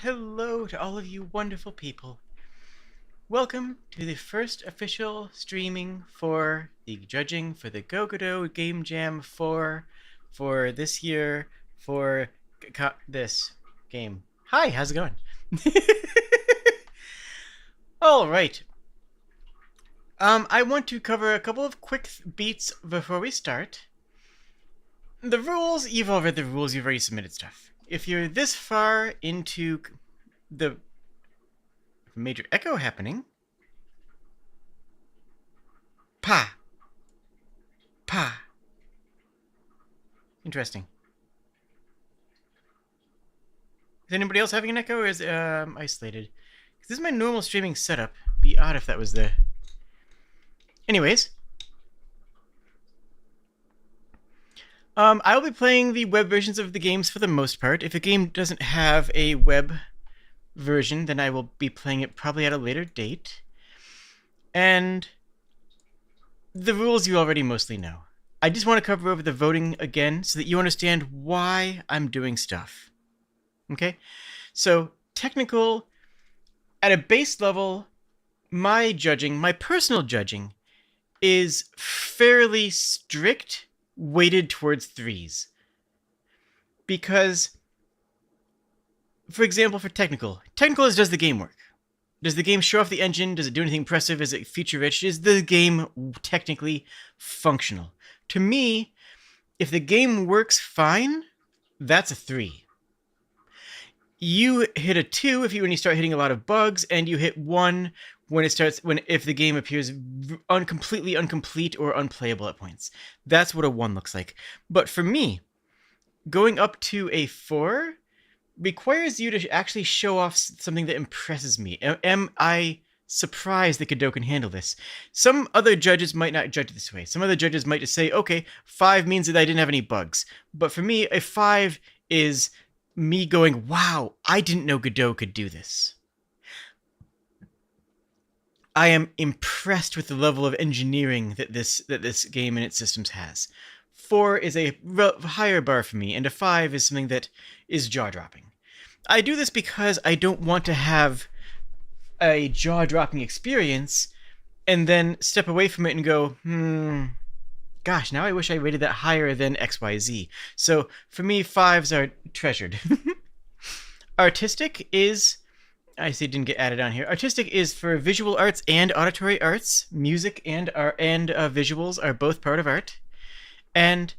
hello to all of you wonderful people. Welcome to the first official streaming for the judging for the Go Godot Game Jam for this year for this game. Hi, how's it going? All right. I want to cover a couple of quick beats before we start. The rules, you've all read the rules, you've already submitted stuff. If you're this far into the major echo happening, pa, pa. Interesting. Is anybody else having an echo, or is isolated? Because this is my normal streaming setup. Be odd if that was the... Anyways. I'll be playing the web versions of the games for the most part. If a game doesn't have a web version, then I will be playing it probably at a later date. And the rules you already mostly know. I just want to cover over the voting again so that you understand why I'm doing stuff. Okay? So, technical, at a base level, my judging, my personal judging, is fairly strict, weighted towards 3s. Because, for example, for technical is, does the game work? Does the game show off the engine? Does it do anything impressive? Is it feature-rich? Is the game technically functional? To me, if the game works fine, that's a 3. You hit a 2 when you start hitting a lot of bugs, and you hit 1 if the game appears completely incomplete or unplayable at points. That's what a 1 looks like. But for me, going up to a 4 requires you to actually show off something that impresses me. Am I surprised that Godot can handle this? Some other judges might not judge it this way. Some other judges might just say, okay, 5 means that I didn't have any bugs. But for me, a 5 is me going, wow, I didn't know Godot could do this. I am impressed with the level of engineering that this game and its systems has. 4 is a higher bar for me, and a 5 is something that is jaw-dropping. I do this because I don't want to have a jaw-dropping experience and then step away from it and go, gosh, now I wish I rated that higher than XYZ. So for me, 5s are treasured. Artistic is... I see it didn't get added on here. Artistic is for visual arts and auditory arts. Music and visuals are both part of art. And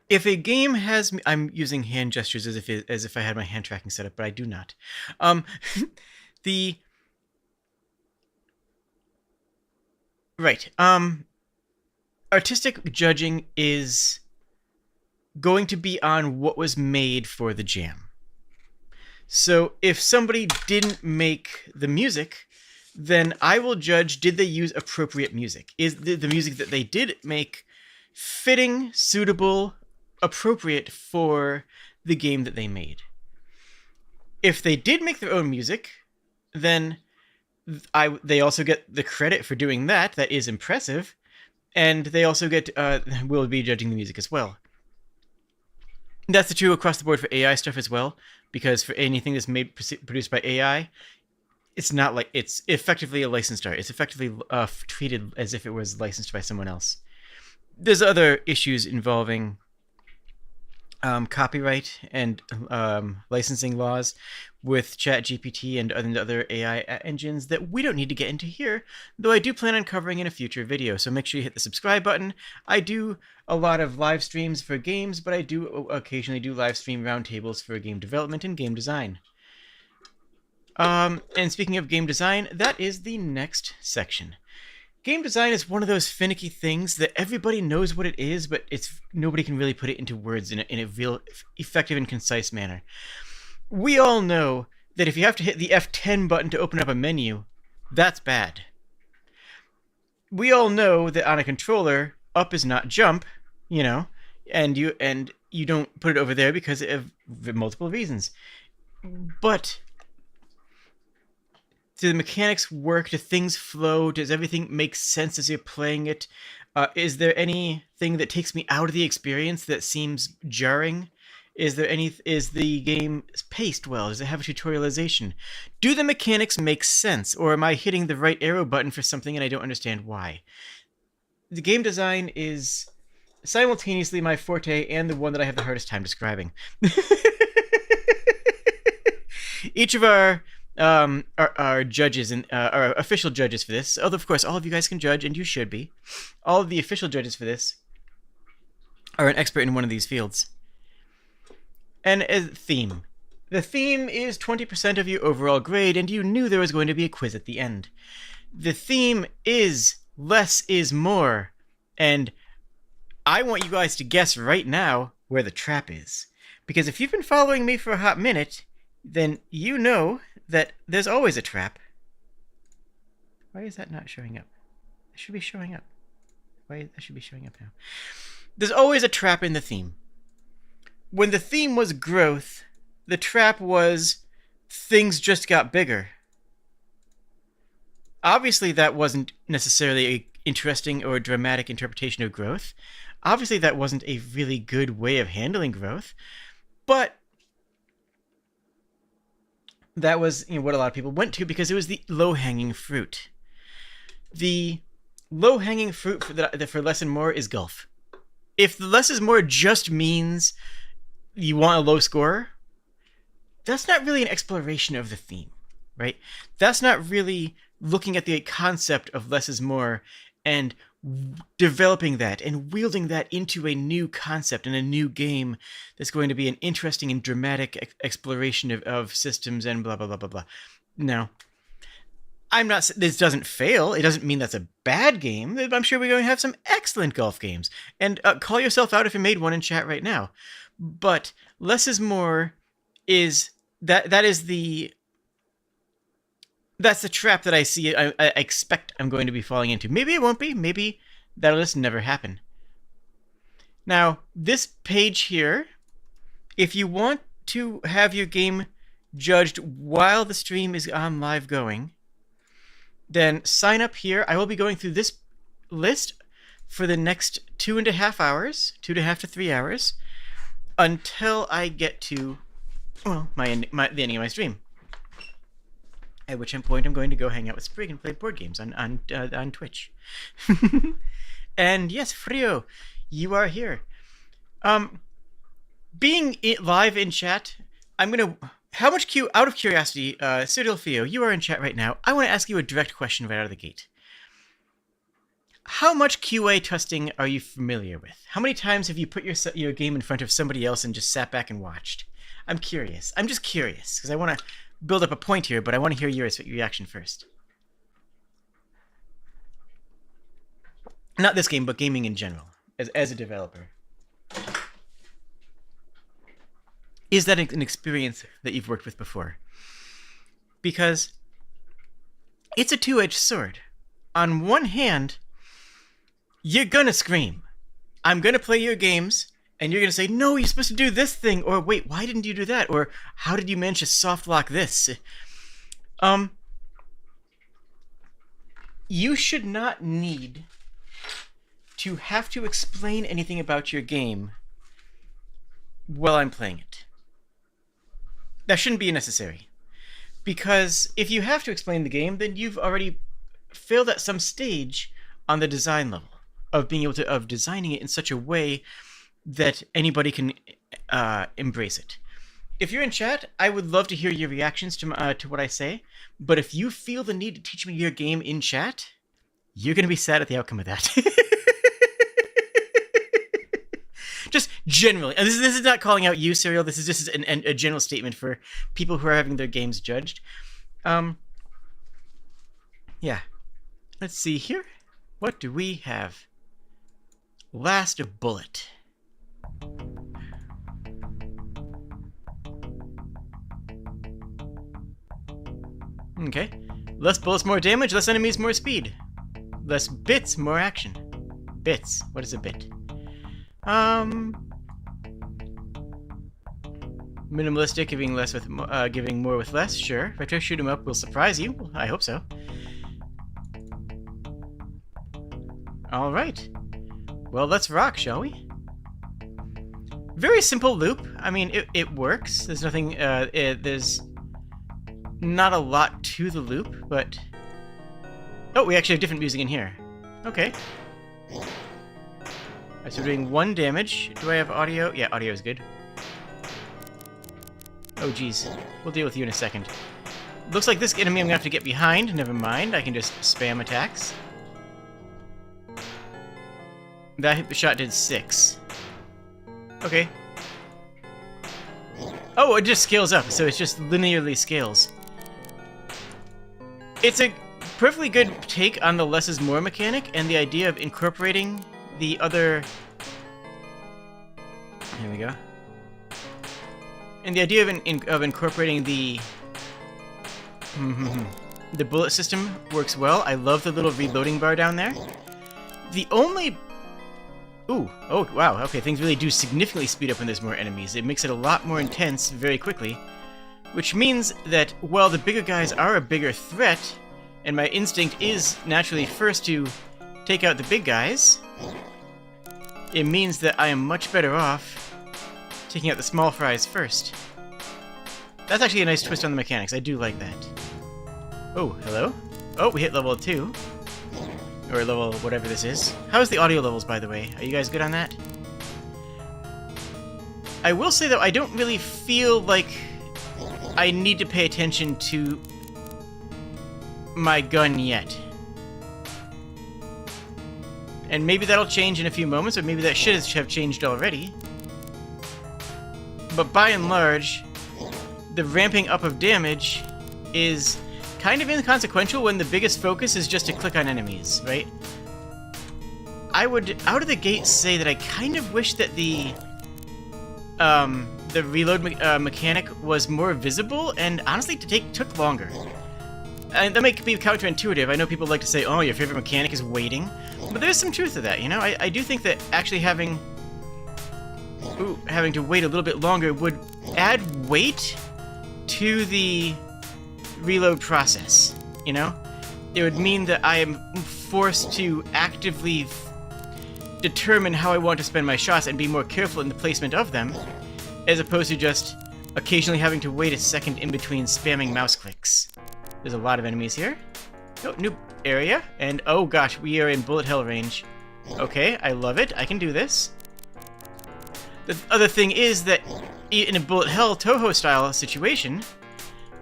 if a game has... I'm using hand gestures as if I had my hand tracking set up, but I do not. Right. Artistic judging is going to be on what was made for the jam. So if somebody didn't make the music, then I will judge, did they use appropriate music? Is the music that they did make fitting, suitable, appropriate for the game that they made? If they did make their own music, then they also get the credit for doing that. That is impressive. And they also will be judging the music as well. That's true across the board for AI stuff as well, because for anything that's produced by AI, it's not like it's effectively a licensed art. It's effectively treated as if it was licensed by someone else. There's other issues involving copyright and licensing laws with ChatGPT and other AI engines that we don't need to get into here, though I do plan on covering in a future video, so make sure you hit the subscribe button. I do a lot of live streams for games, but I do occasionally do live stream roundtables for game development and game design. And speaking of game design, that is the next section. Game design is one of those finicky things that everybody knows what it is, but nobody can really put it into words in a real effective and concise manner. We all know that if you have to hit the F10 button to open up a menu, that's bad. We all know that on a controller, up is not jump, and you don't put it over there because of multiple reasons. But do the mechanics work? Do things flow? Does everything make sense as you're playing it? Is there anything that takes me out of the experience that seems jarring? Is the game paced well? Does it have a tutorialization? Do the mechanics make sense? Or am I hitting the right arrow button for something and I don't understand why? The game design is simultaneously my forte and the one that I have the hardest time describing. Each of our judges and our official judges for this, although of course all of you guys can judge, and you should be, all of the official judges for this are an expert in one of these fields. And a theme. The theme is 20% of your overall grade, and you knew there was going to be a quiz at the end. The theme is less is more, and I want you guys to guess right now where the trap is. Because if you've been following me for a hot minute, then you know that there's always a trap. Why is that not showing up? It should be showing up. Why that should be showing up now? There's always a trap in the theme. When the theme was growth, the trap was things just got bigger. Obviously, that wasn't necessarily an interesting or dramatic interpretation of growth. Obviously, that wasn't a really good way of handling growth. But that was what a lot of people went to because it was the low-hanging fruit. The low-hanging fruit for less and more is golf. If the less is more just means you want a low score, that's not really an exploration of the theme, right? That's not really looking at the concept of less is more and developing that and wielding that into a new concept and a new game that's going to be an interesting and dramatic exploration of systems and blah, blah, blah, blah, blah. No. I'm not. This doesn't fail. It doesn't mean that's a bad game. I'm sure we're going to have some excellent golf games. And call yourself out if you made one in chat right now. But less is more is that's the trap that I see. I expect I'm going to be falling into. Maybe it won't be. Maybe that'll just never happen. Now, this page here, if you want to have your game judged while the stream is on live going, then sign up here. I will be going through this list for the next 2.5 hours, 2.5 to 3 hours, until I get to, well, the ending of my stream. At which point I'm going to go hang out with Sprig and play board games on Twitch. And yes, Frio, you are here. Being live in chat, I'm gonna. How much out of curiosity, Cyril Fio, you are in chat right now. I want to ask you a direct question right out of the gate. How much QA testing are you familiar with? How many times have you put your game in front of somebody else and just sat back and watched? I'm curious. I'm just curious because I want to build up a point here, but I want to hear your reaction first. Not this game, but gaming in general, as a developer. Is that an experience that you've worked with before? Because it's a two-edged sword. On one hand, you're gonna scream. I'm gonna play your games, and you're gonna say, no, you're supposed to do this thing, or wait, why didn't you do that? Or how did you manage to soft lock this? You should not need to have to explain anything about your game while I'm playing it. That shouldn't be necessary. Because if you have to explain the game, then you've already failed at some stage on the design level of being able to, of designing it in such a way that anybody can embrace it. If you're in chat, I would love to hear your reactions to what I say, but if you feel the need to teach me your game in chat, you're going to be sad at the outcome of that. Just generally, and this is not calling out you, Serial. This is just a general statement for people who are having their games judged. Yeah. Let's see here. What do we have? Last bullet. Okay. Less bullets, more damage. Less enemies, more speed. Less bits, more action. Bits. What is a bit? Minimalistic, giving less with giving more with less. Sure. Retro shoot 'em up will surprise you. I hope so. All right. Well, let's rock, shall we? Very simple loop. I mean, it works. There's nothing, there's not a lot to the loop, but... Oh, we actually have different music in here. Okay. Alright, so we're doing 1 damage. Do I have audio? Yeah, audio is good. Oh, geez. We'll deal with you in a second. Looks like this enemy I'm gonna have to get behind. Never mind, I can just spam attacks. That shot did 6. Okay. Oh, it just scales up, so it's just linearly scales. It's a perfectly good take on the less is more mechanic and the idea of incorporating the other... Here we go. And the idea of incorporating the... the bullet system works well. I love the little reloading bar down there. The only... Ooh, oh wow, okay, things really do significantly speed up when there's more enemies. It makes it a lot more intense very quickly. Which means that while the bigger guys are a bigger threat, and my instinct is naturally first to take out the big guys, it means that I am much better off taking out the small fries first. That's actually a nice twist on the mechanics. I do like that. Oh, hello? Oh, we hit level 2. Or level whatever this is. How's the audio levels, by the way? Are you guys good on that? I will say, though, I don't really feel like I need to pay attention to my gun yet. And maybe that'll change in a few moments, or maybe that should have changed already. But by and large, the ramping up of damage is kind of inconsequential when the biggest focus is just to click on enemies, right? I would, out of the gate, say that I kind of wish that the reload mechanic was more visible, and honestly, took longer. And that might be counterintuitive. I know people like to say, oh, your favorite mechanic is waiting. But there's some truth to that, you know? I do think that actually having to wait a little bit longer would add weight to the reload process, you know? It would mean that I am forced to actively determine how I want to spend my shots and be more careful in the placement of them, as opposed to just occasionally having to wait a second in between spamming mouse clicks. There's a lot of enemies here. Oh, new area. And oh gosh, we are in bullet hell range. Okay, I love it. I can do this. The other thing is that in a bullet hell Toho style situation,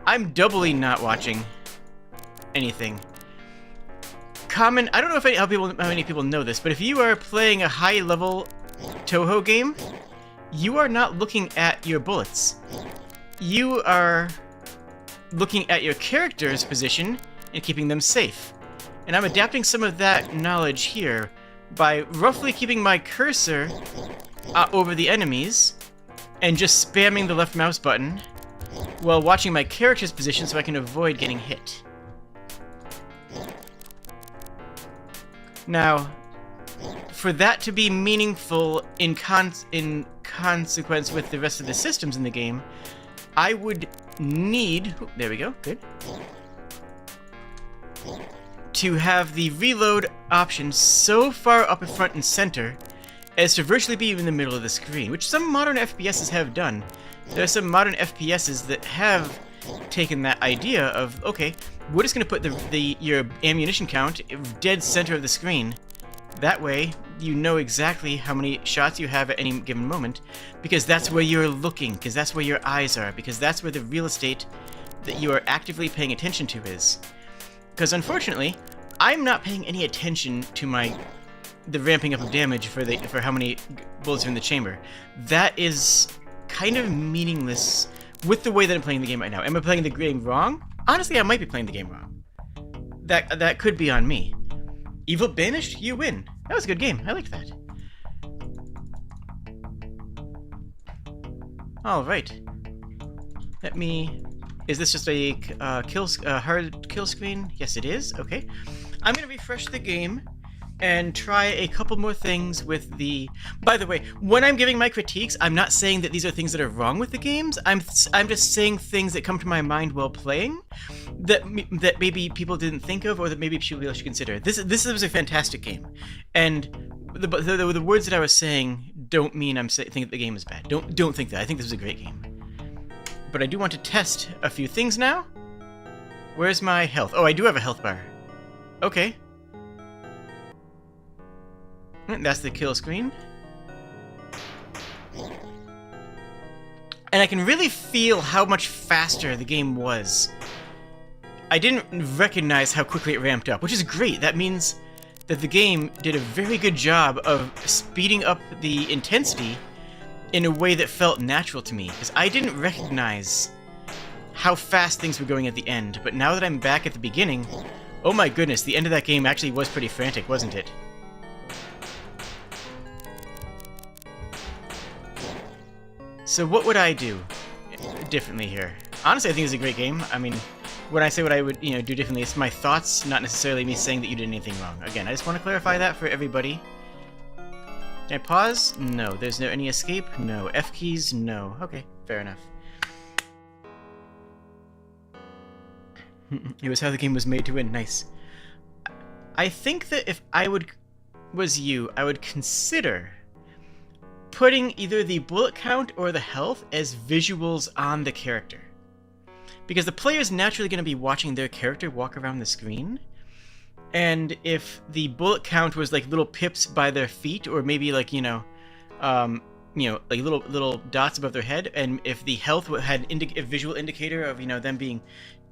I'm doubly not watching anything. I don't know if how many people know this, but if you are playing a high level Toho game, you are not looking at your bullets. You are looking at your character's position and keeping them safe. And I'm adapting some of that knowledge here by roughly keeping my cursor over the enemies and just spamming the left mouse button while watching my character's position so I can avoid getting hit. Now, for that to be meaningful in consequence with the rest of the systems in the game, I would need... Oh, there we go, good. To have the reload option so far up in front and center as to virtually be in the middle of the screen, which some modern FPSs have done. There are some modern FPSs that have taken that idea of, okay, we're just going to put your ammunition count dead center of the screen. That way, you know exactly how many shots you have at any given moment, because that's where you're looking, because that's where your eyes are, because that's where the real estate that you are actively paying attention to is. Because unfortunately, I'm not paying any attention to the ramping up of damage for how many bullets are in the chamber. That is kind of meaningless with the way that I'm playing the game right now. Am I playing the game wrong? Honestly, I might be playing the game wrong. That could be on me. Evil Banished, you win. That was a good game. I liked that. All right. Let me... Is this just a hard kill screen? Yes, it is. Okay. I'm going to refresh the game and try a couple more things with the... By the way, when I'm giving my critiques, I'm not saying that these are things that are wrong with the games. I'm just saying things that come to my mind while playing that maybe people didn't think of, or that maybe people should consider. This was a fantastic game, and the words that I was saying don't mean I'm saying think the game is bad. Don't think that. I think this is a great game. But I do want to test a few things now. Where's my health? Oh, I do have a health bar. Okay. That's the kill screen. And I can really feel how much faster the game was. I didn't recognize how quickly it ramped up, which is great. That means that the game did a very good job of speeding up the intensity in a way that felt natural to me, because I didn't recognize how fast things were going at the end. But now that I'm back at the beginning, oh my goodness, the end of that game actually was pretty frantic, wasn't it? So what would I do differently here? Honestly, I think it's a great game. I mean, when I say what I would, do differently, it's my thoughts, not necessarily me saying that you did anything wrong. Again, I just want to clarify that for everybody. Can I pause? No. There's no any escape? No. F keys? No. Okay, fair enough. It was how the game was made to win. Nice. I think that if I was you, I would consider putting either the bullet count or the health as visuals on the character. Because the player's naturally going to be watching their character walk around the screen. And if the bullet count was like little pips by their feet, or maybe like, like little dots above their head, and if the health had a visual indicator of, them being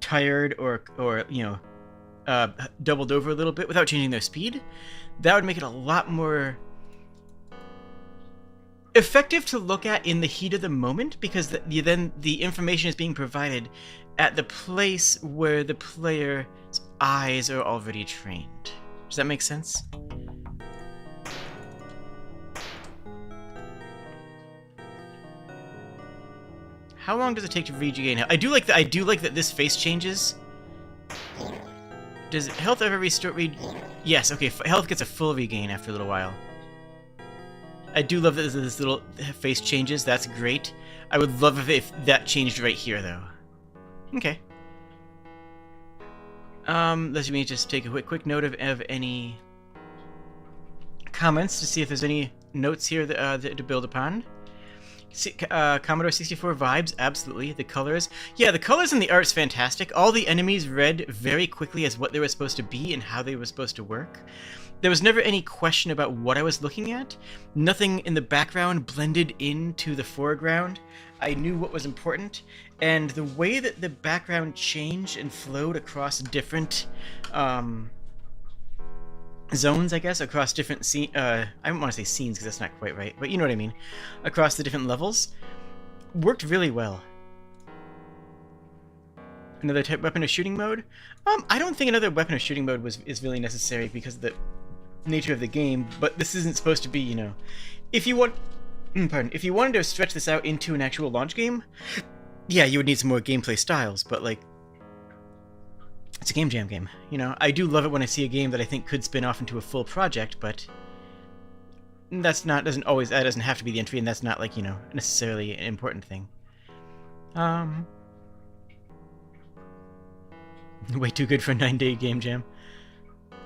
tired or doubled over a little bit without changing their speed, that would make it a lot more effective to look at in the heat of the moment, because then the information is being provided at the place where the player's eyes are already trained. Does that make sense? How long does it take to regain health? I do like that this face changes. Does health ever restore? Yes. Okay. Health gets a full regain after a little while. I do love that this little face changes. That's great. I would love if that changed right here, though. Okay. Let me just take a quick note of any comments to see if there's any notes here that to build upon. Commodore 64 vibes, absolutely. The colors. Yeah, the colors and the art's fantastic. All the enemies read very quickly as what they were supposed to be and how they were supposed to work. There was never any question about what I was looking at. Nothing in the background blended into the foreground. I knew what was important, and the way that the background changed and flowed across different zones, I guess, across different scene. I don't want to say scenes because that's not quite right, but you know what I mean. Across the different levels, worked really well. Another type weapon of shooting mode. I don't think another weapon of shooting mode is really necessary because of the nature of the game. But this isn't supposed to be, if you want, if you wanted to stretch this out into an actual launch game, yeah, you would need some more gameplay styles. But like, it's a Game Jam game, I do love it when I see a game that I think could spin off into a full project, but that doesn't have to be the entry, and that's not like, necessarily an important thing. Way too good for a 9-day Game Jam.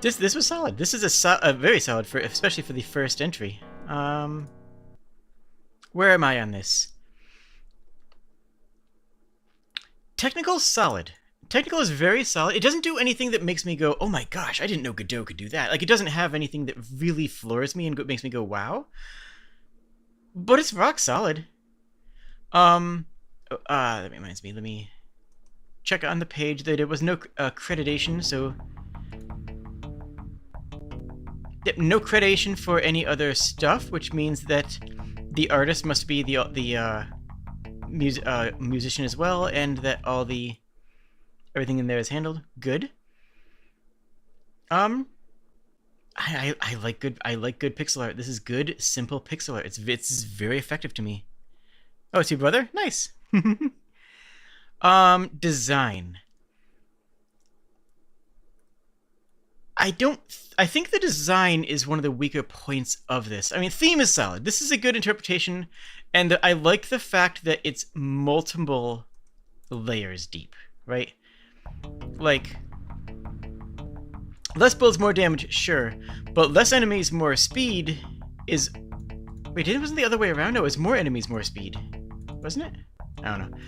This was solid. This is a very solid especially for the first entry. Where am I on this? Technical, solid. Technical is very solid. It doesn't do anything that makes me go, oh my gosh, I didn't know Godot could do that. Like, it doesn't have anything that really floors me and makes me go, wow. But it's rock solid. That reminds me, let me check on the page that it was no accreditation, so yep, no accreditation for any other stuff, which means that the artist must be the musician as well, and that everything in there is handled good. I like good pixel art. This is good, simple pixel art. It's very effective to me. Oh, it's your brother? Nice. Design. I think the design is one of the weaker points of this. I mean, theme is solid. This is a good interpretation, and I like the fact that it's multiple layers deep, right? Like, less builds, more damage, sure, but less enemies, more speed is Wait, it wasn't the other way around? No, it was more enemies, more speed. Wasn't it? I don't know.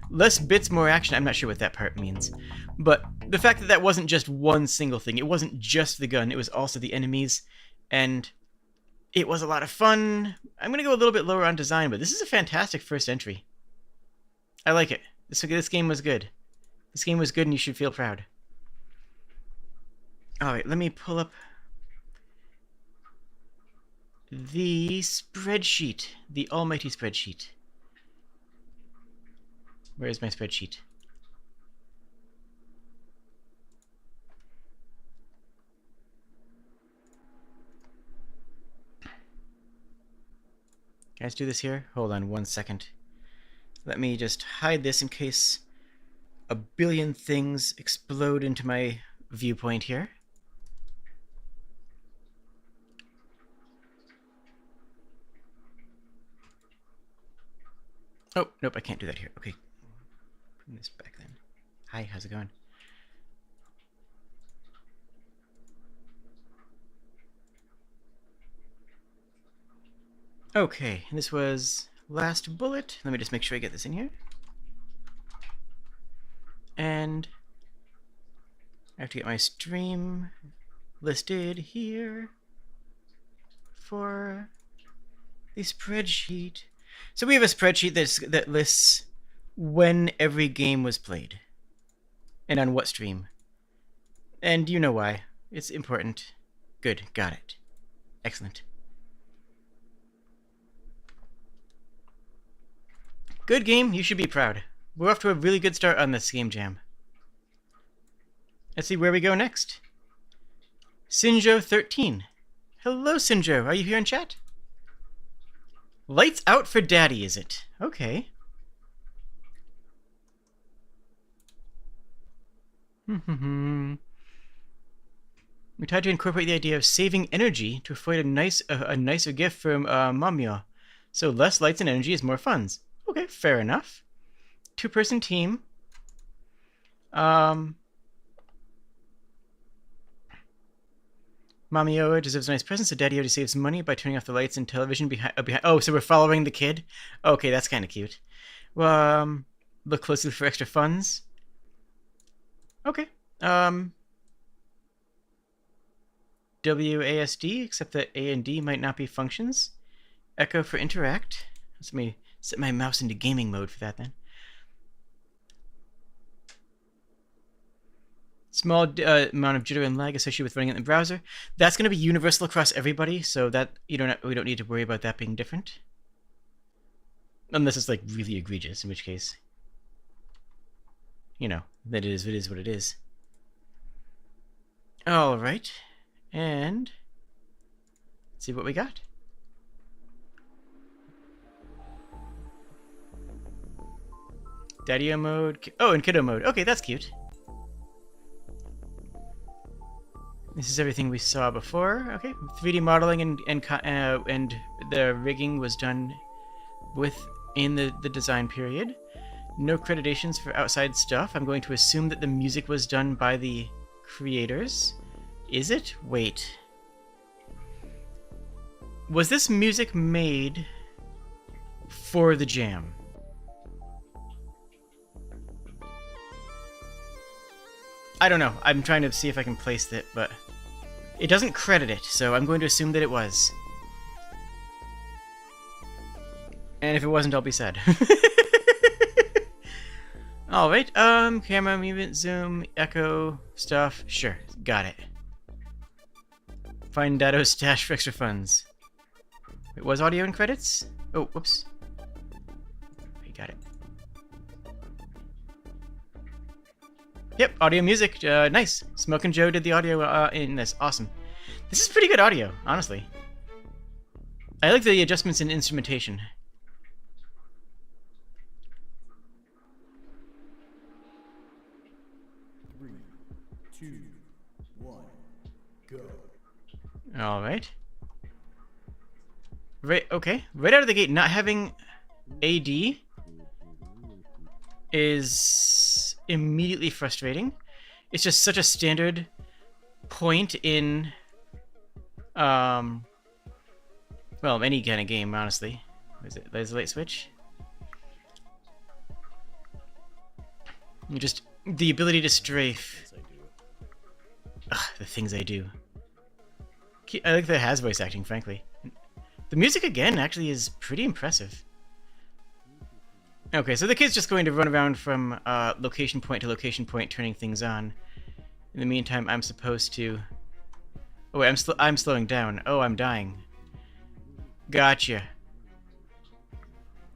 Less bits, more action. I'm not sure what that part means. But the fact that that wasn't just one single thing. It wasn't just the gun. It was also the enemies. And it was a lot of fun. I'm going to go a little bit lower on design, but this is a fantastic first entry. I like it. This game was good. This game was good and you should feel proud. Alright, let me pull up the spreadsheet. The almighty spreadsheet. Where is my spreadsheet? Can I just do this here? Hold on 1 second. Let me just hide this in case a billion things explode into my viewpoint here. Oh, nope, I can't do that here. Okay. Put this back then. Hi, how's it going? Okay, and this was last bullet. Let me just make sure I get this in here. And I have to get my stream listed here for the spreadsheet. So we have a spreadsheet that lists when every game was played and on what stream. And you know why. It's important. Good, got it. Excellent. Good game, you should be proud. We're off to a really good start on this game jam. Let's see where we go next. Sinjo13. Hello, Sinjo. Are you here in chat? Lights out for daddy, is it? Okay. We tried to incorporate the idea of saving energy to avoid a nicer gift from Mamio. So less lights and energy is more funds. Okay, fair enough. 2-person team. Mamio deserves a nice present, so Daddy Odie saves money by turning off the lights and television behind. Oh, so we're following the kid? Okay, that's kind of cute. Look closely for extra funds. Okay. WASD, except that A and D might not be functions. Echo for interact. Let me set my mouse into gaming mode for that then. Small amount of jitter and lag associated with running it in the browser. That's going to be universal across everybody, so that we don't need to worry about that being different. Unless it's like really egregious, in which case, you know, that it is what it is. All right, and let's see what we got. Daddy-o mode. Oh, and kiddo mode. Okay, that's cute. This is everything we saw before. Okay, 3D modeling and the rigging was done within the design period. No accreditations for outside stuff. I'm going to assume that the music was done by the creators. Is it? Wait. Was this music made for the jam? I don't know. I'm trying to see if I can place it, but it doesn't credit it, so I'm going to assume that it was. And if it wasn't, I'll be sad. Alright, camera, movement, zoom, echo, stuff. Sure, got it. Find Dado's stash for extra funds. It was audio and credits? Oh, whoops. I got it. Yep, audio music, nice. Smoke and Joe did the audio in this, awesome. This is pretty good audio, honestly. I like the adjustments in instrumentation. Three, two, one, go. All right. Okay. Right out of the gate, not having AD is immediately frustrating. It's just such a standard point in Well, any kind of game, honestly. Is it? There's a light switch. Just the ability to strafe. Yes, I do. Ugh, the things I do. I like that it has voice acting, frankly. The music, again, actually is pretty impressive. Okay, so the kid's just going to run around from location point to location point, turning things on. In the meantime, I'm supposed to... Oh, wait, I'm slowing down. Oh, I'm dying. Gotcha.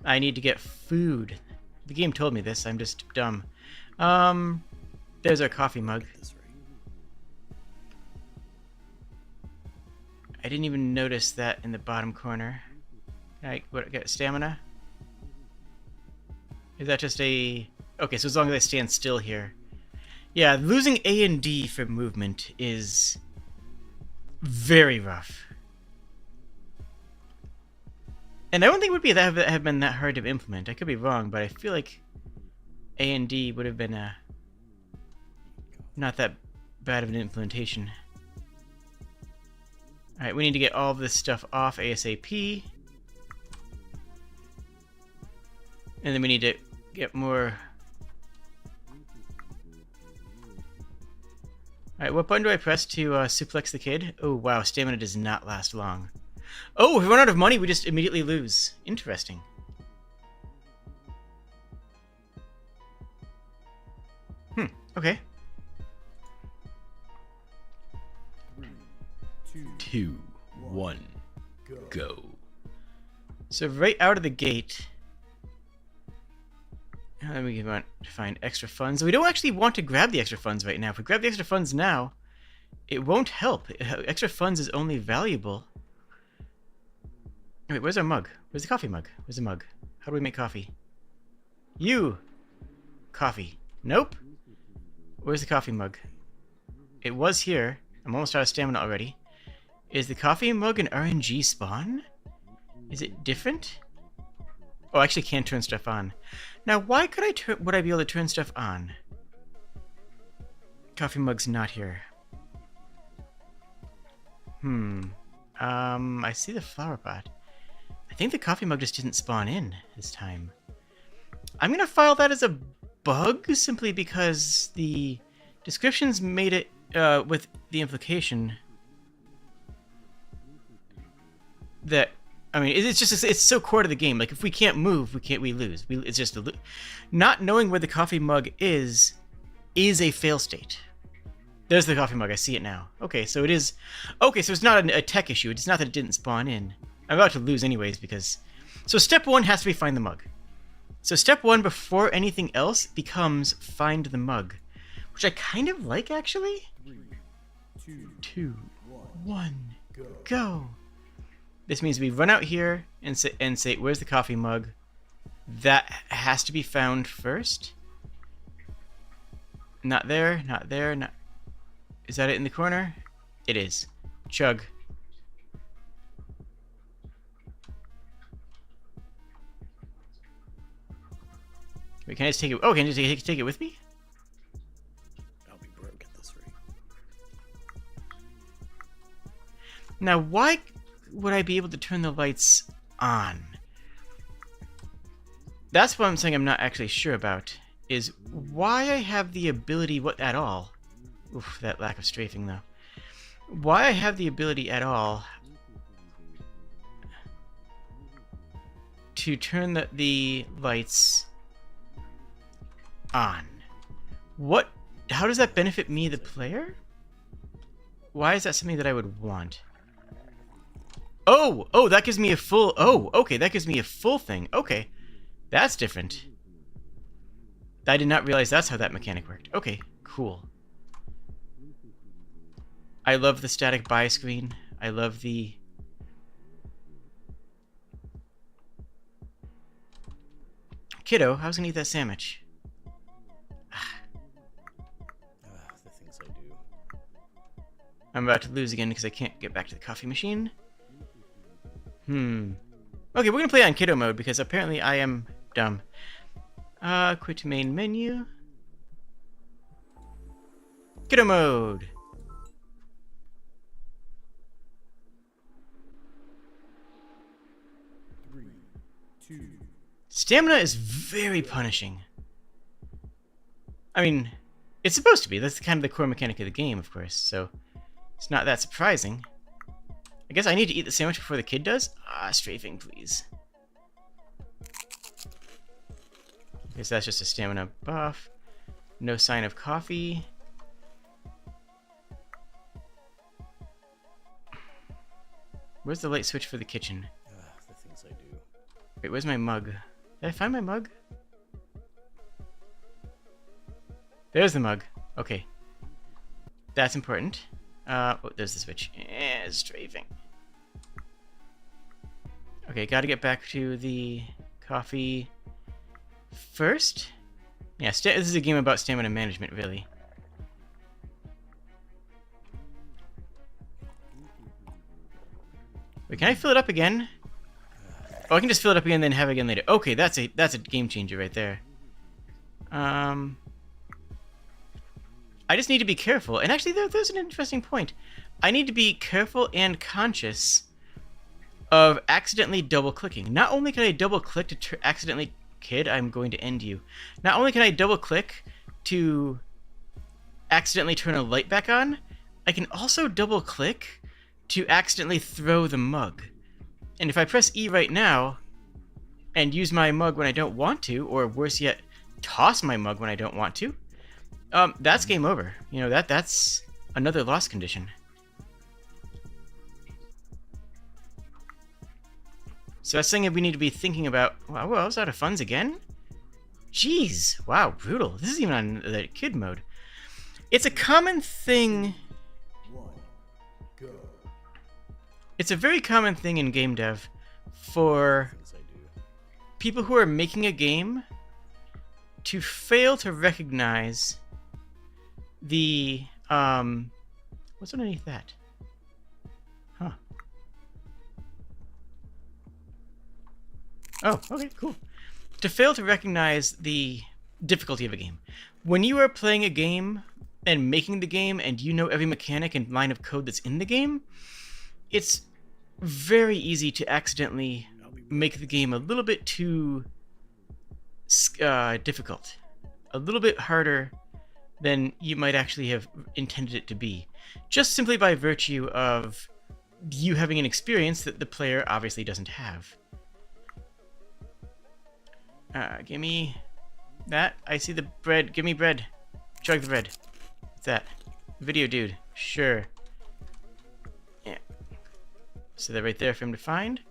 I need to get food. The game told me this, I'm just dumb. There's our coffee mug. This right. I didn't even notice that in the bottom corner. Can I get stamina? Is that just a... Okay, so as long as I stand still here. Yeah, losing A and D for movement is very rough. And I don't think it would be that have been that hard to implement. I could be wrong, but I feel like A and D would have been not that bad of an implementation. Alright, we need to get all of this stuff off ASAP. And then we need to get more... Alright, what button do I press to suplex the kid? Oh, wow, stamina does not last long. Oh, if we run out of money, we just immediately lose. Interesting. Okay. 3, 2, 1, go. So right out of the gate... Then we want to find extra funds. We don't actually want to grab the extra funds right now. If we grab the extra funds now, it won't help. Extra funds is only valuable. Wait, where's our mug? Where's the coffee mug? Where's the mug? How do we make coffee? You! Coffee. Nope. Where's the coffee mug? It was here. I'm almost out of stamina already. Is the coffee mug an RNG spawn? Is it different? Oh, I actually can't turn stuff on. Now, why would I be able to turn stuff on? Coffee mug's not here. I see the flower pot. I think the coffee mug just didn't spawn in this time. I'm gonna file that as a bug simply because the descriptions made it with the implication that I mean it's just it's so core to the game. Like if we can't move, we lose. It's just not knowing where the coffee mug is a fail state. There's the coffee mug. I see it now. Okay, so it is. Okay, so it's not a tech issue. It's not that it didn't spawn in. I'm about to lose anyways because. So step one has to be find the mug. So step one before anything else becomes find the mug, which I kind of like actually. 3, 2, 1, go. go. This means we run out here and say where's the coffee mug? That has to be found first. Not there. Not there. Not. Is that it in the corner? It is. Chug. Wait, can I just take it? Oh, can I just take it with me? I'll be broke at this rate. Now, why would I be able to turn the lights on? That's what I'm saying I'm not actually sure about. Is why I have the ability at all. Oof, that lack of strafing though. Why I have the ability at all to turn the lights on. What? How does that benefit me, the player? Why is that something that I would want? Oh, that gives me a full. Oh, okay, that gives me a full thing. Okay, that's different. I did not realize that's how that mechanic worked. Okay, cool. I love the static buy screen. I love the... Kiddo, I was gonna eat that sandwich. The things I do. I'm about to lose again because I can't get back to the coffee machine. Okay, we're gonna play on kiddo mode because apparently I am dumb. Quit main menu. Kiddo mode. Stamina is very punishing. I mean, it's supposed to be. That's kind of the core mechanic of the game, of course, so it's not that surprising. I guess I need to eat the sandwich before the kid does? Ah, strafing, please. Okay, so that's just a stamina buff. No sign of coffee. Where's the light switch for the kitchen? The things I do. Wait, where's my mug? Did I find my mug? There's the mug. Okay. That's important. Oh, there's the switch. Strafing. Okay, gotta get back to the coffee first. Yeah, this is a game about stamina management, really. Wait, can I fill it up again? Oh, I can just fill it up again and then have it again later. Okay, that's a game changer right there. I just need to be careful. And actually, there's an interesting point. I need to be careful and conscious of accidentally double-clicking. Not only can I double-click to accidentally... Kid, I'm going to end you. Not only can I double-click to accidentally turn a light back on, I can also double-click to accidentally throw the mug. And if I press E right now and use my mug when I don't want to, or worse yet, toss my mug when I don't want to, that's game over. You know, that's another loss condition. So that's something we need to be thinking about. Wow, well, I was out of funds again? Jeez, wow, brutal. This is even on the kid mode. It's a common thing... It's a very common thing in game dev for people who are making a game to fail to recognize the, what's underneath that? Huh. Oh, okay, cool. To fail to recognize the difficulty of a game. When you are playing a game and making the game and you know every mechanic and line of code that's in the game, it's very easy to accidentally make the game a little bit too difficult. A little bit harder than you might actually have intended it to be. Just simply by virtue of you having an experience that the player obviously doesn't have. Give me that. I see the bread. Give me bread. Chug the bread. What's that? Video dude. Sure. Yeah. So they're right there for him to find.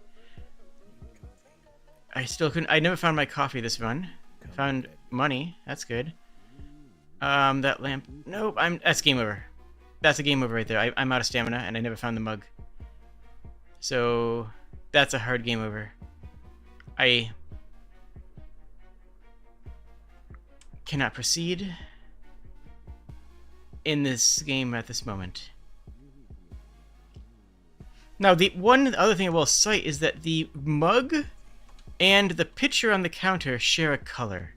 I still couldn't. I never found my coffee this run. Found money. That's good. That lamp. Nope. That's game over. That's a game over right there. I'm out of stamina and I never found the mug. So that's a hard game over. I cannot proceed in this game at this moment. Now, the one other thing I will cite is that the mug and the pitcher on the counter share a color.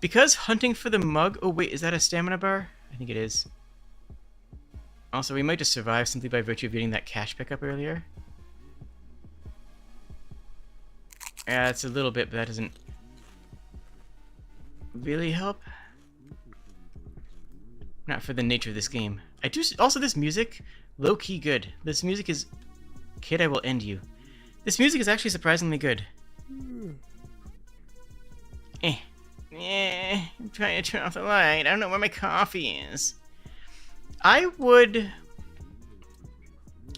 Because hunting for the mug... Oh, wait, is that a stamina bar? I think it is. Also, we might just survive simply by virtue of getting that cash pickup earlier. Yeah, it's a little bit, but that doesn't really help. Not for the nature of this game. I do... Also, this music, low-key good. This music is... Kid, I will end you. This music is actually surprisingly good. I'm trying to turn off the light. I don't know where my coffee is. I would...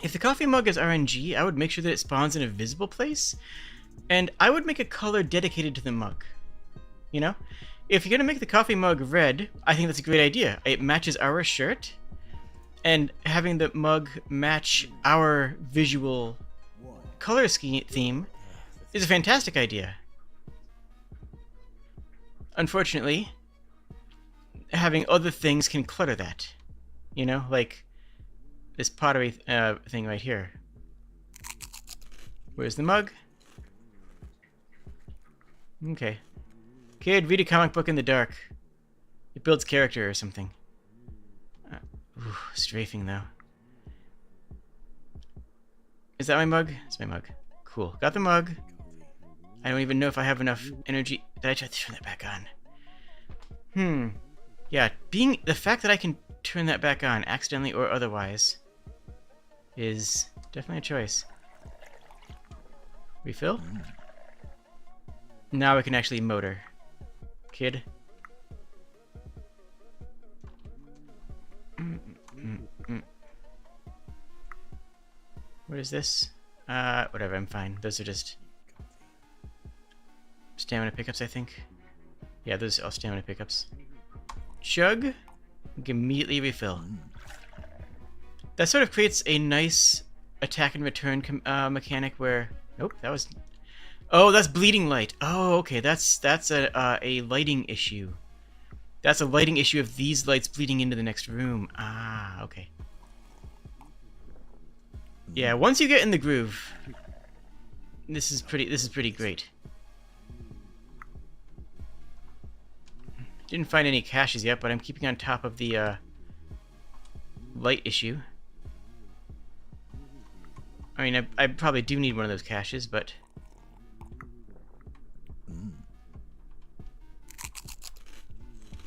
If the coffee mug is RNG, I would make sure that it spawns in a visible place. And I would make a color dedicated to the mug. You know? If you're going to make the coffee mug red, I think that's a great idea. It matches our shirt. And having the mug match our visual color scheme theme is a fantastic idea. Unfortunately, having other things can clutter that. You know, like this pottery thing right here. Where's the mug? Okay. Kid, read a comic book in the dark. It builds character or something. Strafing, though. Is that my mug? It's my mug. Cool. Got the mug. I don't even know if I have enough energy. Did I try to turn that back on? Yeah, the fact that I can turn that back on, accidentally or otherwise, is definitely a choice. Refill? Now we can actually motor. Kid. What is this? Whatever, I'm fine. Those are just stamina pickups, I think. Yeah, those are all stamina pickups. Chug. We can immediately refill. That sort of creates a nice attack and return mechanic where... Nope, that was... Oh, that's bleeding light. Oh, okay, that's a lighting issue. That's a lighting issue of these lights bleeding into the next room. Ah, okay. Yeah, once you get in the groove, this is pretty great. Didn't find any caches yet, but I'm keeping on top of the light issue. I mean, I probably do need one of those caches, but...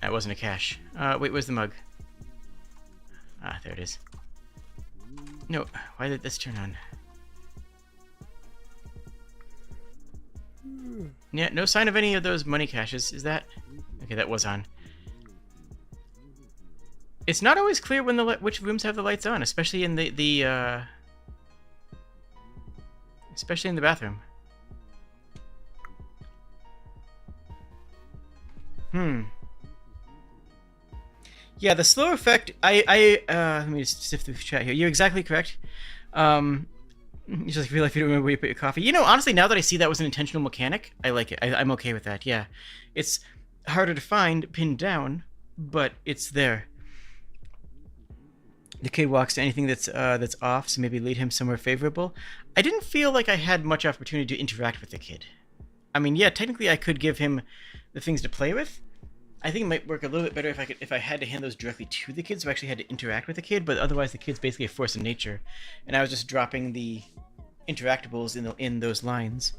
That wasn't a cache. Wait, where's the mug? Ah, there it is. No, why did this turn on? Yeah, no sign of any of those money caches. Is that... Okay, that was on. It's not always clear when which rooms have the lights on, especially in especially in the bathroom. Yeah, the slow effect. Let me just sift through the chat here. You're exactly correct. You just feel like you don't remember where you put your coffee. You know, honestly, now that I see that was an intentional mechanic, I like it. I'm okay with that. Yeah, it's harder to find, pinned down, but it's there. The kid walks to anything that's off, so maybe lead him somewhere favorable. I didn't feel like I had much opportunity to interact with the kid. I mean, yeah, technically I could give him the things to play with. I think it might work a little bit better if I had to hand those directly to the kid, so I actually had to interact with the kid, but otherwise the kid's basically a force of nature, and I was just dropping the interactables in those lines.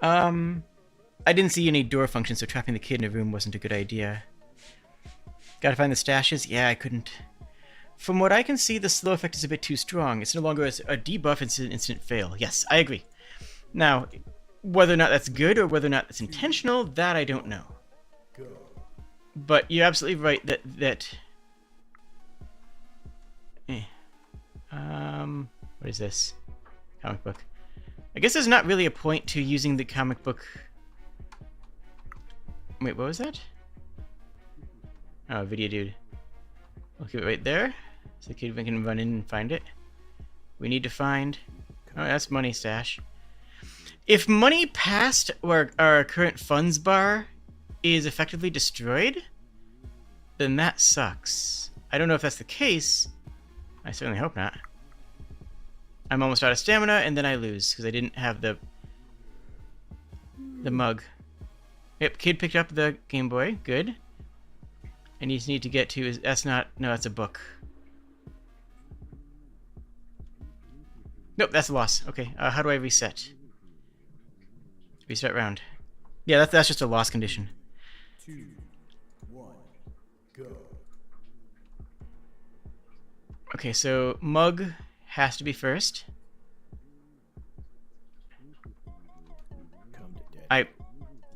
I didn't see any door function, so trapping the kid in a room wasn't a good idea. Gotta find the stashes? Yeah, I couldn't. From what I can see, the slow effect is a bit too strong. It's no longer a debuff, it's an instant fail. Yes, I agree. Now, whether or not that's good or whether or not that's intentional, that I don't know. But you're absolutely right that what is this? Comic book. I guess there's not really a point to using the comic book. Wait, what was that? Oh, video dude. Okay, right there. So the kid can run in and find it. We need to find... Oh, that's money stash. If money past our current funds bar is effectively destroyed, then that sucks. I don't know if that's the case. I certainly hope not. I'm almost out of stamina, and then I lose, because I didn't have the mug. Yep, kid picked up the Game Boy. Good. And you need to get to... That's not... No, that's a book. Nope, that's a loss. Okay, how do I reset? Restart round. Yeah, that's just a loss condition. 2, 1, go. Okay, so mug has to be first. Come to daddy. I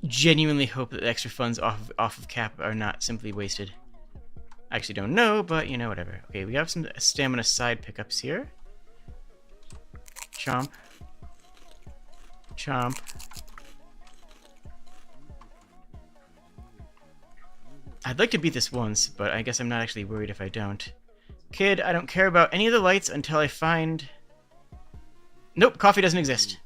genuinely hope that the extra funds off of cap are not simply wasted. I actually don't know, but you know, whatever. Okay, we have some stamina side pickups here. Chomp. Chomp. I'd like to beat this once, but I guess I'm not actually worried if I don't. Kid, I don't care about any of the lights until I find... Nope, coffee doesn't exist.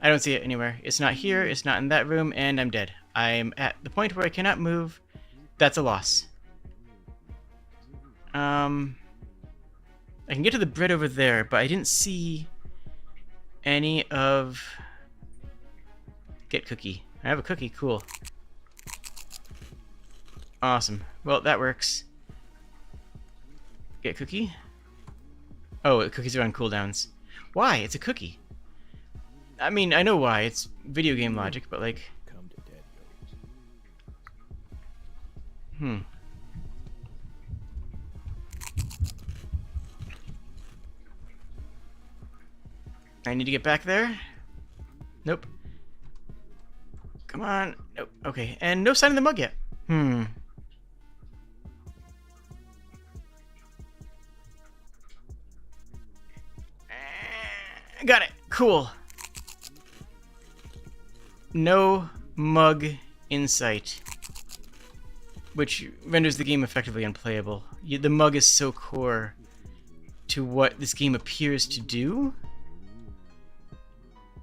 I don't see it anywhere. It's not here, it's not in that room, and I'm dead. I'm at the point where I cannot move. That's a loss. I can get to the bread over there, but I didn't see any of... Get cookie. I have a cookie, cool. Awesome. Well, that works. Get cookie? Oh, the cookies are on cooldowns. Why? It's a cookie. I mean, I know why. It's video game logic, but like... Come to Daddy-O's. Hmm. I need to get back there. Nope. Come on. Nope. Okay. And no sign of the mug yet. Hmm. Got it. Cool. No mug in sight. Which renders the game effectively unplayable. The mug is so core to what this game appears to do.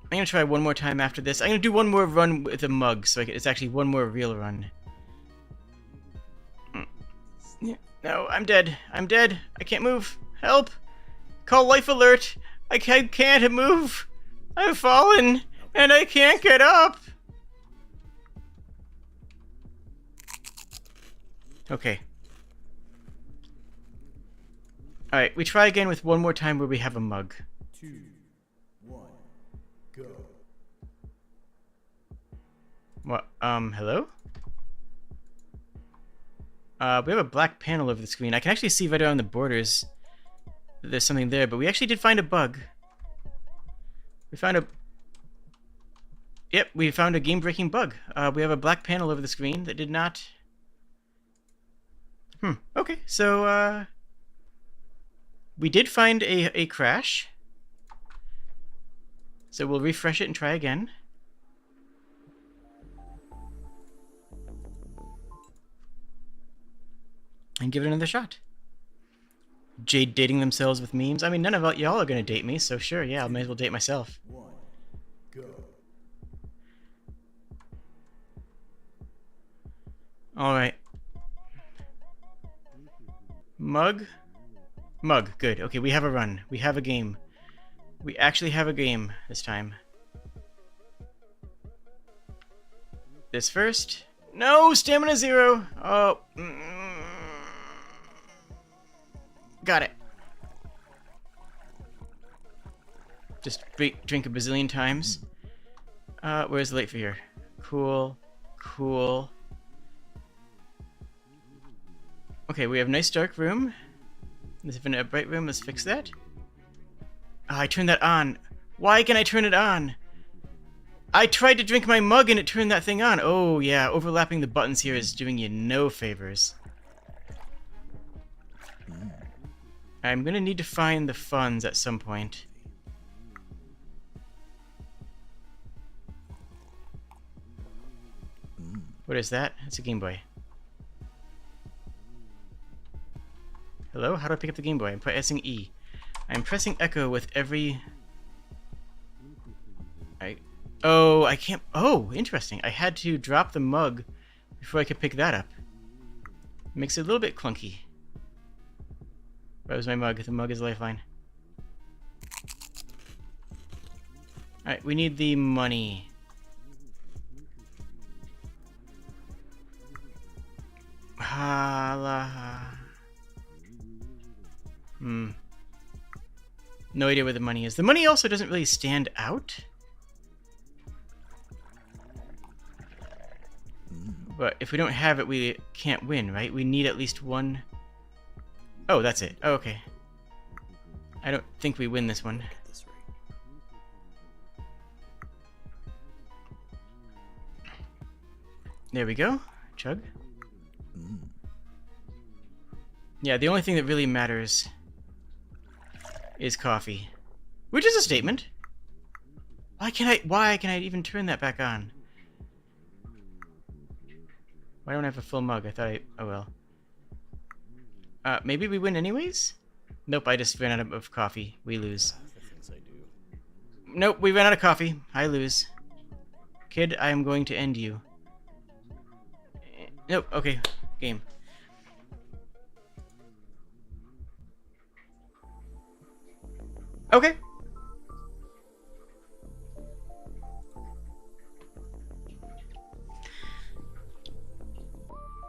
I'm gonna try one more time after this. I'm gonna do one more run with a mug, so it's actually one more real run. Yeah. No, I'm dead. I'm dead. I can't move. Help! Call life alert! I can't move! I've fallen! And I can't get up! Okay. Alright, we try again with one more time where we have a mug. 2, 1, go. What? Hello? We have a black panel over the screen. I can actually see right around the borders that there's something there, but we actually did find a bug. We found a... Yep, we found a game-breaking bug. We have a black panel over the screen that did not... Okay, so, we did find a crash. So we'll refresh it and try again. And give it another shot. Jade dating themselves with memes. I mean, none of y'all are gonna date me, so sure, yeah, I may as well date myself. 1, go. Alright. Mug? Mug, good. Okay, we have a run. We have a game. We actually have a game this time. This first. No! Stamina 0! Oh. Got it. Just drink a bazillion times. Where's the light for here? Cool. Cool. Okay, we have a nice dark room. There's even a bright room. Let's fix that. Oh, I turned that on. Why can I turn it on? I tried to drink my mug and it turned that thing on. Oh, yeah. Overlapping the buttons here is doing you no favors. I'm gonna need to find the funds at some point. What is that? It's a Game Boy. Hello? How do I pick up the Game Boy? I'm pressing E. I'm pressing Echo with every... Oh, I can't... Oh, interesting. I had to drop the mug before I could pick that up. Makes it a little bit clunky. Where was my mug? The mug is lifeline. Alright, we need the money. No idea where the money is. The money also doesn't really stand out. But if we don't have it, we can't win, right? We need at least one... Oh, that's it. Oh, okay. I don't think we win this one. There we go. Chug. Yeah, the only thing that really matters is coffee. Which is a statement. Why can I even turn that back on? Why don't I have a full mug? I thought oh well. Maybe we win anyways? Nope, I just ran out of coffee. We lose. Nope, we ran out of coffee. I lose. Kid, I am going to end you. Nope, okay. Game. Okay.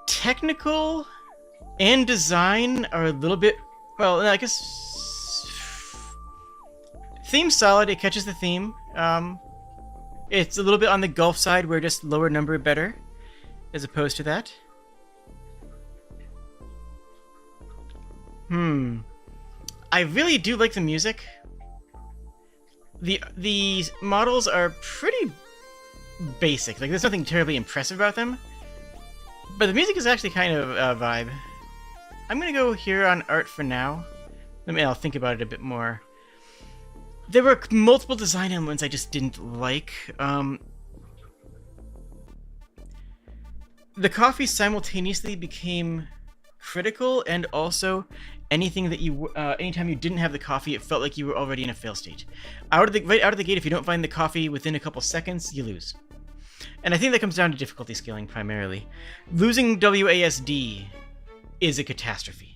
Technical and design are a little bit... Well, I guess... Theme's solid. It catches the theme. It's a little bit on the golf side where just lower number better, as opposed to that. I really do like the music. The models are pretty basic. Like, there's nothing terribly impressive about them. But the music is actually kind of a vibe. I'm gonna go here on art for now. I'll think about it a bit more. There were multiple design elements I just didn't like. The coffee simultaneously became critical, and also anything that anytime you didn't have the coffee, it felt like you were already in a fail state. Right out of the gate, if you don't find the coffee within a couple seconds, you lose. And I think that comes down to difficulty scaling primarily. Losing WASD is a catastrophe.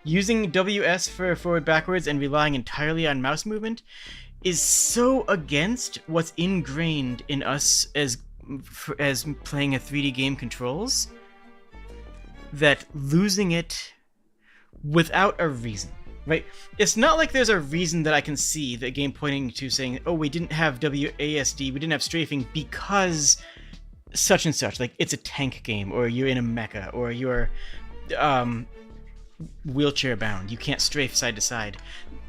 Using WS for forward backwards and relying entirely on mouse movement is so against what's ingrained in us as playing a 3D game controls that losing it without a reason, right? It's not like there's a reason that I can see the game pointing to saying, oh, we didn't have WASD, we didn't have strafing because such and such. Like, it's a tank game, or you're in a mecha, or you're wheelchair bound. You can't strafe side to side,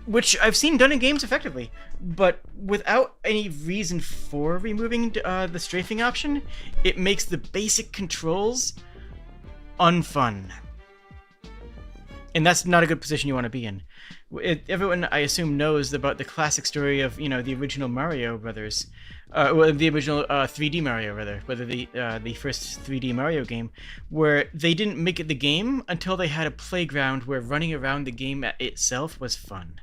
which I've seen done in games effectively, but without any reason for removing the strafing option, it makes the basic controls unfun. And that's not a good position you want to be in. Everyone, I assume, knows about the classic story of, the original Mario Brothers, the original 3D Mario, rather, whether the first 3D Mario game, where they didn't make it the game until they had a playground where running around the game itself was fun.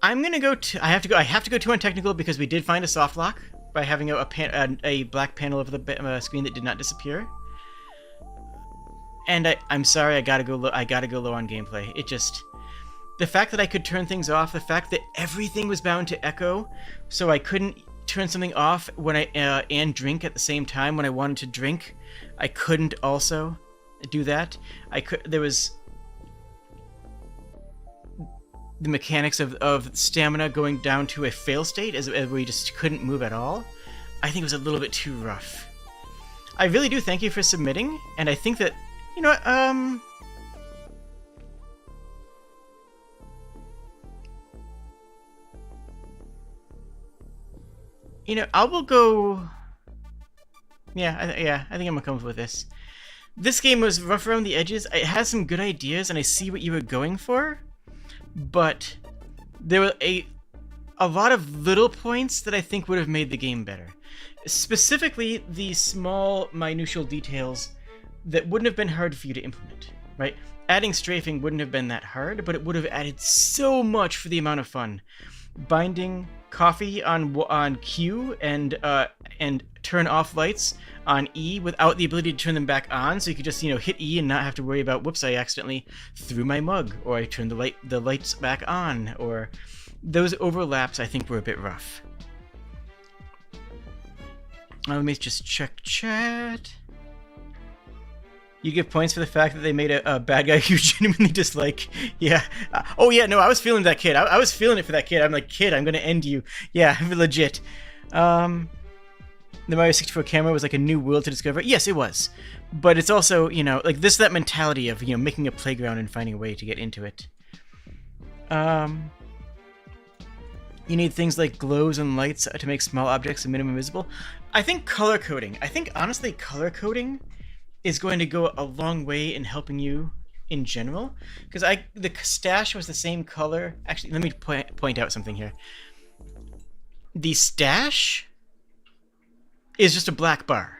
I'm gonna go to. I have to go to untechnical because we did find a soft lock by having a black panel over the screen that did not disappear. And I'm sorry, I gotta go low on gameplay. It just, the fact that I could turn things off, the fact that everything was bound to echo, so I couldn't turn something off when and drink at the same time when I wanted to drink. I couldn't also do that. There was the mechanics of stamina going down to a fail state as where you just couldn't move at all. I think it was a little bit too rough. I really do thank you for submitting, and I think that, I will go. I think I'm gonna come up with this. This game was rough around the edges. It has some good ideas, and I see what you were going for. But there were a lot of little points that I think would have made the game better. Specifically, the small, minutial details that wouldn't have been hard for you to implement, right? Adding strafing wouldn't have been that hard, but it would have added so much for the amount of fun. Binding coffee on Q and turn off lights on E without the ability to turn them back on, so you could just hit E and not have to worry about, whoops, I accidentally threw my mug, or I turned the lights back on, or those overlaps I think were a bit rough. Let me just check chat. You give points for the fact that they made a bad guy you genuinely dislike. Yeah. Oh yeah, no, I was feeling that kid. I was feeling it for that kid. I'm like, kid, I'm gonna end you. Yeah, legit. The Mario 64 camera was like a new world to discover. Yes, it was. But it's also, like that mentality of, making a playground and finding a way to get into it. You need things like glows and lights to make small objects minimum visible. I think color coding. Honestly, color coding is going to go a long way in helping you in general. Because the stash was the same color. Actually, let me point out something here. The stash is just a black bar,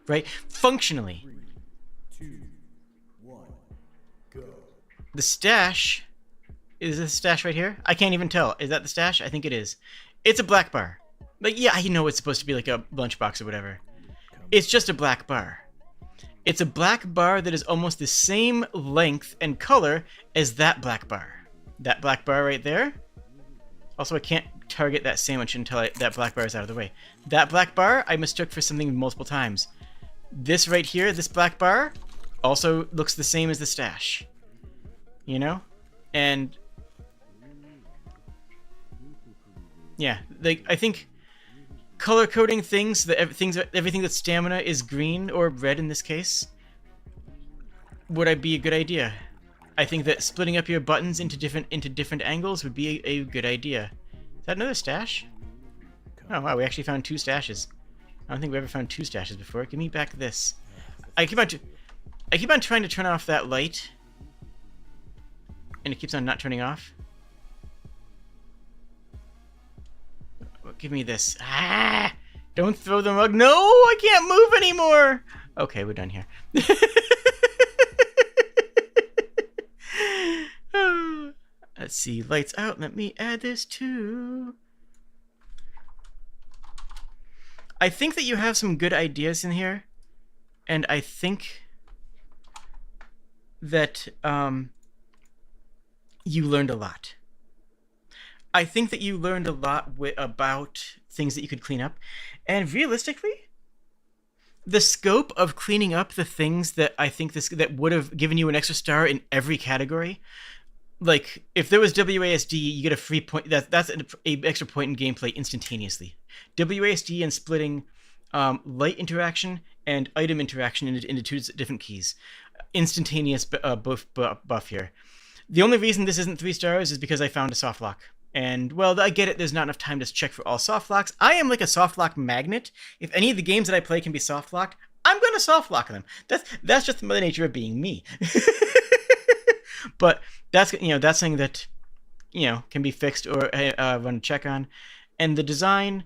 right? Functionally. 3, 2, 1, go. The stash, is this stash right here? I can't even tell. Is that the stash? I think it is. It's a black bar. Like, yeah, I know it's supposed to be like a lunchbox or whatever. It's just a black bar. It's a black bar that is almost the same length and color as that black bar. That black bar right there. Also, I can't target that sandwich until that black bar is out of the way. That black bar I mistook for something multiple times. This right here, this black bar, also looks the same as the stash. And Yeah, like I think color coding things that everything that's stamina is green or red in this case would I be a good idea. I think that splitting up your buttons into different angles would be a good idea. Is that another stash? Oh wow, we actually found 2 stashes. I don't think we ever found 2 stashes before. Give me back this. I keep on trying to turn off that light, and it keeps on not turning off. Give me this. Ah! Don't throw the mug. No, I can't move anymore. Okay, we're done here. Let's see. Lights out. Let me add this too. I think that you have some good ideas in here, and I think that you learned a lot. I think that you learned a lot about things that you could clean up, and realistically, the scope of cleaning up the things that I think that would have given you an extra star in every category. Like, if there was WASD, you get a free point. That's an extra point in gameplay instantaneously. WASD and splitting light interaction and item interaction into 2 different keys. Instantaneous buff here. The only reason this isn't 3 stars is because I found a soft lock. And, well, I get it, there's not enough time to check for all soft locks. I am like a soft lock magnet. If any of the games that I play can be soft locked, I'm going to soft lock them. That's just the nature of being me. But that's something that can be fixed or run a check on. And the design,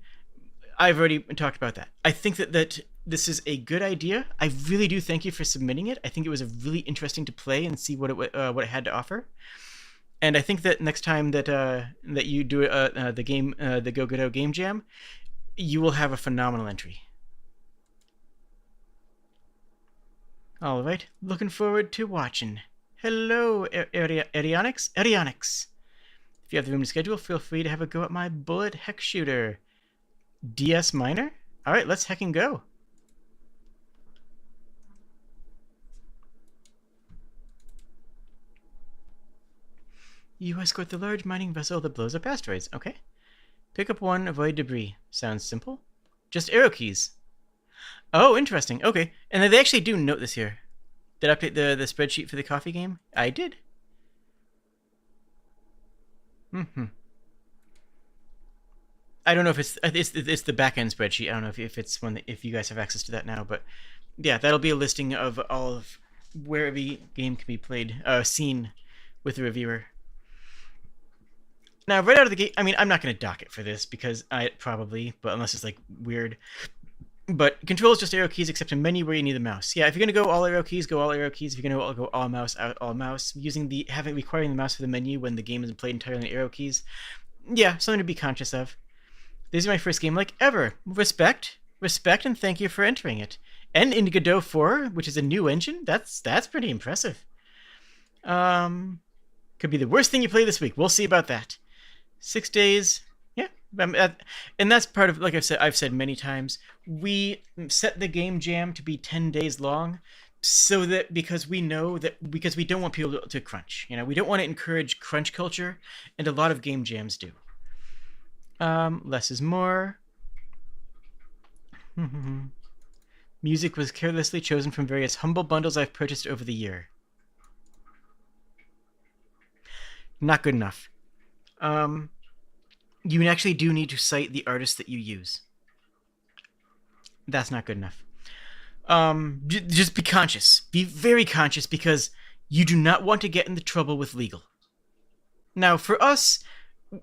I've already talked about that. I think that this is a good idea. I really do thank you for submitting it. I think it was a really interesting to play and see what it had to offer. And I think that next time that you do the Go Godot Game Jam, you will have a phenomenal entry. All right, looking forward to watching. Hello, Arionyx. If you have the room to schedule, feel free to have a go at my bullet hex shooter. DS Miner? All right, let's heckin' go. You escort the large mining vessel that blows up asteroids. Okay. Pick up 1, avoid debris. Sounds simple. Just arrow keys. Oh, interesting. Okay. And they actually do note this here. Did I update the spreadsheet for the coffee game? I did. I don't know if it's the back-end spreadsheet. I don't know if it's one if you guys have access to that now, but yeah, that'll be a listing of all of where every game can be played, seen with the reviewer. Now, right out of the gate, I mean, I'm not going to dock it for this because but unless it's like weird. But controls just arrow keys except in menu where you need the mouse. Yeah, if you're going to go all arrow keys, go all arrow keys. If you're going to go all mouse, out all mouse. Requiring the mouse for the menu when the game is played entirely in arrow keys. Yeah, something to be conscious of. This is my first game like ever. Respect, and thank you for entering it. And in Godot 4, which is a new engine, that's pretty impressive. Could be the worst thing you play this week. We'll see about that. 6 days, yeah, and that's part of, like I've said many times, we set the game jam to be 10 days long, so that because we don't want people to crunch. We don't want to encourage crunch culture, and a lot of game jams do. Less is more. Music was carelessly chosen from various humble bundles I've purchased over the year. Not good enough. You actually do need to cite the artists that you use. That's not good enough. Just be conscious. Be very conscious because you do not want to get into trouble with legal. Now, for us,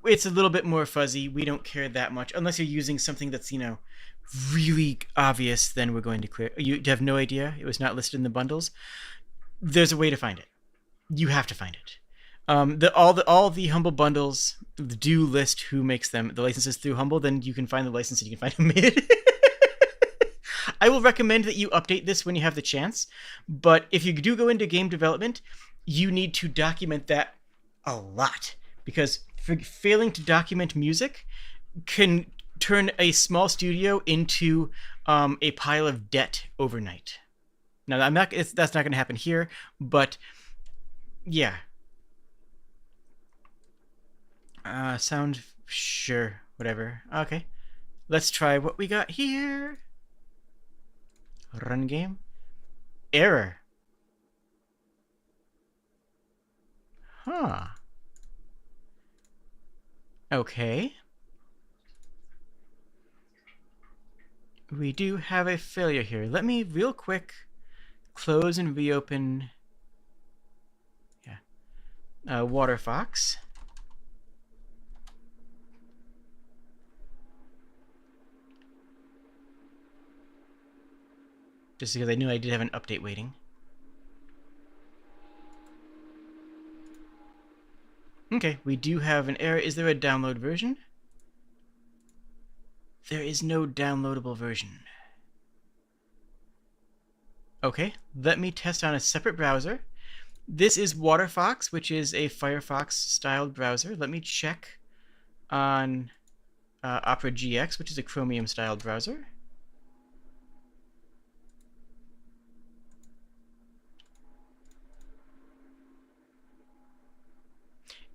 it's a little bit more fuzzy. We don't care that much. Unless you're using something that's, really obvious, then we're going to clear. You have no idea. It was not listed in the bundles. There's a way to find it. You have to find it. All the Humble bundles do list who makes them, the licenses through Humble. Then you can find the license and you can find who made it. I will recommend that you update this when you have the chance. But if you do go into game development, you need to document that a lot, because failing to document music can turn a small studio into a pile of debt overnight. Now, that's not going to happen here, but yeah. Sound, sure, whatever. Okay. Let's try what we got here. Run game. Error. Huh. Okay. We do have a failure here. Let me real quick close and reopen Waterfox. Just because I knew I did have an update waiting. Okay, we do have an error. Is there a download version? There is no downloadable version. Okay, let me test on a separate browser. This is Waterfox, which is a Firefox-styled browser. Let me check on Opera GX, which is a Chromium-styled browser.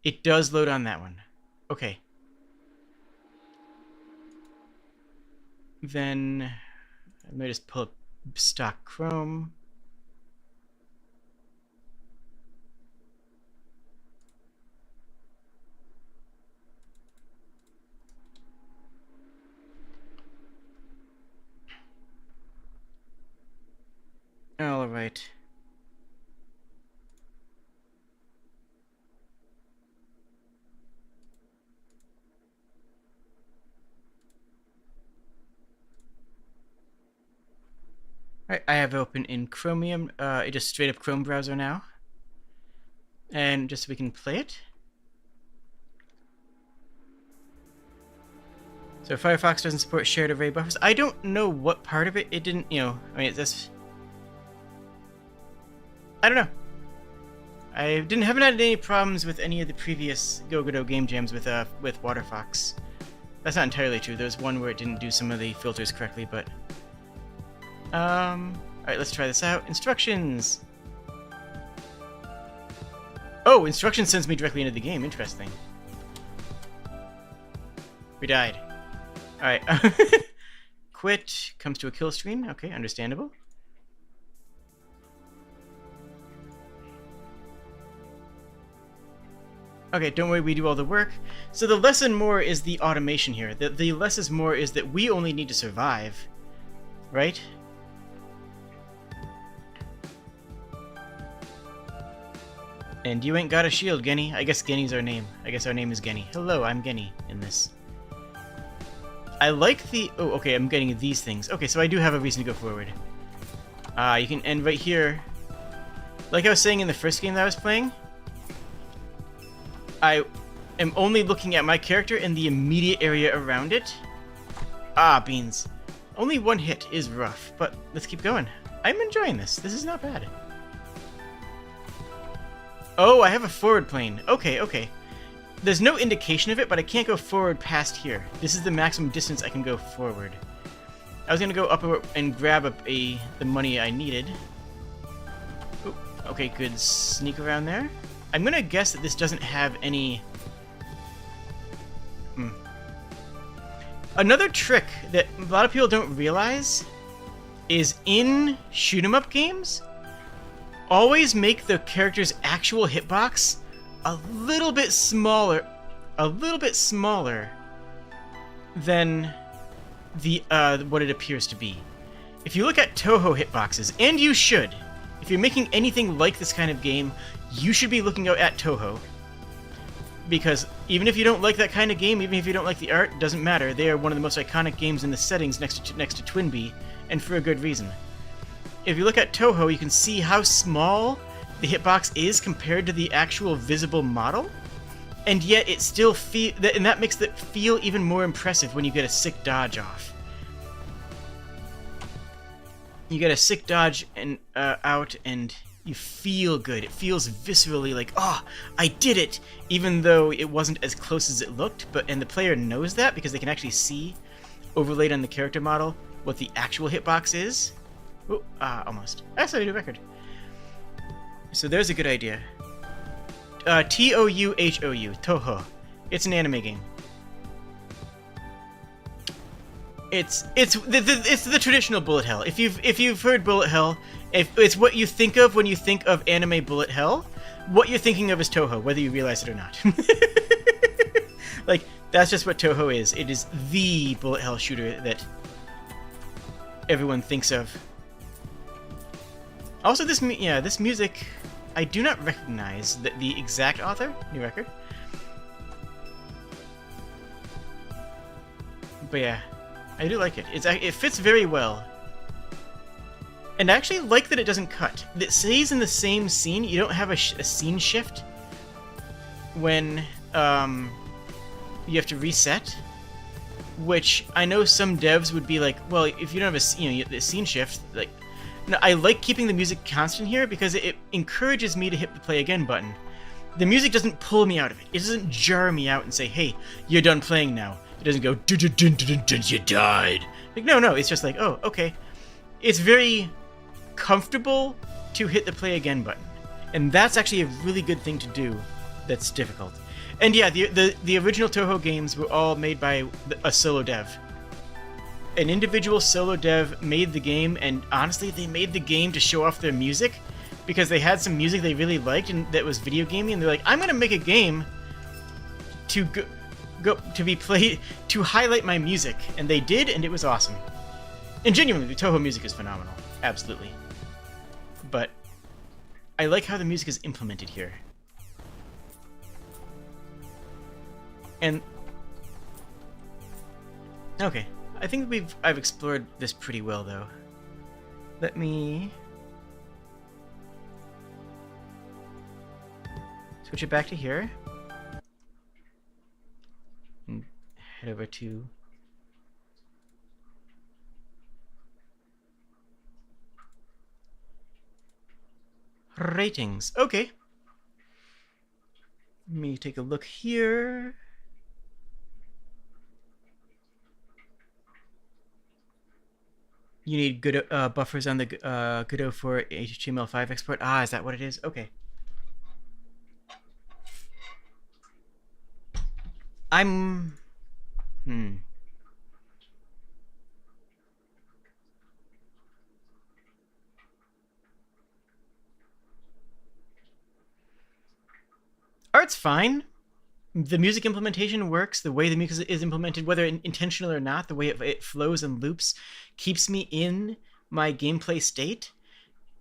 It does load on that one. Okay. Then I may just pull up stock Chrome. All right. Alright, I have open in Chromium, just straight up Chrome browser now. And just so we can play it. So Firefox doesn't support shared array buffers. I don't know what part of it didn't, I mean, this... I don't know. I haven't had any problems with any of the previous Go Godot Game Jams with Waterfox. That's not entirely true. There's one where it didn't do some of the filters correctly, but... Alright, let's try this out. Instructions! Oh, instructions sends me directly into the game. Interesting. We died. Alright. Quit. Comes to a kill screen. Okay, understandable. Okay, don't worry, we do all the work. So the less and more is the automation here. The less is more is that we only need to survive. Right? And you ain't got a shield, Genny. I guess Genny's our name. I guess our name is Genny. Hello, I'm Genny in this. I like the... Oh, okay, I'm getting these things. Okay, so I do have a reason to go forward. You can end right here. Like I was saying in the first game that I was playing, I am only looking at my character in the immediate area around it. Ah, beans. Only one hit is rough, but let's keep going. I'm enjoying this. This is not bad. Oh, I have a forward plane. Okay, okay. There's no indication of it, but I can't go forward past here. This is the maximum distance I can go forward. I was going to go up and grab the money I needed. Ooh, okay, good sneak around there. I'm going to guess that this doesn't have any... Another trick that a lot of people don't realize is in shoot-'em-up games, always make the character's actual hitbox a little bit smaller than the what it appears to be. If you look at Toho hitboxes, and you should, if you're making anything like this kind of game, you should be looking out at Toho. Because even if you don't like that kind of game, even if you don't like the art, it doesn't matter. They are one of the most iconic games in the settings next to Twinbee, and for a good reason. If you look at Toho, you can see how small the hitbox is compared to the actual visible model, and yet it still and that makes it feel even more impressive when you get a sick dodge off. You get a sick dodge and out, and you feel good. It feels viscerally like, oh, I did it, even though it wasn't as close as it looked. And the player knows that because they can actually see, overlaid on the character model, what the actual hitbox is. Oh, almost. That's a new record. So there's a good idea. Touhou, Toho. It's an anime game. It's the traditional bullet hell. If you've heard bullet hell, if it's what you think of when you think of anime bullet hell, what you're thinking of is Toho, whether you realize it or not. Like, that's just what Toho is. It is the bullet hell shooter that everyone thinks of. Also, this music, I do not recognize the exact author. New record. But yeah, I do like it. It fits very well. And I actually like that it doesn't cut. It stays in the same scene. You don't have a scene shift when you have to reset. Which I know some devs would be like, well, if you don't have a scene shift, like, no, I like keeping the music constant here because it encourages me to hit the play again button. The music doesn't pull me out of it. It doesn't jar me out and say, hey, you're done playing now. It doesn't go, dun, dun, dun, dun, you died. Like, no, it's just like, oh, okay. It's very comfortable to hit the play again button. And that's actually a really good thing to do that's difficult. And yeah, the original Toho games were all made by a solo dev. An individual solo dev made the game, and honestly, they made the game to show off their music because they had some music they really liked and that was video gaming, and they're like, I'm gonna make a game to go to be played to highlight my music, and they did, and it was awesome. And genuinely, the Toho music is phenomenal, absolutely. But I like how the music is implemented here. And okay, I think I've explored this pretty well though. Let me switch it back to here and head over to ratings. Okay. Let me take a look here. You need good buffers on the Godot for HTML5 export. Ah, is that what it is? Okay. Art's fine. The music implementation works. The way the music is implemented, whether intentional or not, the way it flows and loops, keeps me in my gameplay state,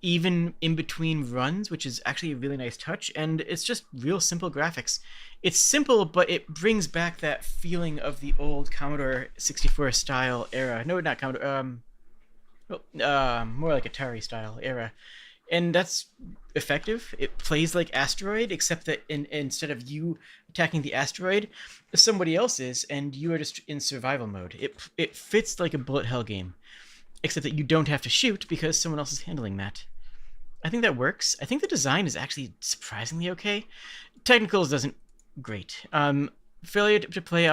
even in between runs, which is actually a really nice touch. And it's just real simple graphics. It's simple, but it brings back that feeling of the old Commodore 64 style era. No, not Commodore. More like Atari style era. And that's effective. It plays like Asteroid, except that instead of you attacking the asteroid, somebody else is, and you are just in survival mode. It fits like a bullet hell game, except that you don't have to shoot because someone else is handling that. I think that works. I think the design is actually surprisingly okay. Technicals doesn't great. Failure to play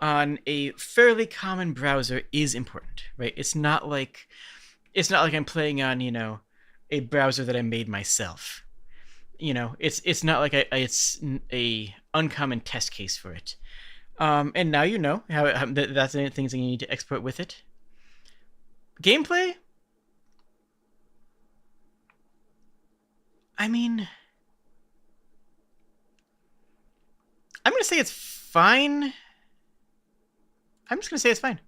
on a fairly common browser is important, right? It's not like I'm playing on, a browser that I made myself. It's not like it's a uncommon test case for it. And now you know how that's the things that you need to export with it. Gameplay? I mean, I'm gonna say it's fine. I'm just gonna say it's fine.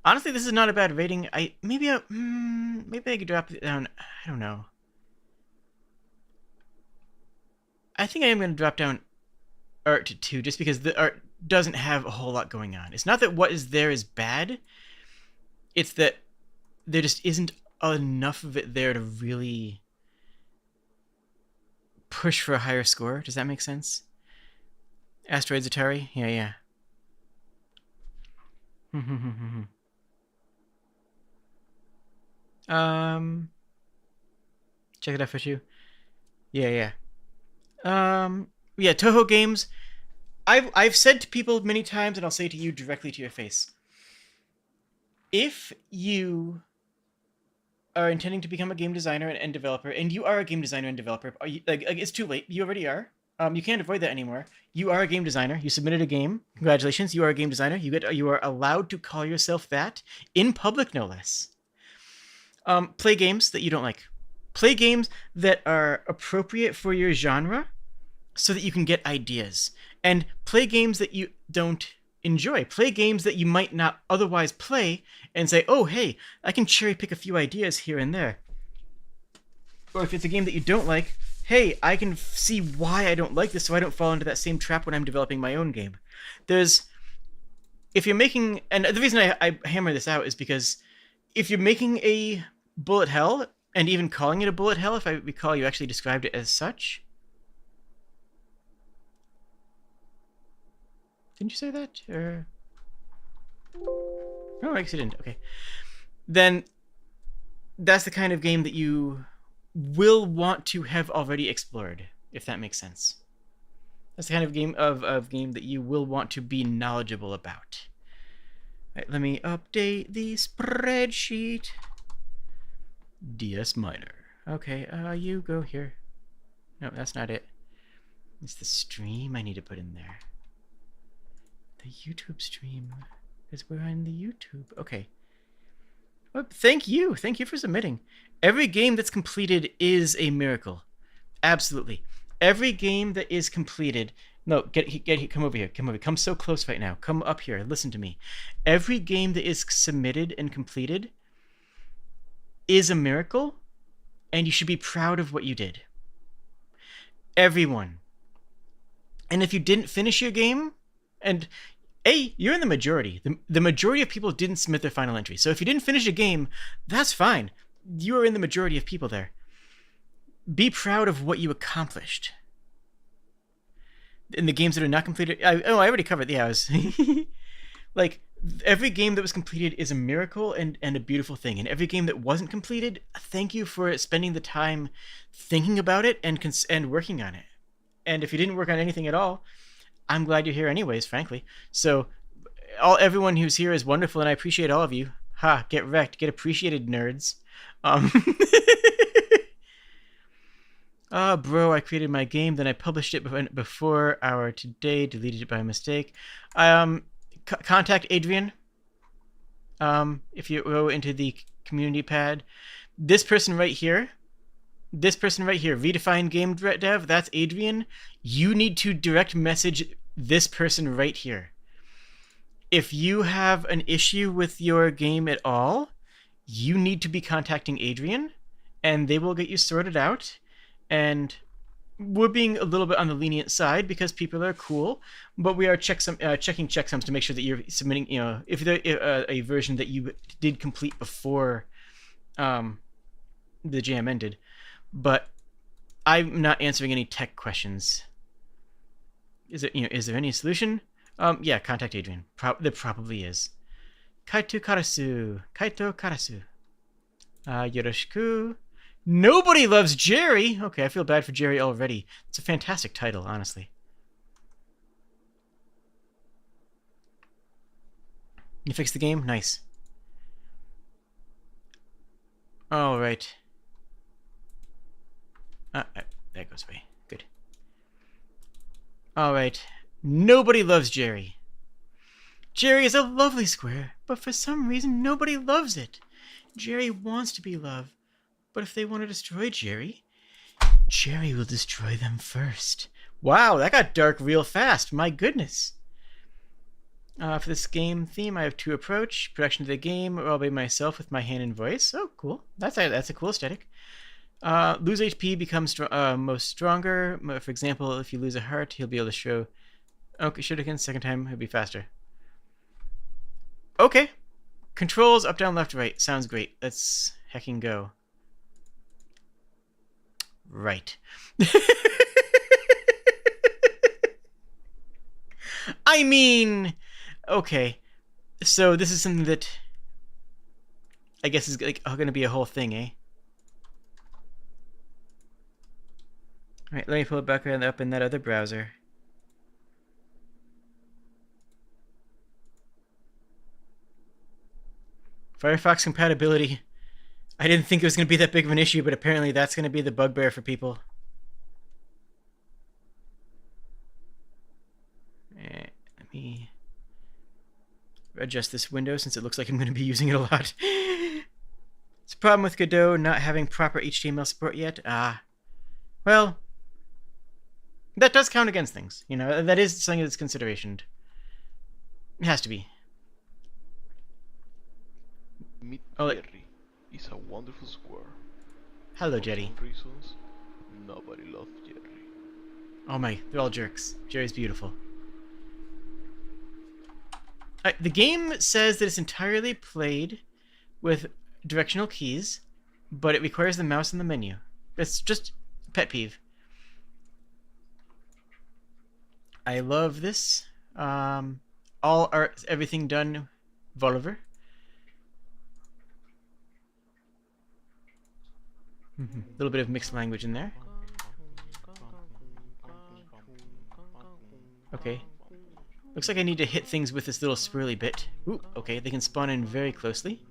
Honestly, this is not a bad rating. Maybe I could drop it down. I don't know. I think I am going to drop down art to 2, just because the art doesn't have a whole lot going on. It's not that what is there is bad. It's that there just isn't enough of it there to really push for a higher score. Does that make sense? Asteroids Atari? Yeah. Check it out for you. Yeah. Toho games. I've said to people many times, and I'll say to you directly to your face. If you are intending to become a game designer and developer, and you are a game designer and developer, it's too late. You already are. You can't avoid that anymore. You are a game designer. You submitted a game. Congratulations, you are a game designer. You are allowed to call yourself that in public, no less. Play games that you don't like. Play games that are appropriate for your genre, so that you can get ideas. And play games that you don't enjoy. Play games that you might not otherwise play, and say, "Oh, hey, I can cherry pick a few ideas here and there." Or if it's a game that you don't like, hey, I can see why I don't like this so I don't fall into that same trap when I'm developing my own game. If you're making, and the reason I hammer this out is because if you're making a bullet hell, and even calling it a bullet hell, if I recall you actually described it as such. Didn't you say that? Or... No, I guess you didn't. Okay. Then that's the kind of game that you will want to have already explored, if that makes sense. That's the kind of game that you will want to be knowledgeable about. Right, let me update the spreadsheet. DS Minor. Okay, you go here. No, that's not it. It's the stream I need to put in there. The YouTube stream. Because we're on the YouTube. Okay. Well, thank you. Thank you for submitting. Every game that's completed is a miracle. Absolutely. Every game that is completed... No, come over here. Come over. Come so close right now. Come up here. Listen to me. Every game that is submitted and completed is a miracle, and you should be proud of what you did. Everyone. And if you didn't finish your game, and... you're in the majority. The majority of people didn't submit their final entry. So if you didn't finish a game, that's fine. You are in the majority of people there. Be proud of what you accomplished. In the games that are not completed... I already covered... Yeah, I was... Like, every game that was completed is a miracle and a beautiful thing. And every game that wasn't completed, thank you for spending the time thinking about it and working on it. And if you didn't work on anything at all... I'm glad you're here anyways, frankly. So, everyone who's here is wonderful, and I appreciate all of you. Ha, get wrecked. Get appreciated, nerds. Bro, I created my game, then I published it before our today, deleted it by mistake. Contact Adrian. If you go into the community pad. This person right here, Redefined Game Dev, that's Adrian. You need to direct message this person right here. If you have an issue with your game at all, you need to be contacting Adrian, and they will get you sorted out. And we're being a little bit on the lenient side because people are cool, but we are checking checksums to make sure that you're submitting, if there a version that you did complete before the jam ended. But I'm not answering any tech questions. Is there any solution? Yeah, contact Adrian. There probably is. Kaito Karasu. Yoroshiku. Nobody loves Jerry. Okay, I feel bad for Jerry already. It's a fantastic title, honestly. You fixed the game? Nice. All right. That goes away. Good. Alright. Nobody loves Jerry. Jerry is a lovely square, but for some reason nobody loves it. Jerry wants to be loved, but if they want to destroy Jerry, Jerry will destroy them first. Wow, that got dark real fast. My goodness. For this game theme, I have two approach. Production of the game, or all by myself with my hand and voice. Oh, cool. That's a cool aesthetic. Lose HP becomes most stronger. For example, if you lose a heart, he'll be able to show... Okay, shuriken, second time, he'll be faster. Okay. Controls, up, down, left, right. Sounds great. Let's hecking go. Right. I mean... Okay. So this is something that... I guess is like going to be a whole thing, eh? Alright, let me pull it back up in that other browser. Firefox compatibility. I didn't think it was going to be that big of an issue, but apparently that's going to be the bugbear for people. adjust this window since it looks like I'm going to be using it a lot. It's a problem with Godot not having proper HTML support yet. Well, that does count against things. You know, that is something that's consideration. It has to be. Meet Oh, Jerry. He's a wonderful squirrel. Hello, For Jetty. some reasons, nobody loves Jerry. Oh my, they're all jerks. Jerry's beautiful. The game says that it's entirely played with directional keys, but it requires the mouse in the menu. It's just a pet peeve. I love this. All art, everything done Voliver. A little bit of mixed language in there. Okay. Looks like I need to hit things with this little swirly bit. Ooh, okay, they can spawn in very closely.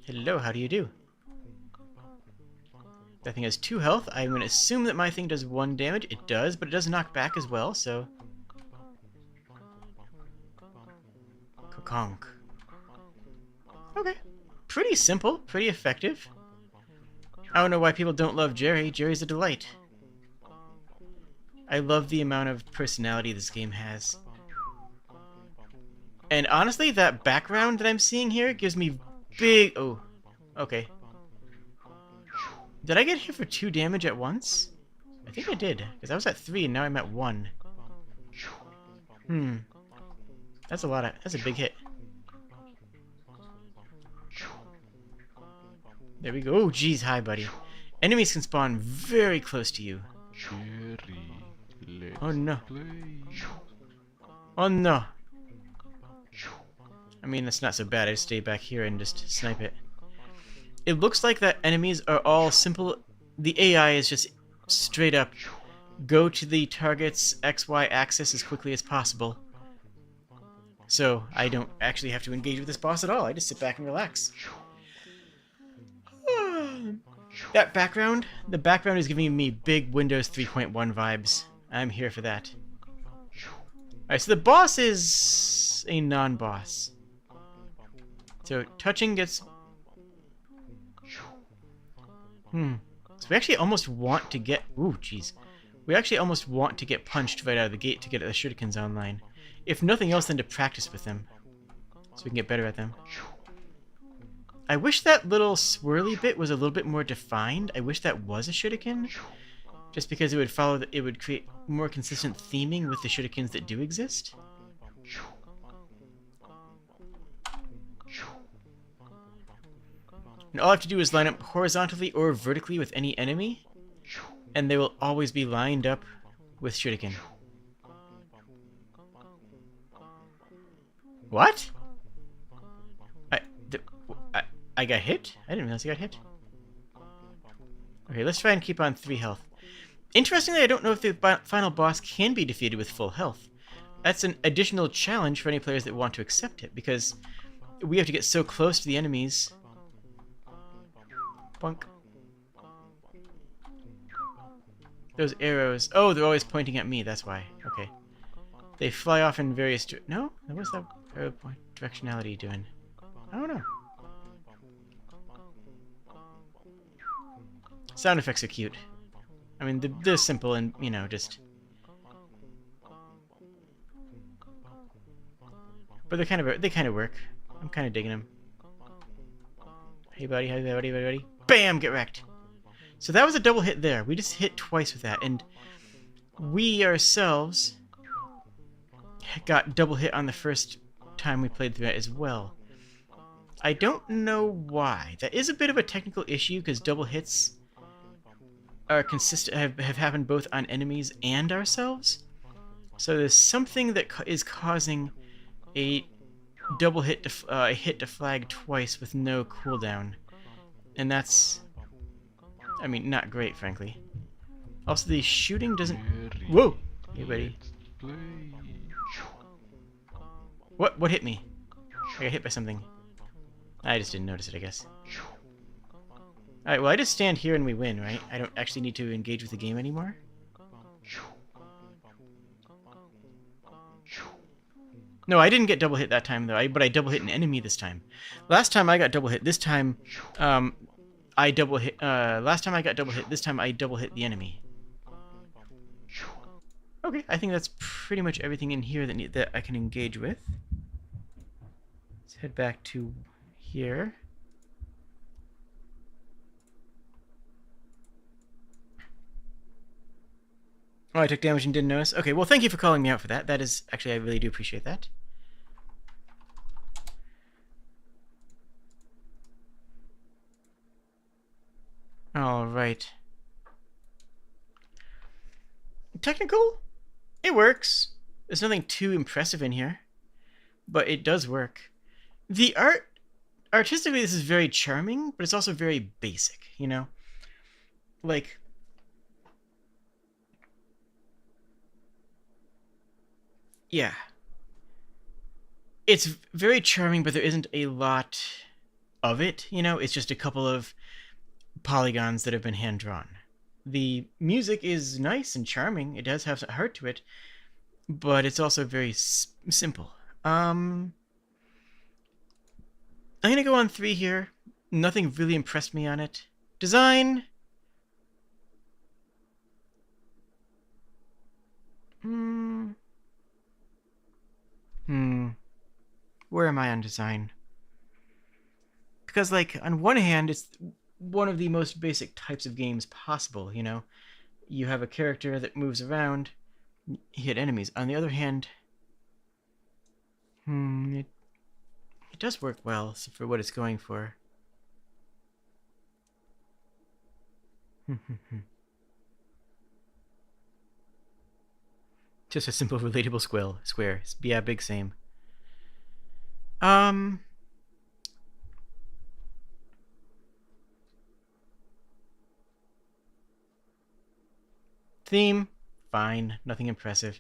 Hello, how do you do? That thing has 2 health. I'm going to assume that my thing does 1 damage. It does, but it does knock back as well, so... Kokonk. Okay. Pretty simple, pretty effective. I don't know why people don't love Jerry. Jerry's a delight. I love the amount of personality this game has. And honestly, that background that I'm seeing here gives me big... Oh, okay. Did I get hit for 2 damage at once? I think I did, because I was at 3 and now I'm at 1. That's a lot of... That's a big hit. There we go. Oh, geez, hi, buddy. Enemies can spawn very close to you. Jerry, let's Oh, no. play. Oh, no. I mean, that's not so bad. I just stay back here and just snipe it. It looks like that enemies are all simple. The AI is just straight up go to the target's XY axis as quickly as possible. So I don't actually have to engage with this boss at all. I just sit back and relax. That background, the background is giving me big Windows 3.1 vibes. I'm here for that. Alright, so the boss is a non-boss. So touching gets... So we actually almost want to get... Ooh, jeez. We actually almost want to get punched right out of the gate to get the shurikens online. If nothing else, then to practice with them. So we can get better at them. I wish that little swirly bit was a little bit more defined. I wish that was a shuriken. Just because it would follow... It would create more consistent theming with the shurikens that do exist. And all I have to do is line up horizontally or vertically with any enemy, and they will always be lined up with shuriken. What? I got hit? I didn't realize I got hit. Okay, let's try and keep on 3 health. Interestingly, I don't know if the final boss can be defeated with full health. That's an additional challenge for any players that want to accept it, because we have to get so close to the enemies. Bonk. Those arrows. Oh, they're always pointing at me. That's why. Okay. They fly off in various... No? What's that arrow point directionality doing? I don't know. Sound effects are cute. I mean, they're simple and, you know, just... But they kind of work. I'm kind of digging them. Hey, buddy, hey, buddy, hey, buddy. Bam! Get wrecked. So that was a double hit there. We just hit twice with that, and we ourselves got double hit on the first time we played through it as well. I don't know why. That is a bit of a technical issue, because double hits are consistent, have happened both on enemies and ourselves. So there's something that is causing a double hit to hit to flag twice with no cooldown, and that's, I mean, not great, frankly. Also, the shooting doesn't. Whoa! Hey, buddy. What hit me? I got hit by something. I just didn't notice it, I guess. Alright, well, I just stand here and we win, right? I don't actually need to engage with the game anymore. No, I didn't get double hit that time though. But I double hit an enemy this time. Last time I got double hit. This time, I double hit. Last time I got double hit. This time I double hit the enemy. Okay, I think that's pretty much everything in here that I can engage with. Let's head back to here. Oh, I took damage and didn't notice. Okay, well, thank you for calling me out for that. That is actually, I really do appreciate that. All right. Technical? It works. There's nothing too impressive in here, but it does work. The artistically, this is very charming, but it's also very basic, you know? Like, yeah. It's very charming, but there isn't a lot of it, you know? It's just a couple of polygons that have been hand-drawn. The music is nice and charming. It does have heart to it, but it's also very simple. I'm gonna go on 3 here. Nothing really impressed me on it. Design. Where am I on design? Because, like, on one hand, it's one of the most basic types of games possible, you know? You have a character that moves around, hit enemies. On the other hand, it does work well for what it's going for. Just a simple, relatable square. Yeah, big same. Theme, fine. Nothing impressive.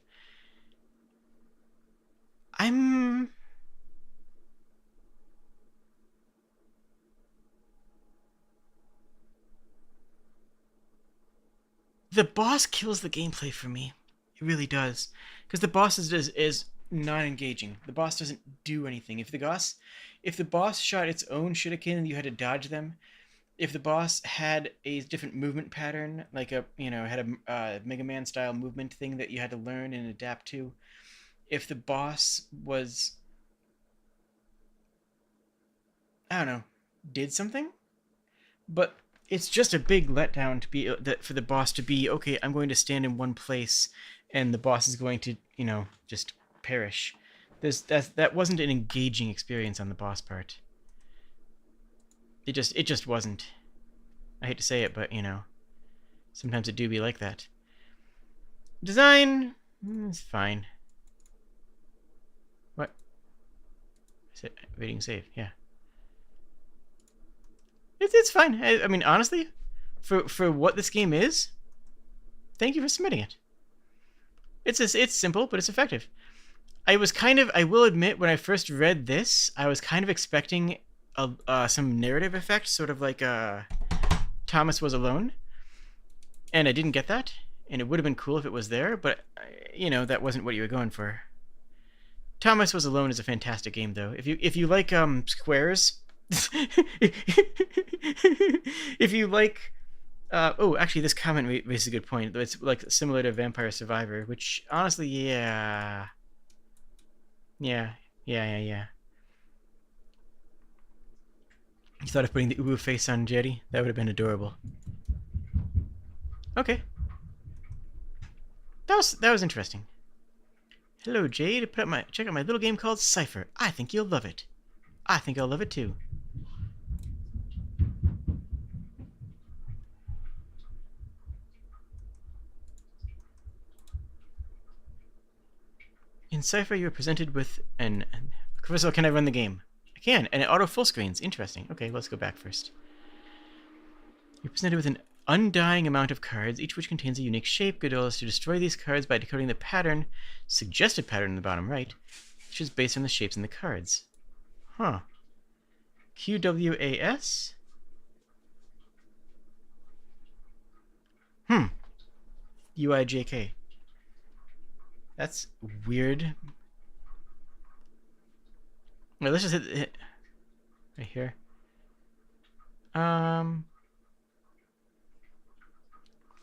The boss kills the gameplay for me. It really does. Because the boss is non-engaging. The boss doesn't do anything. If the boss shot its own shuriken and you had to dodge them, if the boss had a different movement pattern, like had a Mega Man style movement thing that you had to learn and adapt to, if the boss was, I don't know, did something, but it's just a big letdown to be for the boss to be, okay, I'm going to stand in one place and the boss is going to, just perish. That wasn't an engaging experience on the boss part. It just wasn't. I hate to say it, but sometimes it do be like that. Design is fine. What? Is it waiting save? Yeah. It's fine. I mean, honestly, for what this game is, thank you for submitting it. It's simple, but it's effective. I will admit, when I first read this, I was kind of expecting some narrative effect, sort of like Thomas Was Alone, and I didn't get that, and it would have been cool if it was there, but that wasn't what you were going for. Thomas Was Alone is a fantastic game, though. If you like squares, if you like, actually, this comment raises a good point. It's like similar to Vampire Survivor, which honestly, yeah. You thought of putting the Ubu face on Jetty? That would have been adorable. Okay. That was interesting. Hello, Jade. Check out my little game called Cipher. I think you'll love it. I think I'll love it too. In Cipher, you are presented with an... First of all, can I run the game? I can, and it auto full screens. Interesting. Okay, let's go back first. You're presented with an undying amount of cards, each which contains a unique shape. Your goal is to destroy these cards by decoding the pattern, suggested pattern in the bottom right, which is based on the shapes in the cards. Huh. QWAS? UIJK. That's weird. Wait, let's just hit right here.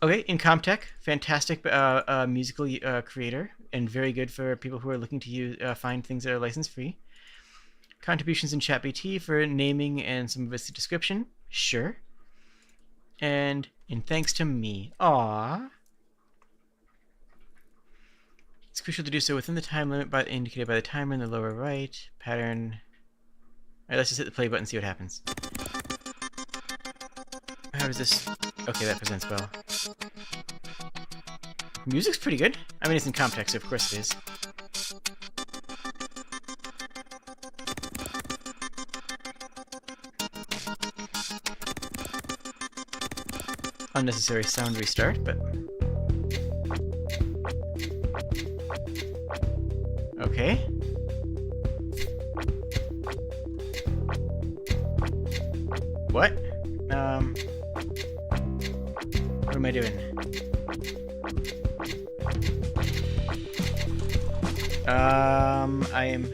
Okay, Incomtech, fantastic musical creator, and very good for people who are looking to use find things that are license free. Contributions in ChatBT for naming and some of its description, sure. And in thanks to me, aww. It's crucial to do so within the time limit indicated by the timer in the lower right. Pattern. Alright, let's just hit the play button and see what happens. How does this... Okay, that presents well. Music's pretty good. I mean, it's in context, so of course it is. Unnecessary sound restart, but... Okay. What? What am I doing? I am...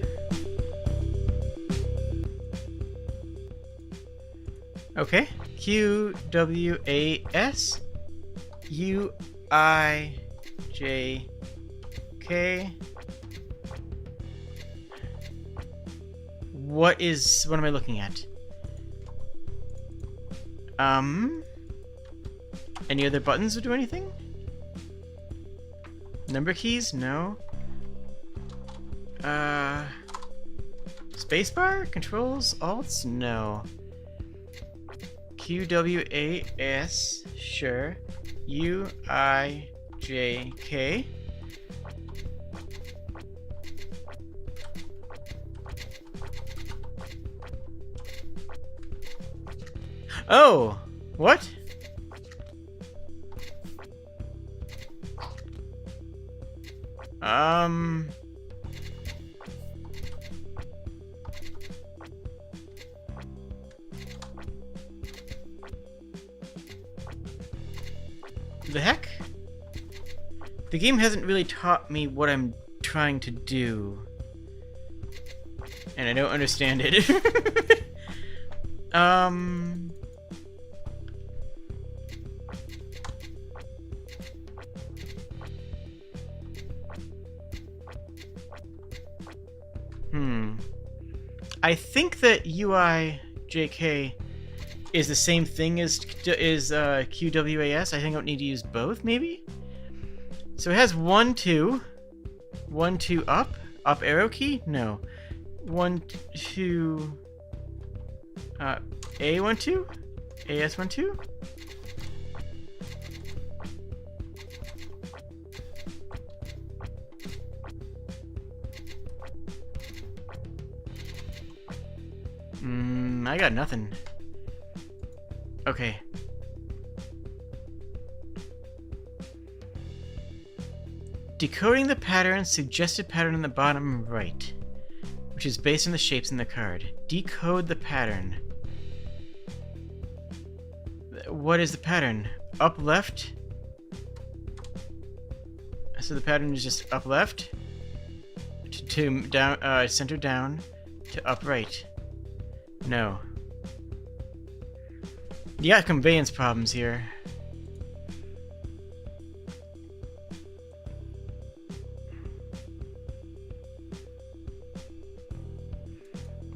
Okay. Q, W, A, S, U, I, J, K. What am I looking at? Any other buttons would do anything? Number keys? No. Spacebar? Controls? Alts? No. Q, W, A, S, sure. U, I, J, K. Oh! What? The heck? The game hasn't really taught me what I'm trying to do. And I don't understand it. I think that UIJK is the same thing as QWAS. I think I don't need to use both, maybe? So it has 1, 2. 1, 2, up. Up arrow key? No. 1, 2... A1, 2? AS1, 2? I got nothing. Okay. Decoding the pattern, suggested pattern on the bottom right, which is based on the shapes in the card. Decode the pattern. What is the pattern? Up left? So the pattern is just up left to down, center down to up right. No. You got conveyance problems here.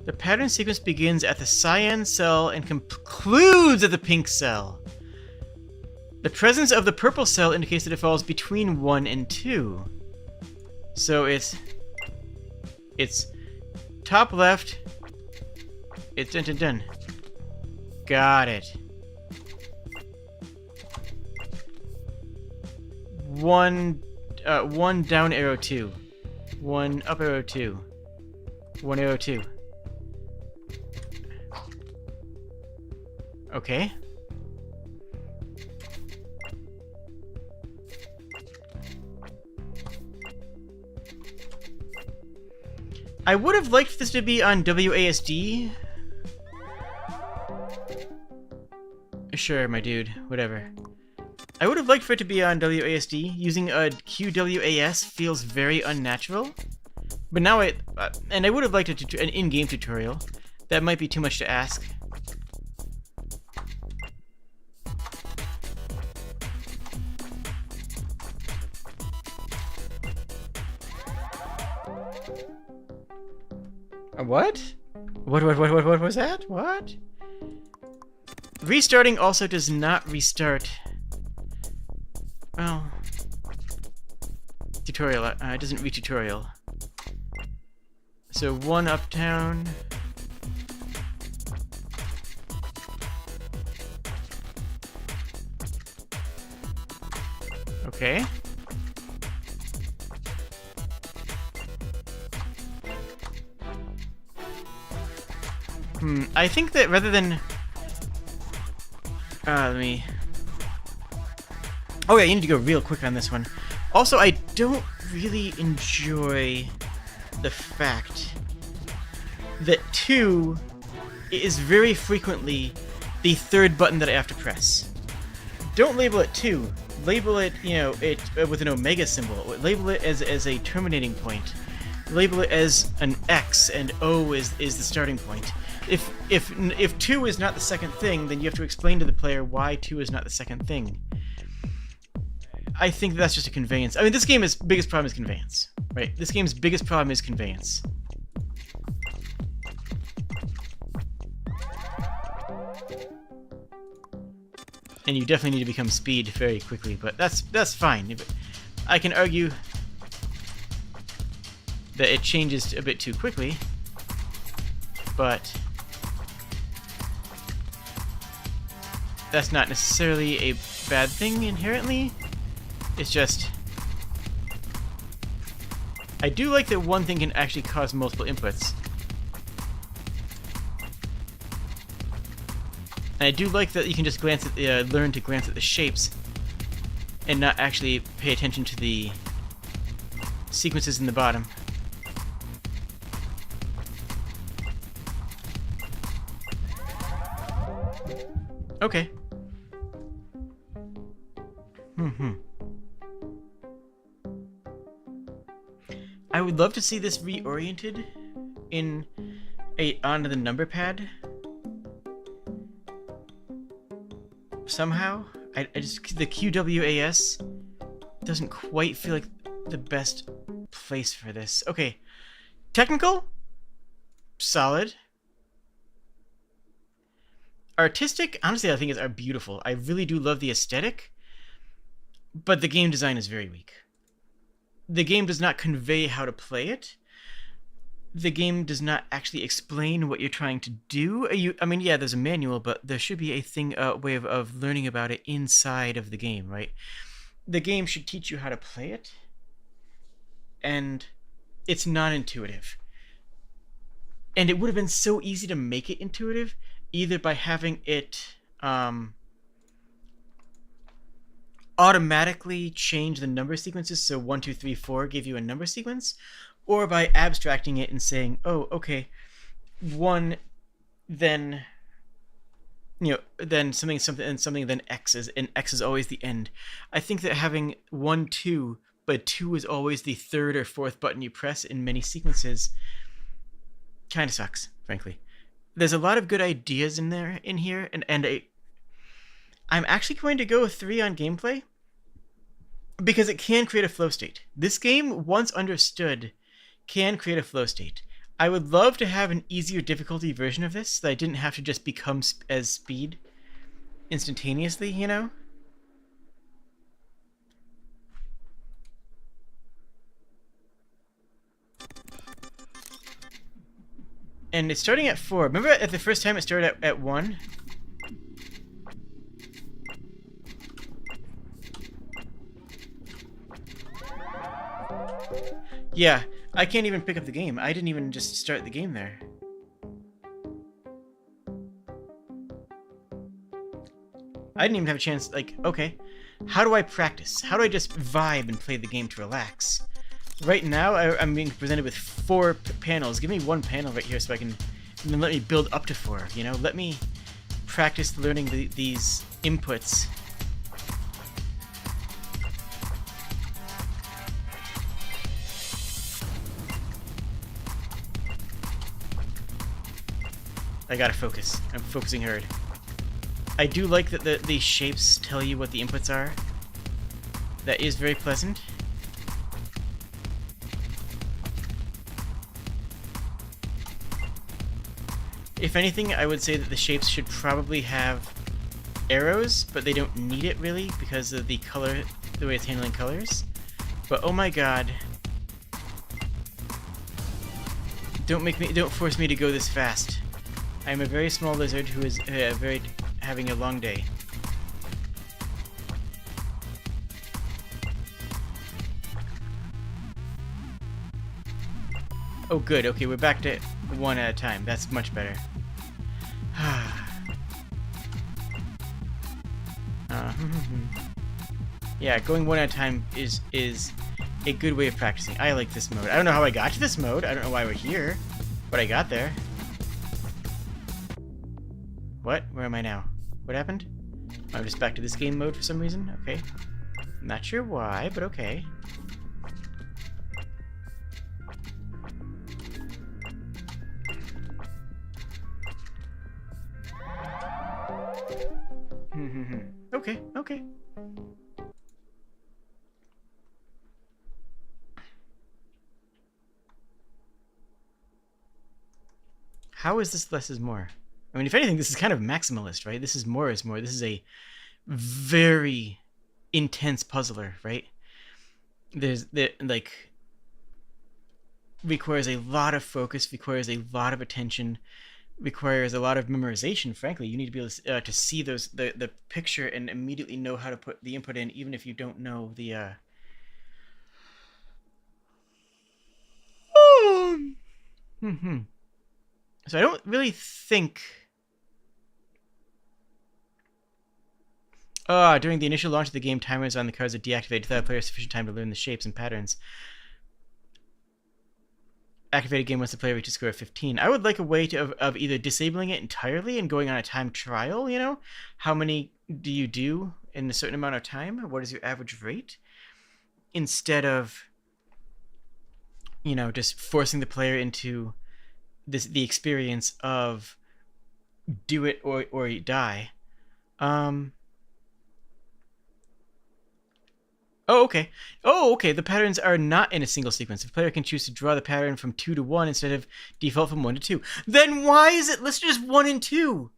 The pattern sequence begins at the cyan cell and concludes at the pink cell. The presence of the purple cell indicates that it falls between 1 and 2. So it's top left. It's done. Got it. 1 down arrow 2. 1 up arrow 2. 1 arrow 2. Okay. I would have liked this to be on WASD. Sure, my dude. Whatever. I would have liked for it to be on WASD. Using a QWAS feels very unnatural. But now and I would have liked an in-game tutorial. That might be too much to ask. What? What was that? What? Restarting also does not restart. Well, tutorial. It doesn't re-tutorial. So 1 uptown. Okay. I think that rather than... let me... Oh yeah, you need to go real quick on this one. Also, I don't really enjoy the fact that 2 is very frequently the third button that I have to press. Don't label it 2. Label it, you know, with an omega symbol. Label it as a terminating point. Label it as an X, and O is the starting point. If 2 is not the second thing, then you have to explain to the player why 2 is not the second thing. I think that's just a conveyance. I mean, this game's biggest problem is conveyance, right? This game's biggest problem is conveyance. And you definitely need to become speed very quickly, but that's fine. I can argue that it changes a bit too quickly, but that's not necessarily a bad thing inherently. It's just... I do like that one thing can actually cause multiple inputs. And I do like that you can just glance at learn to glance at the shapes and not actually pay attention to the sequences in the bottom. Okay. I would love to see this reoriented onto the number pad. Somehow. I just the QWAS doesn't quite feel like the best place for this. Okay. Technical? Solid. Artistic? Honestly, I think are beautiful. I really do love the aesthetic. But the game design is very weak. The game does not convey how to play it. The game does not actually explain what you're trying to do. I mean, yeah, there's a manual, but there should be a way of learning about it inside of the game, right? The game should teach you how to play it, and it's non-intuitive. And it would have been so easy to make it intuitive, either by having it automatically change the number sequences, so 1, 2, 3, 4 give you a number sequence, or by abstracting it and saying, oh, okay, 1, then, you know, then something, and something, then X is, and X is always the end. I think that having 1, 2, but 2 is always the third or fourth button you press in many sequences kind of sucks, frankly. There's a lot of good ideas in here, and I'm actually going to go with 3 on gameplay because it can create a flow state. This game, once understood, can create a flow state. I would love to have an easier difficulty version of this, so that I didn't have to just become as speed instantaneously, you know? And it's starting at 4. Remember at the first time it started at 1? Yeah, I can't even pick up the game. I didn't even just start the game there. I didn't even have a chance, like, okay, how do I practice? How do I just vibe and play the game to relax? Right now, I'm being presented with 4 panels. Give me 1 panel right here so I can, and then let me build up to 4, you know? Let me practice learning these inputs. I gotta focus. I'm focusing hard. I do like that the shapes tell you what the inputs are. That is very pleasant. If anything, I would say that the shapes should probably have arrows, but they don't need it really because of the color, the way it's handling colors. But oh my god. Don't force me to go this fast. I am a very small lizard who is having a long day. Oh good, okay, we're back to one at a time. That's much better. Yeah, going one at a time is a good way of practicing. I like this mode. I don't know how I got to this mode. I don't know why we're here, but I got there. What? Where am I now? What happened? I'm just back to this game mode for some reason? Okay. Not sure why, but okay. Okay, okay. How is this less is more? I mean, if anything, this is kind of maximalist, right? This is more is more. This is a very intense puzzler, right? Like requires a lot of focus, requires a lot of attention, requires a lot of memorization. Frankly, you need to be able to see the picture and immediately know how to put the input in, even if you don't know the. So I don't really think. During the initial launch of the game, timers on the cards are deactivated to allow players sufficient time to learn the shapes and patterns. Activated game once the player reaches a score of 15. I would like a way of either disabling it entirely and going on a time trial, you know? How many do you do in a certain amount of time? What is your average rate? Instead of, you know, just forcing the player into the experience of do it or you die. Oh, okay. Oh, okay. The patterns are not in a single sequence. The player can choose to draw the pattern from 2 to 1 instead of default from 1 to 2. Then why is it listed as 1 and 2?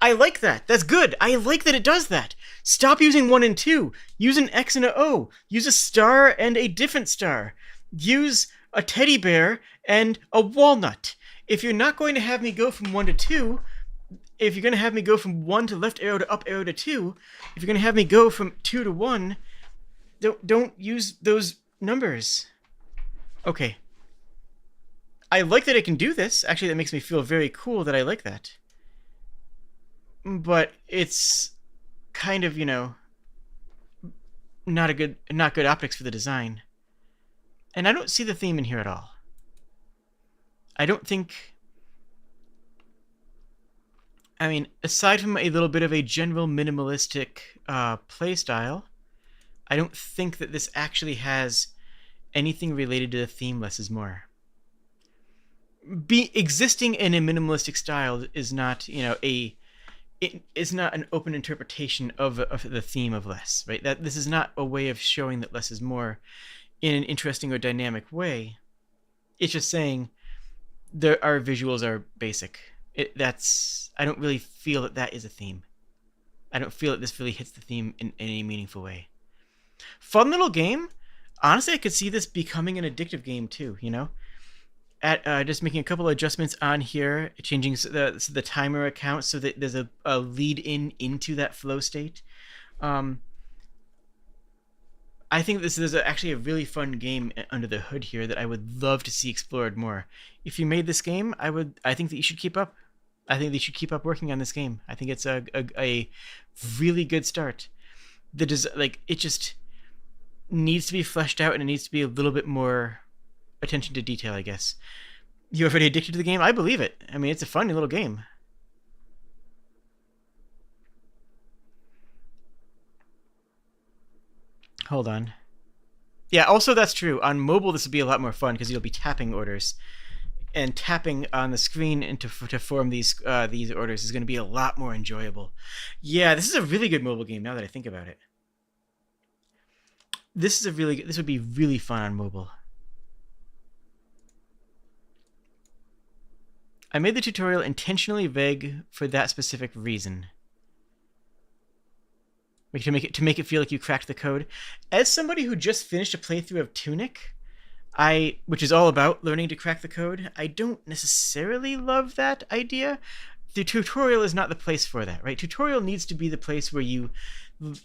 I like that. That's good. I like that it does that. Stop using 1 and 2. Use an X and an O. Use a star and a different star. Use a teddy bear and a walnut. If you're not going to have me go from 1 to 2, if you're going to have me go from 1 to left arrow to up arrow to 2, if you're going to have me go from 2 to 1, don't use those numbers. Okay. I like that I can do this. Actually, that makes me feel very cool that I like that. But it's kind of, you know, not good optics for the design. And I don't see the theme in here at all. I don't think... I mean, aside from a little bit of a general minimalistic playstyle, I don't think that this actually has anything related to the theme less is more. Existing in a minimalistic style is not, you know, it is not an open interpretation of the theme of less, right? That this is not a way of showing that less is more in an interesting or dynamic way. It's just saying our visuals are basic. I don't really feel that is a theme. I don't feel that this really hits the theme in any meaningful way. Fun little game. Honestly, I could see this becoming an addictive game too, you know? Just making a couple of adjustments on here, changing the timer account so that there's a lead into that flow state. I think this is actually a really fun game under the hood here that I would love to see explored more. If you made this game, I think that you should keep up. I think they should keep up working on this game. I think it's a really good start. It just needs to be fleshed out and it needs to be a little bit more attention to detail, I guess. You already addicted to the game? I believe it. I mean, it's a fun little game. Hold on. Yeah, also that's true. On mobile, this would be a lot more fun because you'll be tapping orders. and tapping on the screen to form these orders is going to be a lot more enjoyable. Yeah, this is a really good mobile game now that I think about it. This would be really fun on mobile. I made the tutorial intentionally vague for that specific reason. To make it feel like you cracked the code. As somebody who just finished a playthrough of Tunic, which is all about learning to crack the code, I don't necessarily love that idea. The tutorial is not the place for that, right? Tutorial needs to be the place where you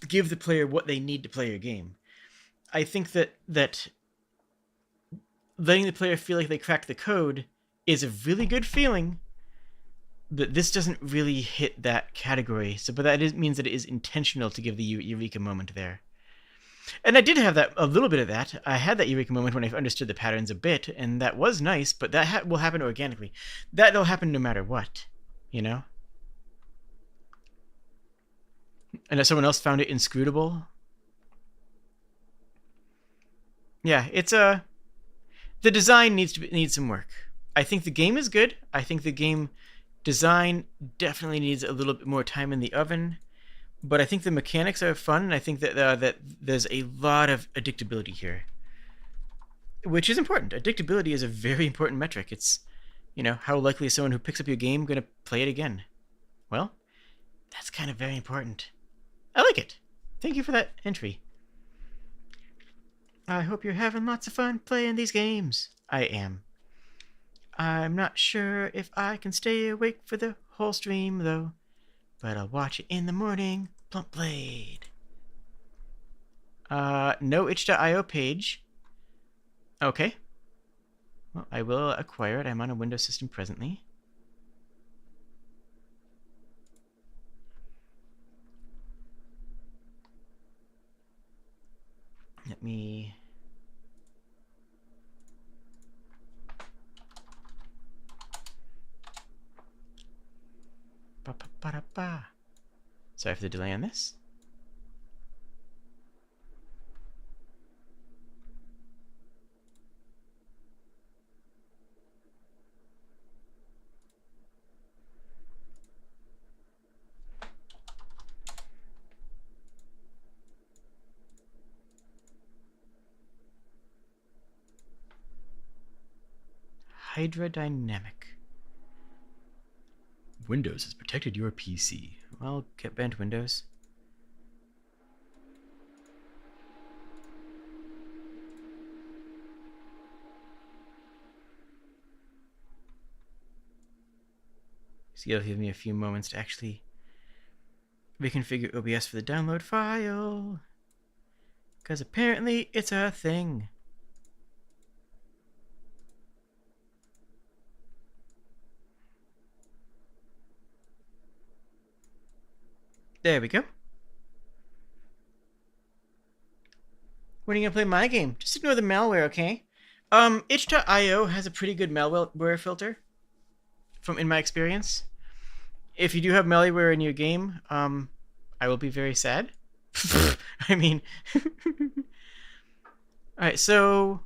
give the player what they need to play your game. I think that letting the player feel like they cracked the code is a really good feeling, but this doesn't really hit that category. But that means that it is intentional to give the eureka moment there. And I did have a little bit of that. I had that eureka moment when I understood the patterns a bit, and that was nice, but that will happen organically. That'll happen no matter what, you know? And if someone else found it inscrutable. Yeah, the design needs some work. I think the game is good. I think the game design definitely needs a little bit more time in the oven. But I think the mechanics are fun, and I think that there's a lot of addictability here, which is important. Addictability is a very important metric. It's, how likely is someone who picks up your game going to play it again? Well, that's kind of very important. I like it. Thank you for that entry. I hope you're having lots of fun playing these games. I am. I'm not sure if I can stay awake for the whole stream, though. But I'll watch it in the morning. Plump Blade. No itch.io page. Okay. Well, I will acquire it. I'm on a Windows system presently. Let me... Ba-ba-ba-da-ba. Sorry for the delay on this. Hydrodynamic. Windows has protected your PC. Well, get bent, Windows. So you'll give me a few moments to actually reconfigure OBS for the download file. Because apparently it's a thing. There we go. When are you gonna play my game? Just ignore the malware, okay? Itch.io has a pretty good malware filter, in my experience. If you do have malware in your game, I will be very sad. I mean, alright, so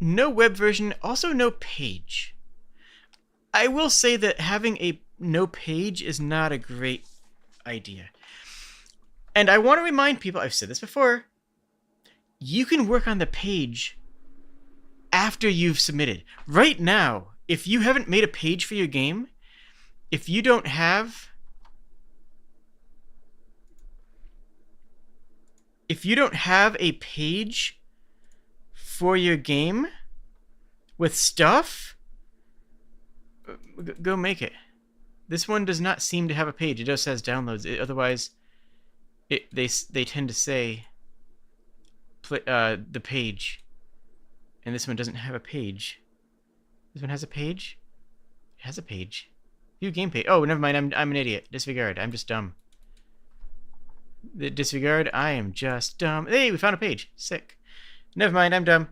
no web version, also no page. I will say that having a no page is not a great idea. And I want to remind people, I've said this before, you can work on the page after you've submitted. Right now, if you haven't made a page for your game, if you don't have a page for your game with stuff, go make it. This one does not seem to have a page. It just says downloads. Otherwise, they tend to say the page, and this one doesn't have a page. This one has a page. It has a page. View game page. Oh, never mind. I'm an idiot. Disregard. I'm just dumb. The disregard. I am just dumb. Hey, we found a page. Sick. Never mind. I'm dumb.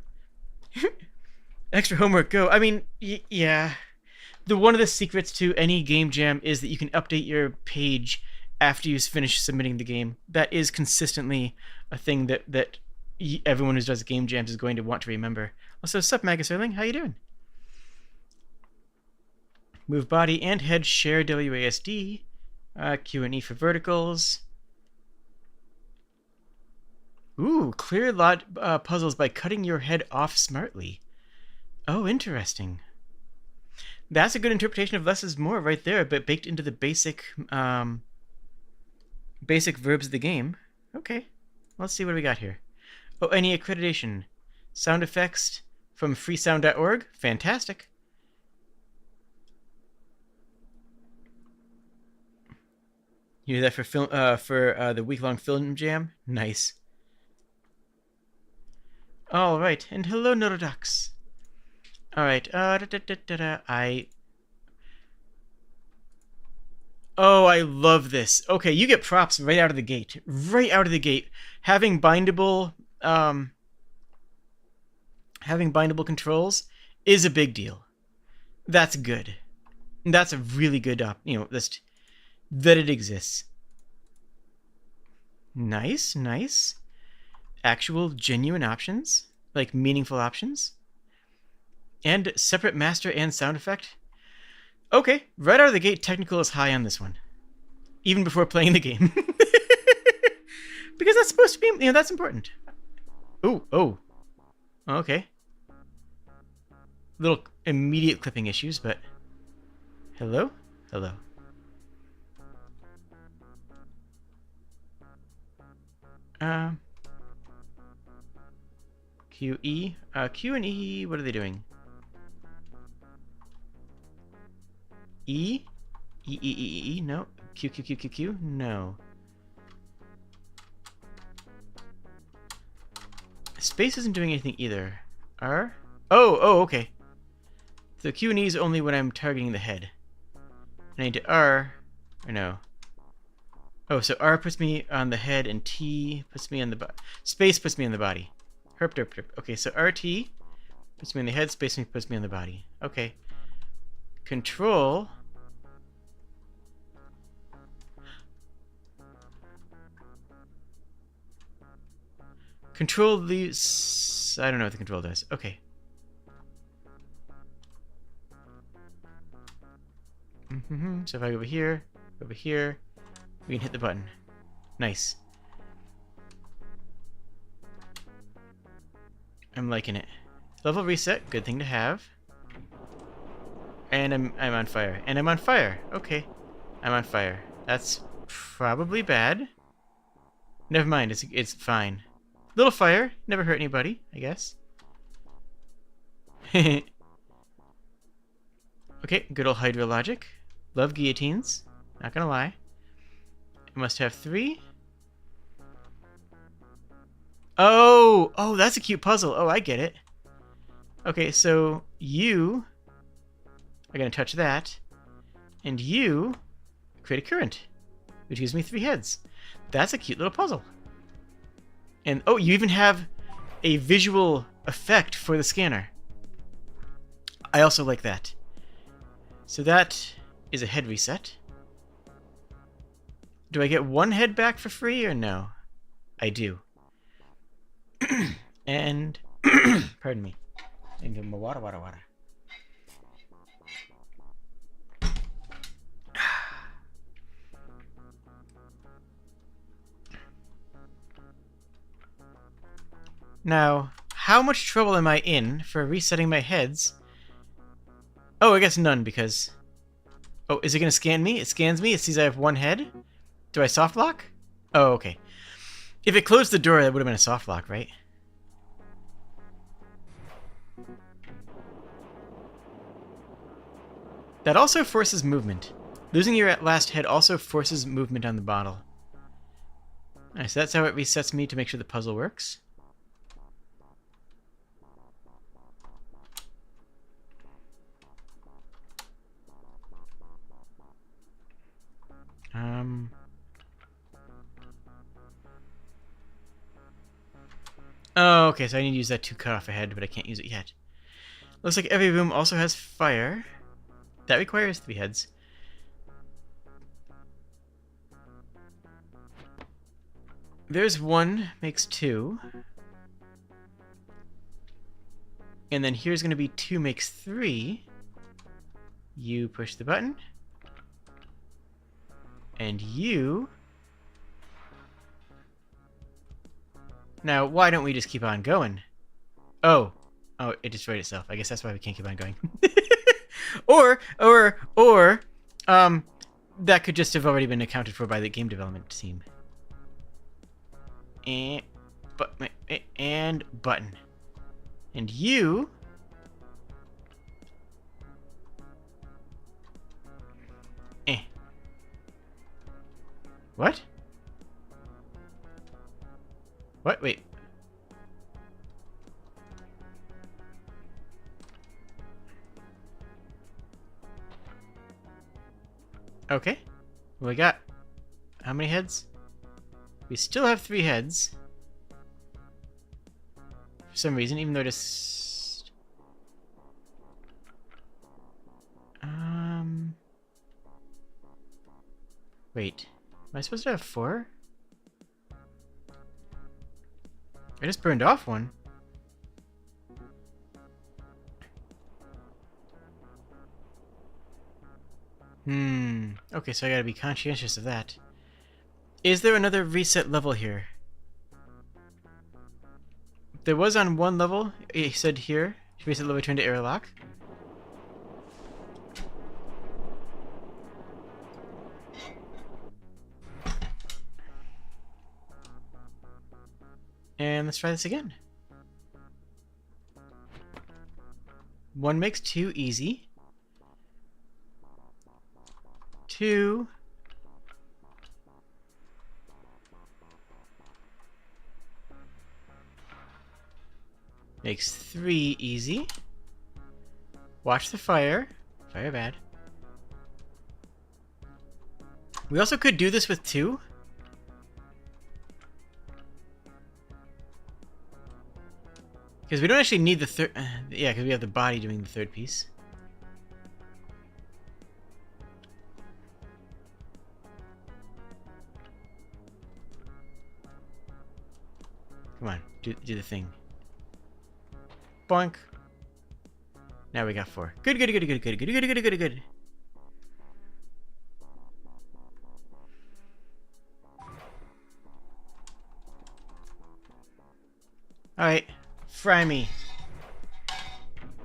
Extra homework. Go. I mean, yeah. One of the secrets to any game jam is that you can update your page after you finish submitting the game. That is consistently a thing that everyone who does game jams is going to want to remember. Also, sup, Magus Erling? How you doing? Move body and head share WASD. Q and E for verticals. Ooh, clear lot puzzles by cutting your head off smartly. Oh, interesting. That's a good interpretation of less is more right there, but baked into the basic basic verbs of the game. Okay, let's see what we got here. Oh, any accreditation. Sound effects from freesound.org. Fantastic. You do that for film for the week-long film jam. Nice. All right, and hello, Neurodox. All right. Oh, I love this. Okay, you get props right out of the gate. Right out of the gate. Having bindable controls is a big deal. That's good. That's a really good list that it exists. Nice, nice. Actual genuine options, like meaningful options. And separate master and sound effect. Okay, right out of the gate, technical is high on this one. Even before playing the game. Because that's supposed to be, that's important. Ooh, oh. Okay. Little immediate clipping issues, but... Hello? Hello. Q, E. Q and E, what are they doing? E? E, E, E, E, E, no. Q, Q, Q, Q, Q, no. Space isn't doing anything either. R? Oh, okay. So Q and E is only when I'm targeting the head. I need to R, or no. Oh, so R puts me on the head and T puts me on the body. Space puts me on the body. Herp, derp, derp. Okay, so RT puts me on the head, space puts me on the body. Okay. Control. Control these. I don't know what the control does. Okay. So if I go over here, we can hit the button. Nice. I'm liking it. Level reset, good thing to have. And I'm on fire. And I'm on fire. Okay. I'm on fire. That's probably bad. Never mind, it's fine. Little fire, never hurt anybody, I guess. Okay, good old Hydra logic. Love guillotines. Not gonna lie. I must have 3. Oh, that's a cute puzzle. Oh, I get it. Okay, so you are gonna touch that, and you create a current, which gives me 3 heads. That's a cute little puzzle. And oh, you even have a visual effect for the scanner. I also like that. So that is a head reset. Do I get 1 head back for free or no? I do. And pardon me. And give him a water. Now, how much trouble am I in for resetting my heads? Oh, I guess none, because... Oh, is it going to scan me? It scans me, it sees I have 1 head? Do I soft lock? Oh, okay. If it closed the door, that would have been a soft lock, right? That also forces movement. Losing your last head also forces movement on the bottle. Alright, so that's how it resets me to make sure the puzzle works. Oh, okay, so I need to use that to cut off a head, but I can't use it yet. Looks like every room also has fire. That requires 3 heads. There's 1, makes 2. And then here's going to be 2 makes 3. You push the button. And you... Now, why don't we just keep on going? Oh. Oh, it destroyed itself. I guess that's why we can't keep on going. or, that could just have already been accounted for by the game development team. And button. And you... What? What? Wait. Okay. We got... How many heads? We still have 3 heads. For some reason, even though just... Wait. Am I supposed to have 4? I just burned off one. Okay, so I gotta be conscientious of that. Is there another reset level here? There was on one level, it said here, reset level return to airlock. And let's try this again. 1 makes 2 easy. 2 makes 3 easy. Watch the fire. Fire bad. We also could do this with 2. Because we don't actually need the third... yeah, because we have the body doing the third piece. Come on, do the thing. Boink. Now we got 4. Good. Alright. Fry me.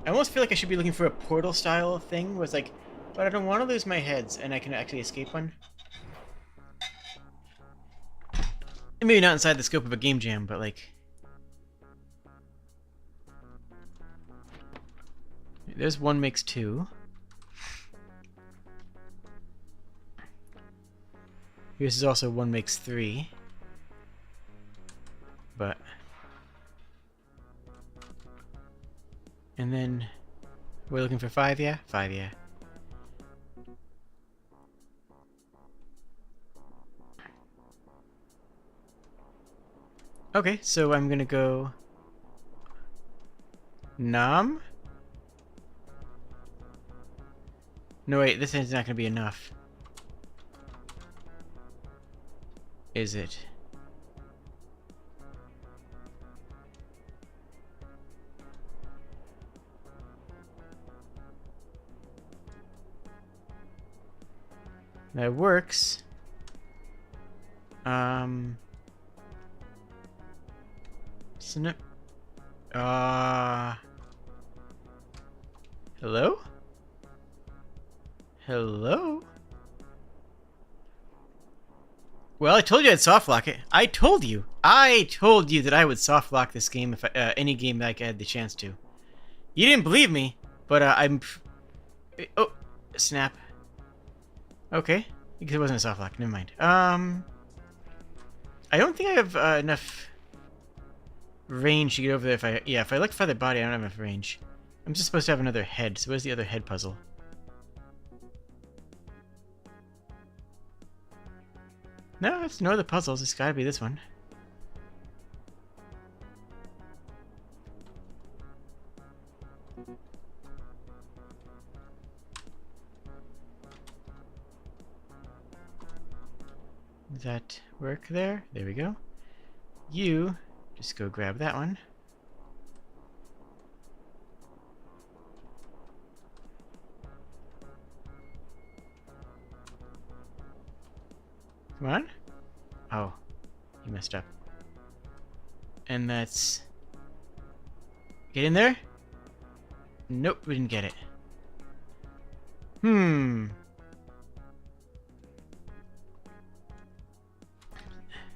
I almost feel like I should be looking for a portal style thing where it's like, but I don't want to lose my heads and I can actually escape one. And maybe not inside the scope of a game jam, but like... There's 1 makes 2. This is also 1 makes 3. But... And then... We're looking for 5, yeah? 5, yeah. Okay, so I'm gonna go... Nom? No, wait, this is not gonna be enough. Is it? That works. Snip. Hello? Hello? Well, I told you I'd soft lock it. I told you that I would soft lock this game if any game that I had the chance to. You didn't believe me, but I'm... Oh, snap. Okay, because it wasn't a soft lock. Never mind. I don't think I have enough range to get over there. If I electrify the body, I don't have enough range. I'm just supposed to have another head. So where's the other head puzzle? No, it's no other puzzles. It's gotta be this one. Does that work there? There we go. You just go grab that one. Come on. Oh, you messed up. And that's... Get in there? Nope, we didn't get it.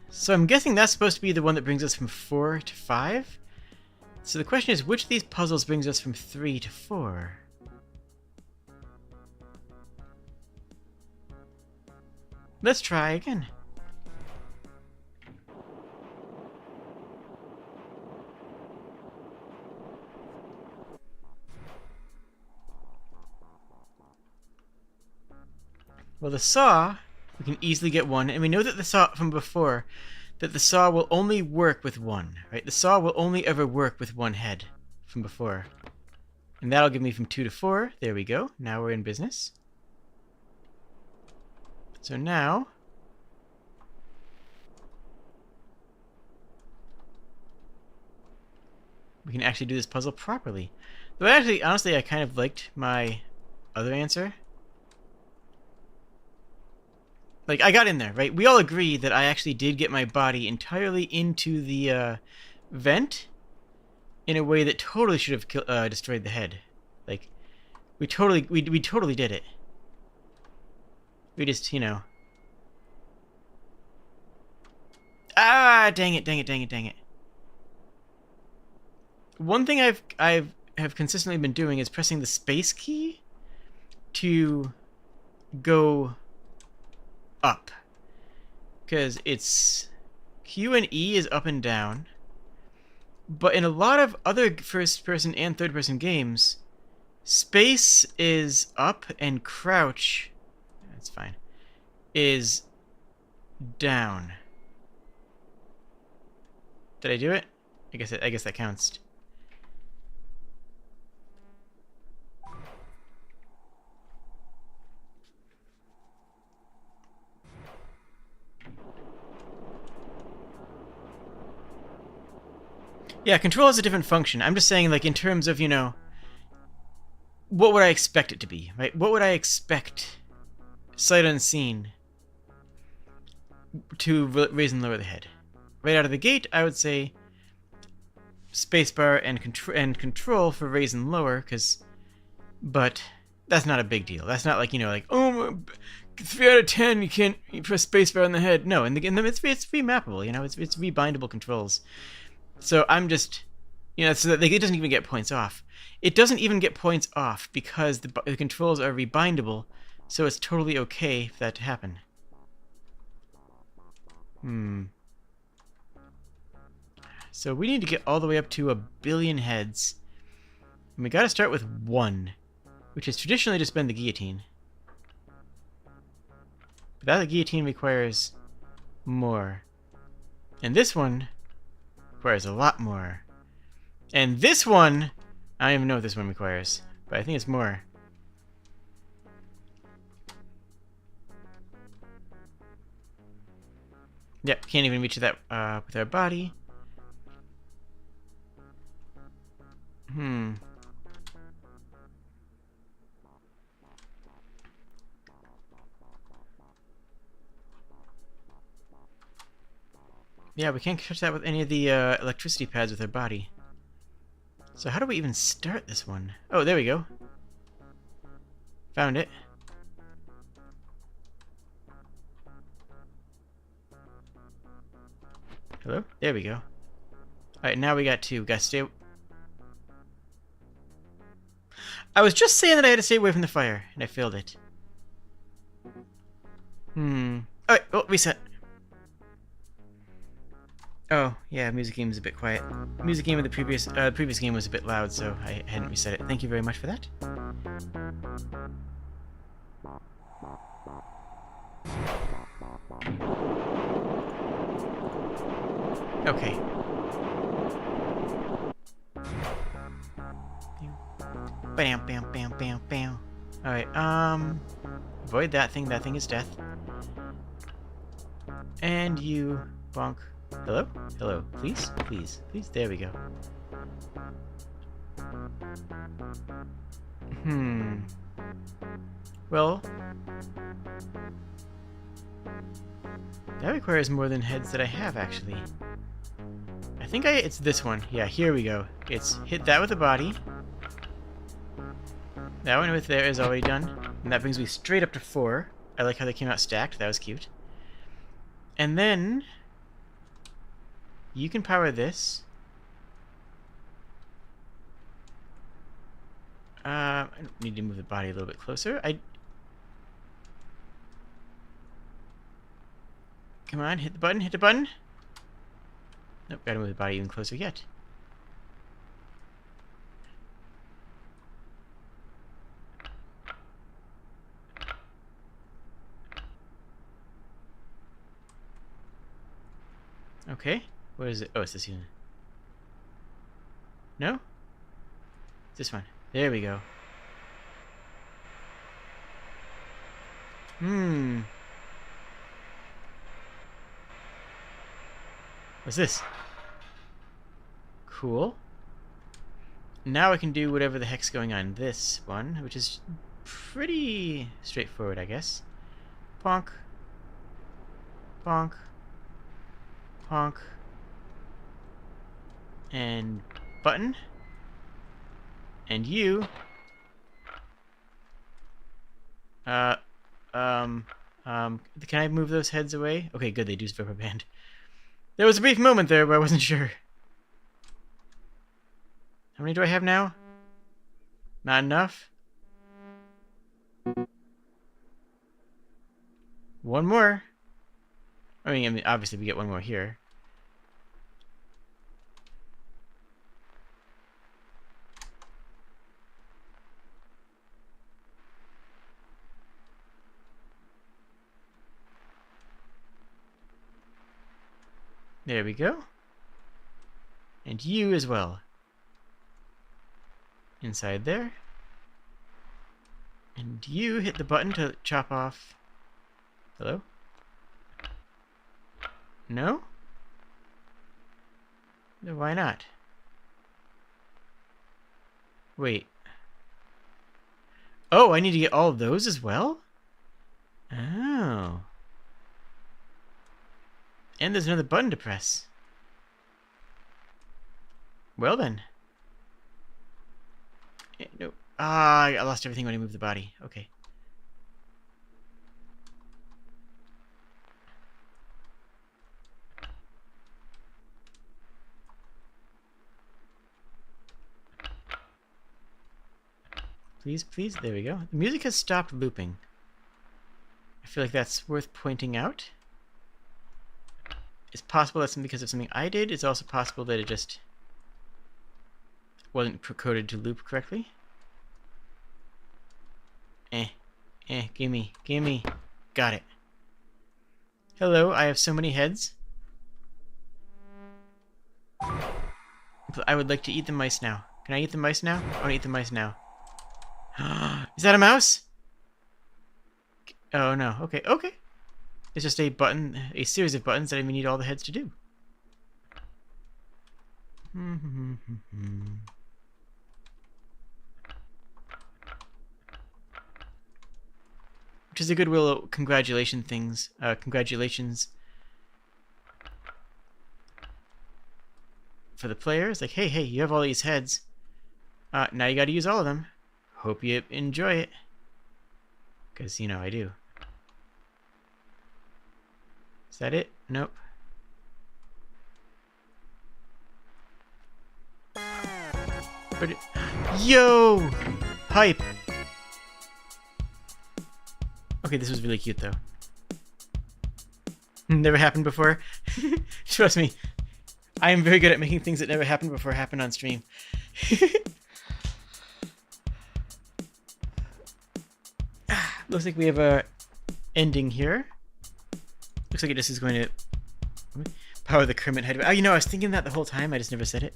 So I'm guessing that's supposed to be the one that brings us from 4 to 5? So the question is, which of these puzzles brings us from 3 to 4? Let's try again. Well, the saw, we can easily get one, and we know that the saw from before, that the saw will only work with one, right? The saw will only ever work with one head from before. And that'll give me from 2 to 4. There we go. Now we're in business. So now... we can actually do this puzzle properly. Though actually, honestly, I kind of liked my other answer. Like, I got in there, right? We all agree that I actually did get my body entirely into the vent in a way that totally should have destroyed the head. Like, we totally did it. We just, you know... Ah, dang it, dang it, dang it, dang it. One thing I have consistently been doing is pressing the space key to go up, because it's Q and E is up and down, but in a lot of other first-person and third-person games, space is up and crouch, that's fine, is down. Did I do it? I guess that counts. Yeah, control has a different function. I'm just saying, like, in terms of, you know, what would I expect it to be, right? What would I expect, sight unseen, to raise and lower the head? Right out of the gate, I would say spacebar and control for raise and lower, but that's not a big deal. That's not like, you know, like, oh, 3 out of 10, you press spacebar on the head. No, in the it's remappable, you know, it's rebindable controls. So I'm just, you know, so that it doesn't even get points off. It doesn't even get points off because the controls are rebindable, so it's totally okay for that to happen. So we need to get all the way up to 1 billion heads. And we gotta start with 1, which has traditionally just been the guillotine. But that guillotine requires more. And this one requires a lot more. And this one, I don't even know what this one requires, but I think it's more. Yep, can't even reach that with our body. Yeah, we can't catch that with any of the electricity pads with our body. So how do we even start this one? Oh, there we go. Found it. Hello? There we go. Alright, now we got 2. Gotta stay... I was just saying that I had to stay away from the fire, and I failed it. Alright, oh, reset. Oh, yeah, music game is a bit quiet. Music game of the previous game was a bit loud, so I hadn't reset it. Thank you very much for that. Okay. Bam, bam, bam, bam, bam. Alright, avoid that thing. That thing is death. And you, bonk. Hello? Hello. Please? Please. Please. There we go. Well... That requires more than heads that I have, actually. I think it's this one. Yeah, here we go. It's hit that with the body. That one with there is already done. And that brings me straight up to 4. I like how they came out stacked. That was cute. And then you can power this. I need to move the body a little bit closer. Come on, hit the button, hit the button. Nope, gotta move the body even closer yet. Okay, where is it? Oh, it's this unit. No? It's this one. There we go. What's this? Cool. Now I can do whatever the heck's going on this one, which is pretty straightforward, I guess. Bonk. Bonk. Honk. And button. And you. Can I move those heads away? Okay, good, they do rubber band. There was a brief moment there where I wasn't sure. How many do I have now? Not enough? One more. I mean, obviously we get one more here. There we go. And you as well. Inside there. And you hit the button to chop off. Hello? No? Then why not? Wait. Oh, I need to get all of those as well? Oh. And there's another button to press. Well then. No. Ah, I lost everything when I moved the body. Okay. Please, please. There we go. The music has stopped looping. I feel like that's worth pointing out. It's possible that's because of something I did. It's also possible that it just wasn't coded to loop correctly. Gimme. Got it. Hello, I have so many heads. I would like to eat the mice now. Can I eat the mice now? I want to eat the mice now. Is that a mouse? Oh no, okay. It's just a button, a series of buttons that I need all the heads to do. Which is a goodwill congratulations for the players. Like, hey, you have all these heads. Now you gotta use all of them. Hope you enjoy it. Because, you know, I do. Is that it? Nope. But yo! Hype! Okay, this was really cute, though. Never happened before. Trust me. I am very good at making things that never happened before happen on stream. Looks like we have a ending here. Looks like it just is going to power the Kermit head. Oh, you know, I was thinking that the whole time. I just never said it.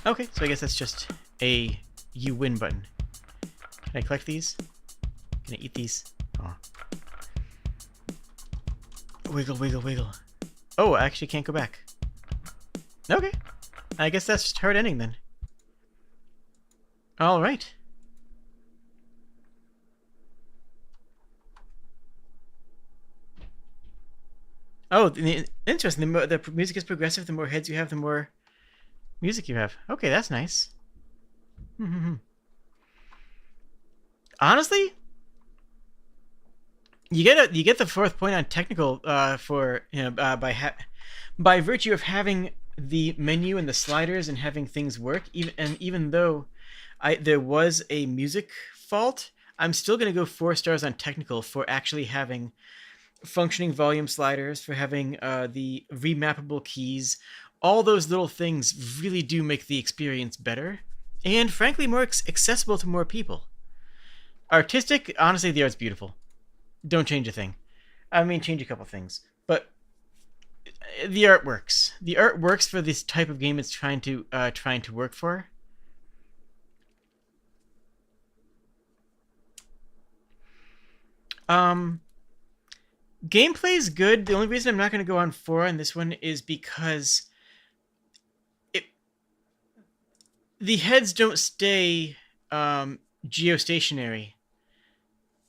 Okay, so I guess that's just a you win button. Can I collect these? Can I eat these? Oh. Wiggle. Oh, I actually can't go back. Okay. I guess that's just hard ending then. All right. Oh, interesting. The music is progressive. The more heads you have, the more music you have. Okay, that's nice. Honestly, you get the fourth point on technical for by virtue of having the menu and the sliders and having things work. Even though there was a music fault, I'm still going to go 4 stars on technical for actually having functioning volume sliders, for having the remappable keys. All those little things really do make the experience better and, frankly, more accessible to more people. Artistic, honestly, the art's beautiful. Don't change a thing. I mean, change a couple things, but the art works. The art works for this type of game it's trying to work for. Gameplay's good. The only reason I'm not going to go on 4 on this one is because the heads don't stay geostationary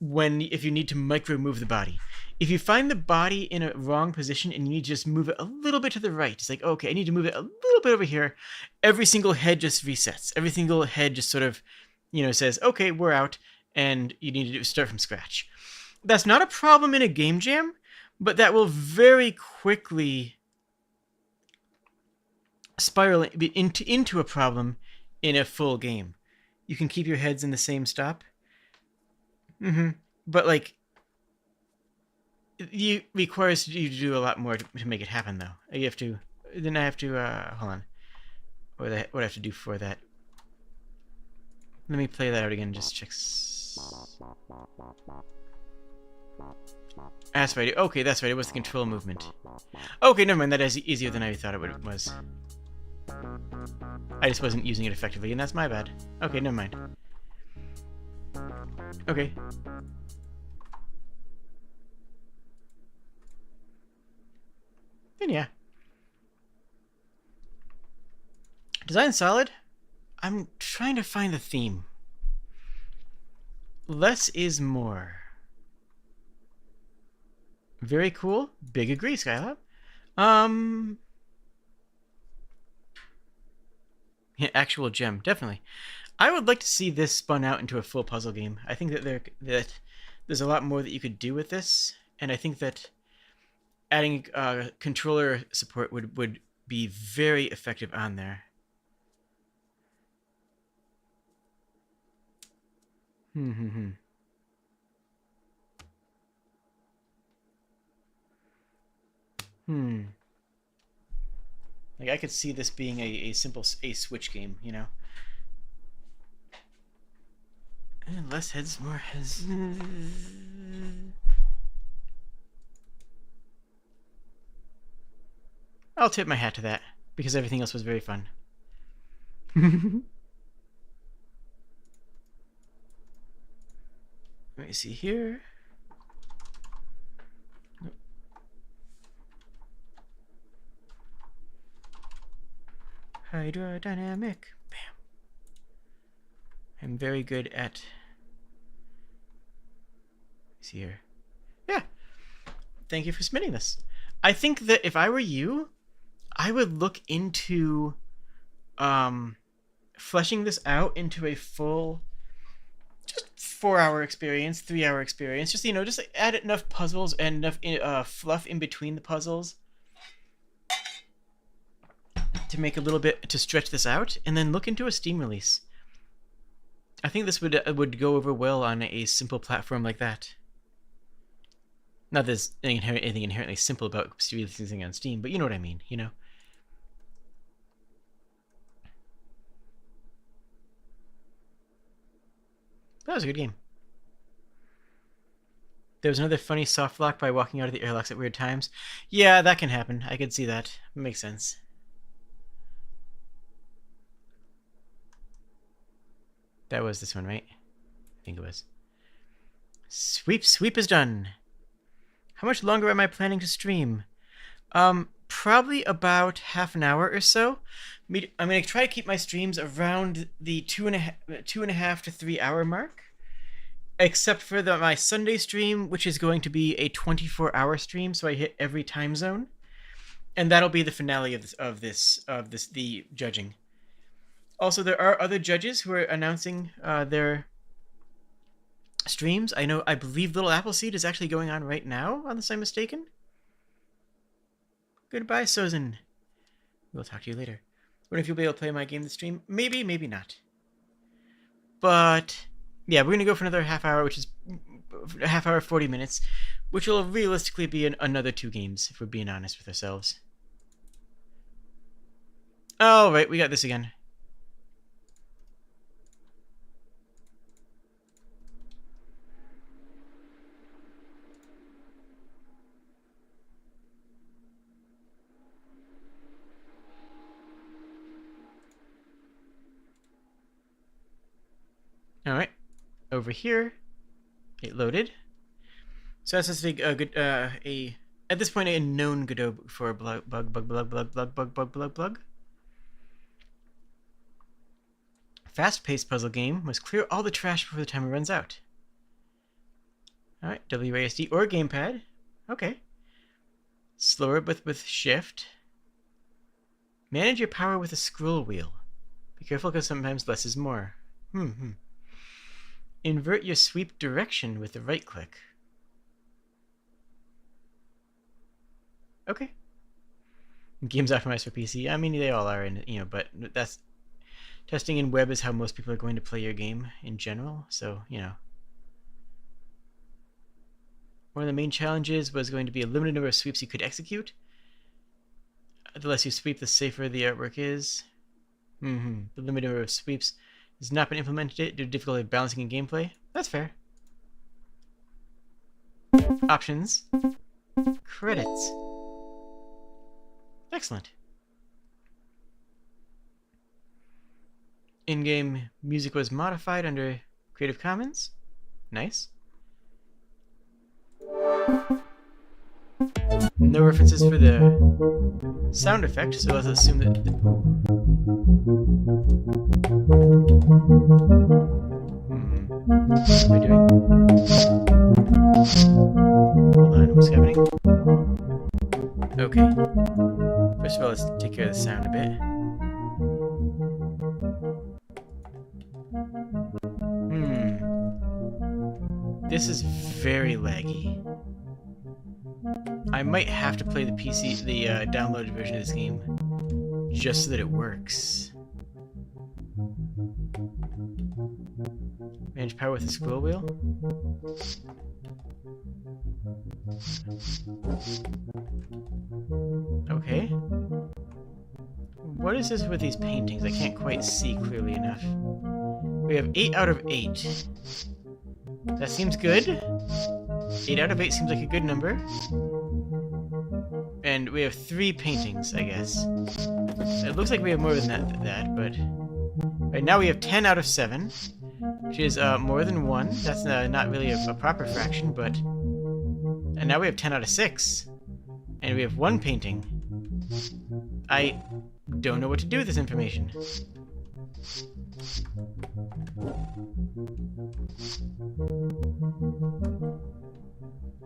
if you need to micro move the body. If you find the body in a wrong position and you need to just move it a little bit to the right, it's like, okay, I need to move it a little bit over here. Every single head just resets. Every single head just sort of, says, okay, we're out, and you need to start from scratch. That's not a problem in a game jam, but that will very quickly spiral into a problem in a full game. You can keep your heads in the same stop. But like, it requires you to do a lot more to make it happen, though. You have to. Then I have to. Hold on. What do I have to do for that? Let me play that out again. Just check. That's right. Okay, that's right. It was the control movement. Okay, never mind. That is easier than I thought it was. I just wasn't using it effectively, and that's my bad. Okay, never mind. Okay. Then yeah. Design solid. I'm trying to find the theme. Less is more. Very cool. Big agree, Skylab. Yeah, actual gem, definitely. I would like to see this spun out into a full puzzle game. I think that there's a lot more that you could do with this, and I think that adding controller support would be very effective on there. Like, I could see this being a simple Switch game, And less heads, more heads. I'll tip my hat to that, because everything else was very fun. Let me see here. Hydrodynamic. Bam. I'm very good at. See here. Yeah. Thank you for submitting this. I think that if I were you, I would look into fleshing this out into a full, just 4-hour experience, 3-hour experience. Just just like add enough puzzles and enough fluff in between the puzzles to make a little bit to stretch this out, and then look into a Steam release. I think this would go over well on a simple platform like that. Not that there's anything inherently simple about releasing on Steam, but you know what I mean, That was a good game. There was another funny soft lock by walking out of the airlocks at weird times. Yeah, that can happen. I could see that. It makes sense. That was this one, right? I think it was. Sweep is done. How much longer am I planning to stream? probably about half an hour or so. I'm going to try to keep my streams around the 2.5 to 3 hour mark, except for my Sunday stream, which is going to be a 24-hour stream, so I hit every time zone, and that'll be the finale of the judging. Also, there are other judges who are announcing their streams. I believe Little Appleseed is actually going on right now, unless I'm mistaken. Goodbye, Sozin. We'll talk to you later. Wonder if you'll be able to play my game this stream. Maybe, maybe not. But yeah, we're gonna go for another half hour, which is a half hour, 40 minutes, which will realistically be another 2 games, if we're being honest with ourselves. Oh, right, we got this again. Alright, over here, it loaded. So that's just at this point, a known Godot for bug. Fast-paced puzzle game must clear all the trash before the timer runs out. Alright, WASD or gamepad. Okay. Slower but with shift. Manage your power with a scroll wheel. Be careful because sometimes less is more. Invert your sweep direction with the right click. Okay. Games optimized for PC. I mean, they all are, but that's testing in web is how most people are going to play your game in general. So, one of the main challenges was going to be a limited number of sweeps you could execute. The less you sweep, the safer the artwork is. The limited number of sweeps has not been implemented due to difficulty balancing in gameplay. That's fair. Options. Credits. Excellent. In-game music was modified under Creative Commons. Nice. No references for the sound effect, so let's assume that... What am I doing? Hold on, what's happening? Okay. First of all, let's take care of the sound a bit. This is very laggy. I might have to play the downloaded version of this game just so that it works. Manage power with the scroll wheel? Okay. What is this with these paintings? I can't quite see clearly enough. We have 8 out of 8. That seems good. 8 out of 8 seems like a good number. And we have 3 paintings, I guess. It looks like we have more than that, but... Right now we have 10 out of 7, which is more than 1. That's not really a proper fraction, but... And now we have 10 out of 6. And we have 1 painting. I don't know what to do with this information.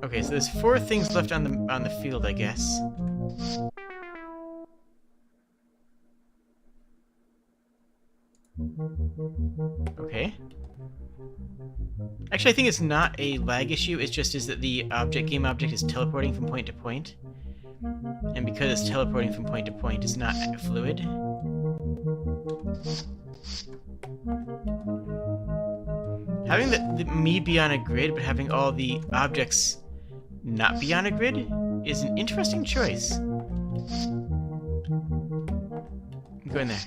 Okay, so there's 4 things left on the field, I guess. Okay. Actually, I think it's not a lag issue. It's just is that the game object is teleporting from point to point, and because it's teleporting from point to point, it's not fluid. Having the me be on a grid, but having all the objects not be on a grid is an interesting choice. Go in there.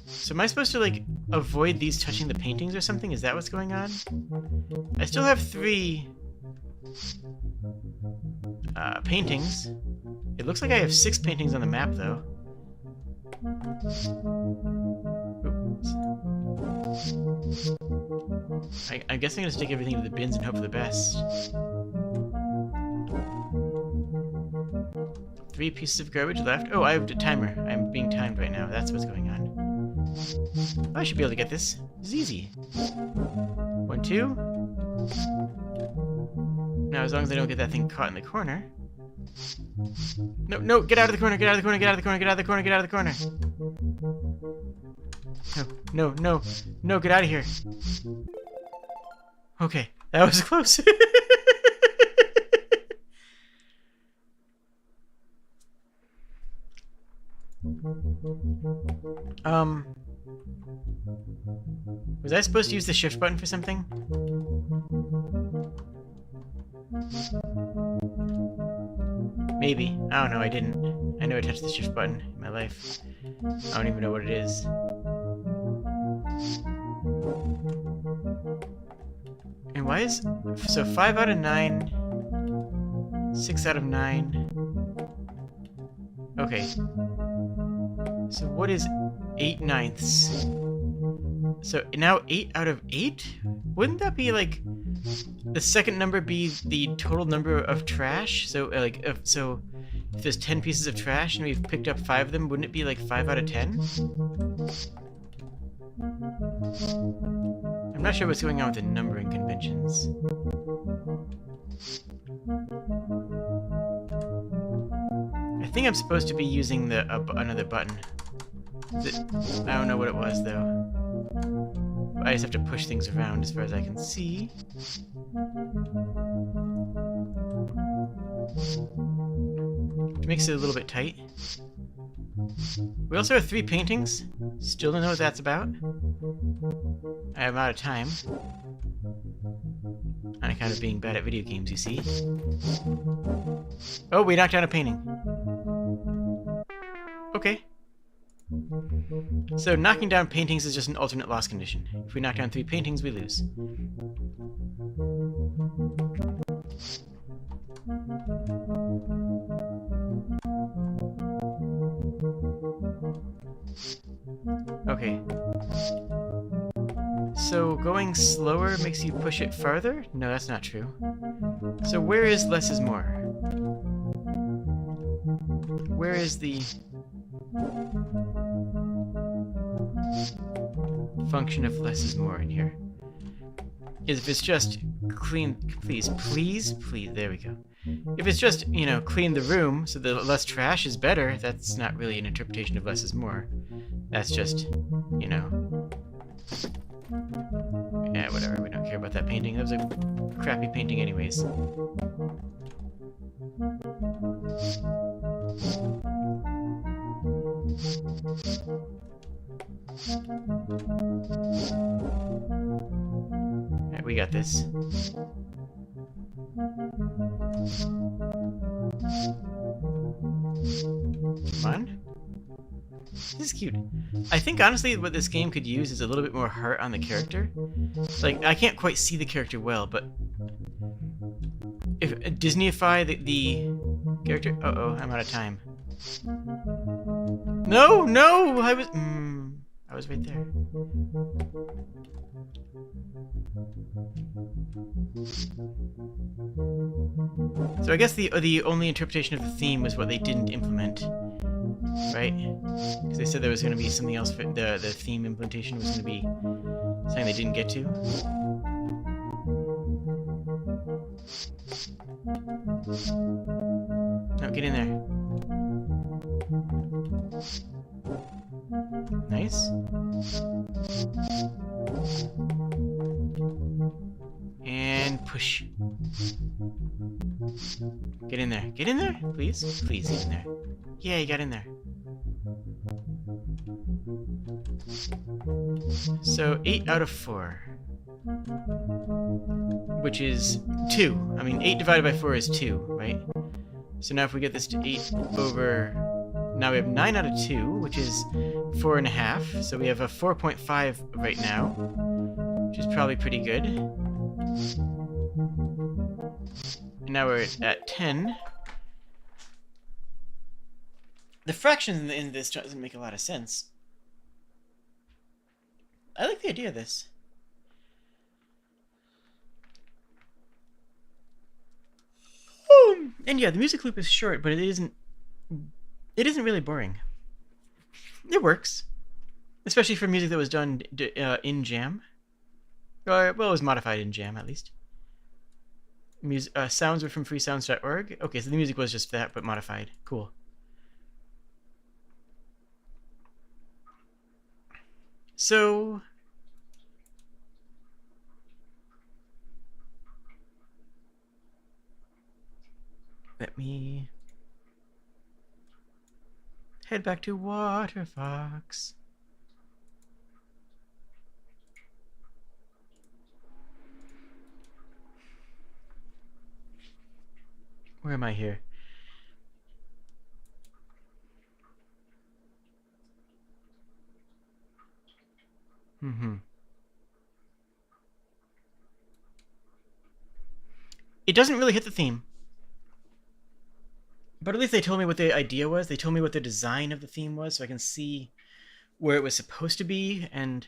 So am I supposed to, like, avoid these touching the paintings or something? Is that what's going on? I still have 3 paintings. It looks like I have 6 paintings on the map, though. I guess I'm gonna stick everything to the bins and hope for the best. 3 pieces of garbage left. Oh, I have a timer. I'm being timed right now. That's what's going on. I should be able to get this. This is easy. 1, 2. Now, as long as I don't get that thing caught in the corner. No, no, get out of the corner, get out of the corner, get out of the corner, get out of the corner, get out of the corner. No, no, no, no, get out of here. Okay, that was close. Was I supposed to use the shift button for something? Maybe. I don't know, I didn't. I never touched the shift button in my life. I don't even know what it is. And why is... So 5 out of 9... 6 out of 9... Okay. So what is 8/9? So now 8 out of 8? Wouldn't that be like... The second number be the total number of trash? So so if there's 10 pieces of trash and we've picked up 5 of them, wouldn't it be like 5 out of 10? I'm not sure what's going on with the numbering conventions. I think I'm supposed to be using the another button. I don't know what it was though. I just have to push things around as far as I can see. Which makes it a little bit tight. We also have 3 paintings. Still don't know what that's about. I am out of time. On account of being bad at video games, you see. Oh, we knocked down a painting. Okay. So knocking down paintings is just an alternate loss condition. If we knock down 3 paintings, we lose. Okay. So going slower makes you push it farther? No, that's not true. So where is less is more? Where is the function of less is more in here? If it's just clean, please, there we go. If it's just, you know, clean the room so the less trash is better, that's not really an interpretation of less is more. That's just, you know... Yeah, whatever, we don't care about that painting. That was a crappy painting anyways. Alright, we got this. Come on. This is cute. I think honestly what this game could use is a little bit more heart on the character. Like, I can't quite see the character well, but if Disneyify the character... Uh-oh, I'm out of time. No, no! I was right there. So I guess the only interpretation of the theme was what they didn't implement. Right? Because they said there was going to be something else. The theme implementation was going to be something they didn't get to. No, get in there. Nice. And push. Get in there. Get in there, please. Please get in there. Yeah, you got in there. So 8 out of 4. Which is 2. I mean, 8 divided by 4 is 2, right? So now if we get this to 8 over... Now we have 9 out of 2, which is 4.5. So we have a 4.5 right now, which is probably pretty good. And now we're at 10. The fractions in this doesn't make a lot of sense. I like the idea of this. And yeah, the music loop is short, but it isn't really boring. It works, especially for music that was done in Jam. Well, it was modified in Jam at least. Sounds were from freesounds.org. Okay, so the music was just that, but modified. Cool. So let me head back to Waterfox. Where am I here? It doesn't really hit the theme. But at least they told me what the idea was. They told me what the design of the theme was, so I can see where it was supposed to be. And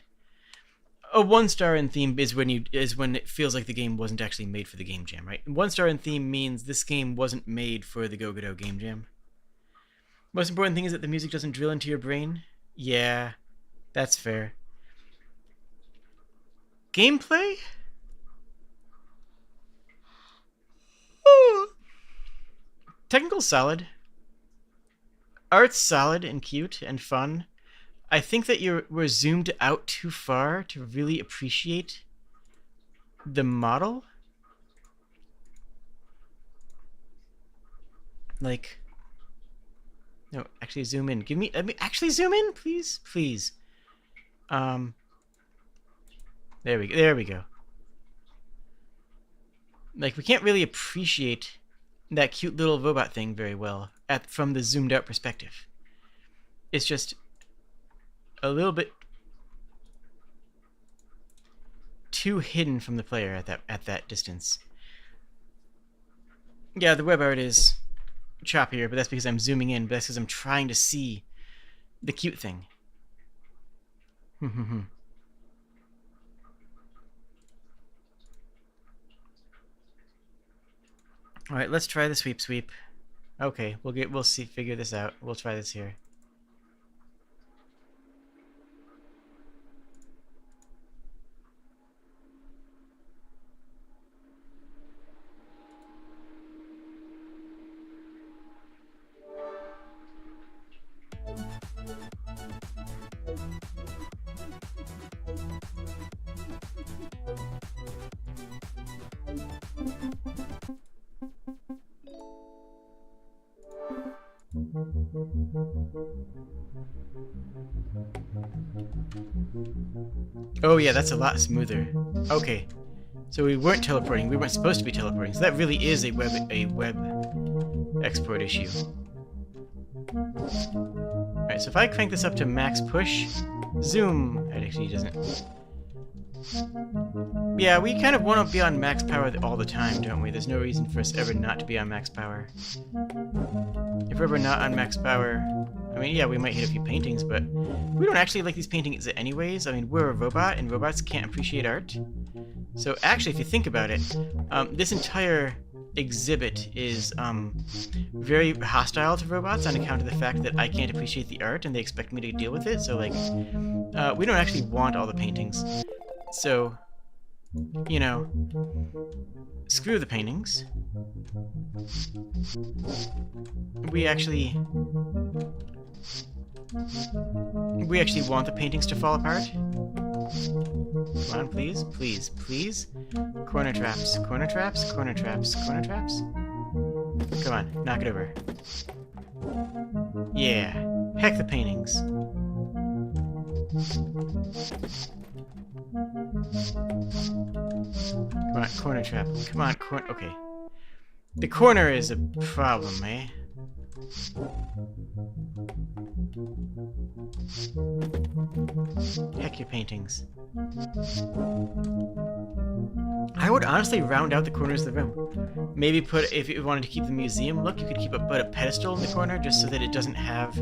a 1-star in theme is when it feels like the game wasn't actually made for the game jam, right? 1-star in theme means this game wasn't made for the Go Godot Game Jam. Most important thing is that the music doesn't drill into your brain. Yeah, that's fair. Gameplay? Technical solid. Art's solid and cute and fun. I think that we're zoomed out too far to really appreciate the model. Like, no, actually zoom in. Let me actually zoom in, please, please. There we go. Like, we can't really appreciate that cute little robot thing very well from the zoomed out perspective. It's just a little bit too hidden from the player at that distance. Yeah, the web art is choppier, but that's because I'm zooming in, but that's because I'm trying to see the cute thing. All right, let's try the sweep. Okay, we'll figure this out. We'll try this here. Oh yeah, that's a lot smoother. Okay, so we weren't teleporting. We weren't supposed to be teleporting. So that really is a web export issue. All right, so if I crank this up to max push, zoom. It actually doesn't. Yeah, we kind of want to be on max power all the time, don't we? There's no reason for us ever not to be on max power. If we're ever not on max power, I mean, yeah, we might hit a few paintings, but we don't actually like these paintings anyways. I mean, we're a robot, and robots can't appreciate art. So actually, if you think about it, this entire exhibit is very hostile to robots on account of the fact that I can't appreciate the art, and they expect me to deal with it. So, like, we don't actually want all the paintings. So, you know, screw the paintings. We actually want the paintings to fall apart. Come on, please, please, please. Corner traps, corner traps, corner traps, corner traps. Come on, knock it over. Yeah, heck the paintings. Come on, corner trap. Come on, okay. The corner is a problem, eh? Heck your paintings. I would honestly round out the corners of the room. Maybe if you wanted to keep the museum look, you could put a pedestal in the corner just so that it doesn't have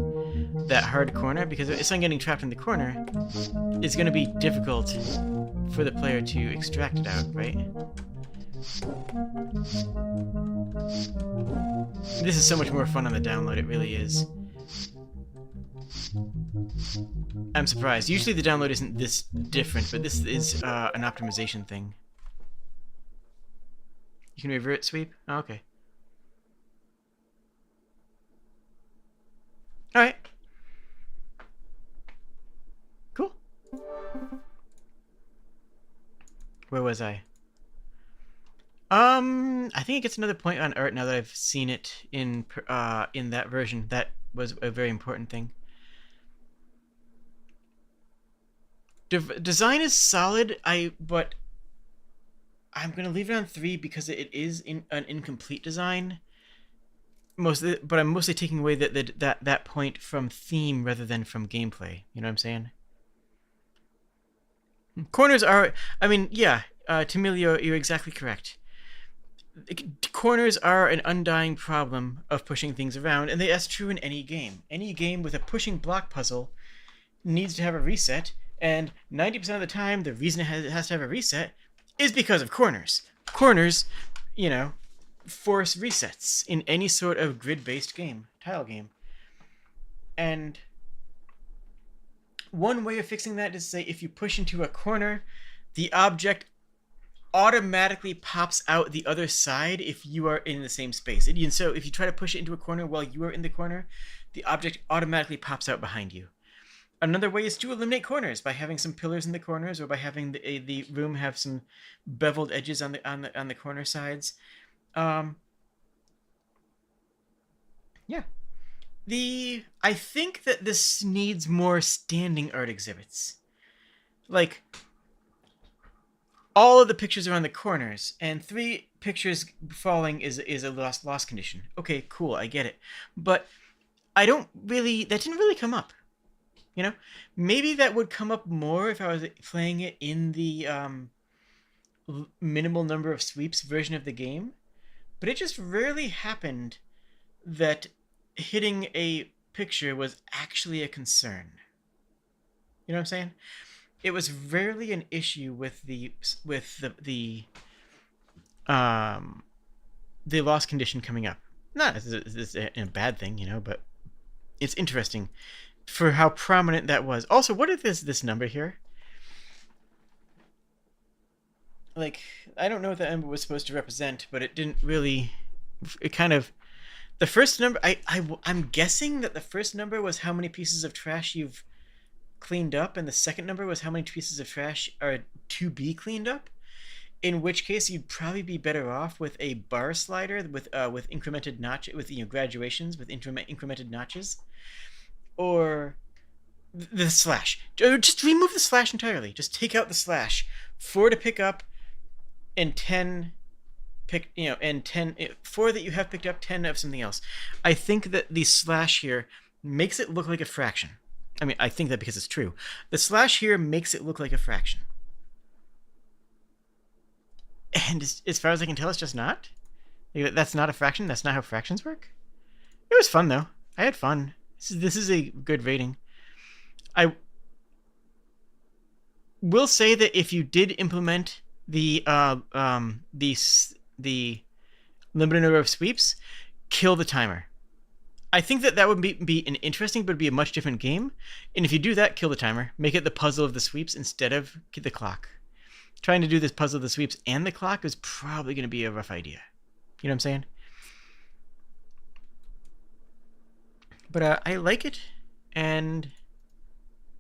that hard corner, because if I'm getting trapped in the corner, it's going to be difficult for the player to extract it out, right? This is so much more fun on the download, it really is. I'm surprised. Usually the download isn't this different, but this is an optimization thing. You can revert sweep? Oh, okay. Alright. Cool. Where was I? I think it gets another point on art now that I've seen it in that version. That was a very important thing. Design is solid, but I'm gonna leave it on 3 because it is an incomplete design. But I'm mostly taking away that point from theme rather than from gameplay. You know what I'm saying? Corners are, I mean, yeah, Tamilio, you're exactly correct. Corners are an undying problem of pushing things around, and that's true in any game. Any game with a pushing block puzzle needs to have a reset, and 90% of the time, the reason it has to have a reset is because of corners. Corners, you know, force resets in any sort of grid-based game, tile game. And one way of fixing that is to say if you push into a corner, the object automatically pops out the other side if you are in the same space. And so if you try to push it into a corner while you are in the corner, the object automatically pops out behind you. Another way is to eliminate corners by having some pillars in the corners, or by having the room have some beveled edges on the corner sides. Yeah. I think that this needs more standing art exhibits. Like, all of the pictures are on the corners, and 3 pictures falling is a lost condition. Okay, cool, I get it. But that didn't really come up. You know? Maybe that would come up more if I was playing it in the minimal number of sweeps version of the game. But it just rarely happened that hitting a picture was actually a concern. You know what I'm saying? It was rarely an issue with the lost condition coming up. Not as a bad thing, you know, but it's interesting for how prominent that was. Also, what is this number here? Like, I don't know what that number was supposed to represent, but it didn't really. It kind of. The first number, I'm guessing that the first number was how many pieces of trash you've cleaned up, and the second number was how many pieces of trash are to be cleaned up. In which case, you'd probably be better off with a bar slider with incremented notch, with graduations with incremented notches, or the slash. Just remove the slash entirely. Just take out the slash. 4 to pick up, and 10 pick, and 10 4 that you have picked up, 10 of something else. I think that the slash here makes it look like a fraction. I mean, I think that because it's true. The slash here makes it look like a fraction. And as far as I can tell, it's just not. That's not a fraction. That's not how fractions work. It was fun, though. I had fun. This is a good rating. I will say that if you did implement the limited number of sweeps, kill the timer. I think that would be an interesting, but it'd be a much different game. And if you do that, kill the timer. Make it the puzzle of the sweeps instead of the clock. Trying to do this puzzle of the sweeps and the clock is probably going to be a rough idea. You know what I'm saying? But I like it, and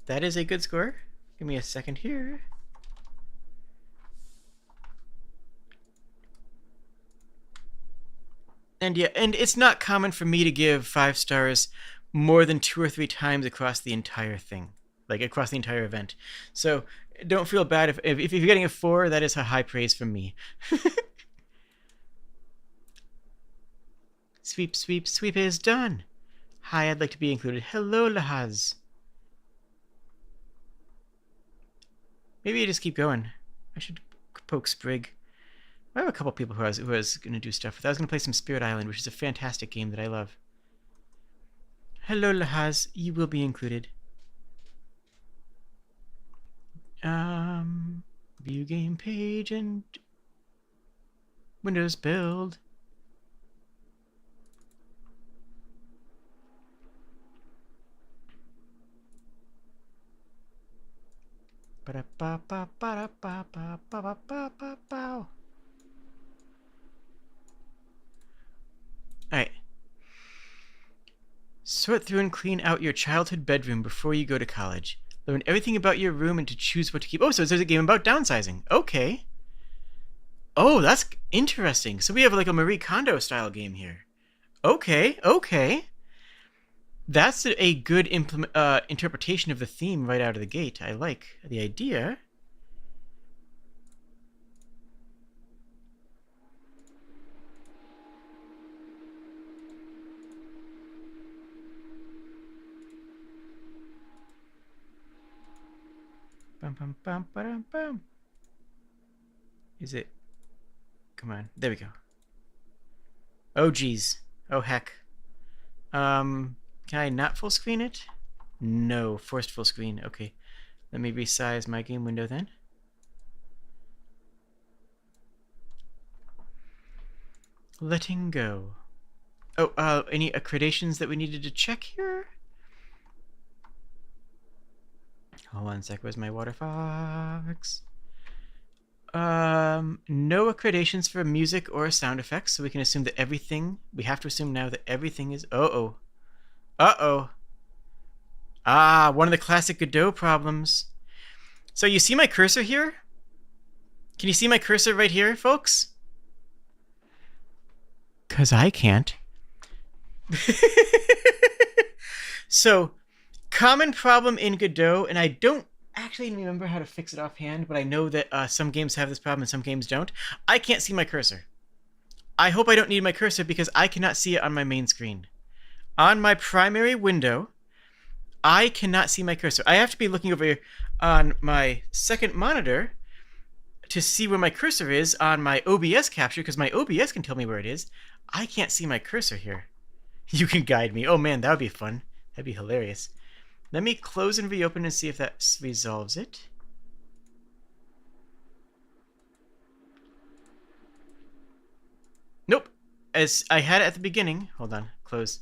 that is a good score. Give me a second here. And yeah, and it's not common for me to give 5 stars more than 2 or 3 times across the entire thing, like across the entire event. So don't feel bad if you're getting a 4. That is a high praise from me. Sweep, sweep, sweep is done. Hi, I'd like to be included. Hello, Lahaz. Maybe I just keep going. I should poke Sprig. I have a couple people who I was going to do stuff with. I was going to play some Spirit Island, which is a fantastic game that I love. Hello, Lahaz. You will be included. View game page and Windows build. Alright. Sort through and clean out your childhood bedroom before you go to college. Learn everything about your room and to choose what to keep. Oh, so there's a game about downsizing. Okay. Oh, that's interesting. So we have like a Marie Kondo style game here. Okay, okay. That's a good interpretation of the theme right out of the gate. I like the idea. Bum, bum, bum, ba-dum, bum. Is it? Come on. There we go. Oh, geez. Oh, heck. Can I not full screen it? No. Forced full screen. Okay. Let me resize my game window then. Letting go. Oh, any accreditations that we needed to check here? Hold on a sec. Where's my water fox? No accreditations for music or sound effects, so we can assume that everything... We have to assume now that everything is... Uh-oh. Uh-oh. Ah, one of the classic Godot problems. So you see my cursor here? Can you see my cursor right here, folks? 'Cause I can't. So, common problem in Godot, and I don't actually remember how to fix it offhand, but I know that some games have this problem and some games don't. I can't see my cursor. I hope I don't need my cursor because I cannot see it on my main screen. On my primary window, I cannot see my cursor. I have to be looking over here on my second monitor to see where my cursor is on my OBS capture, because my OBS can tell me where it is. I can't see my cursor here. You can guide me. Oh man, that would be fun. That'd be hilarious. Let me close and reopen and see if that resolves it. Nope. As I had it at the beginning. Hold on. Close.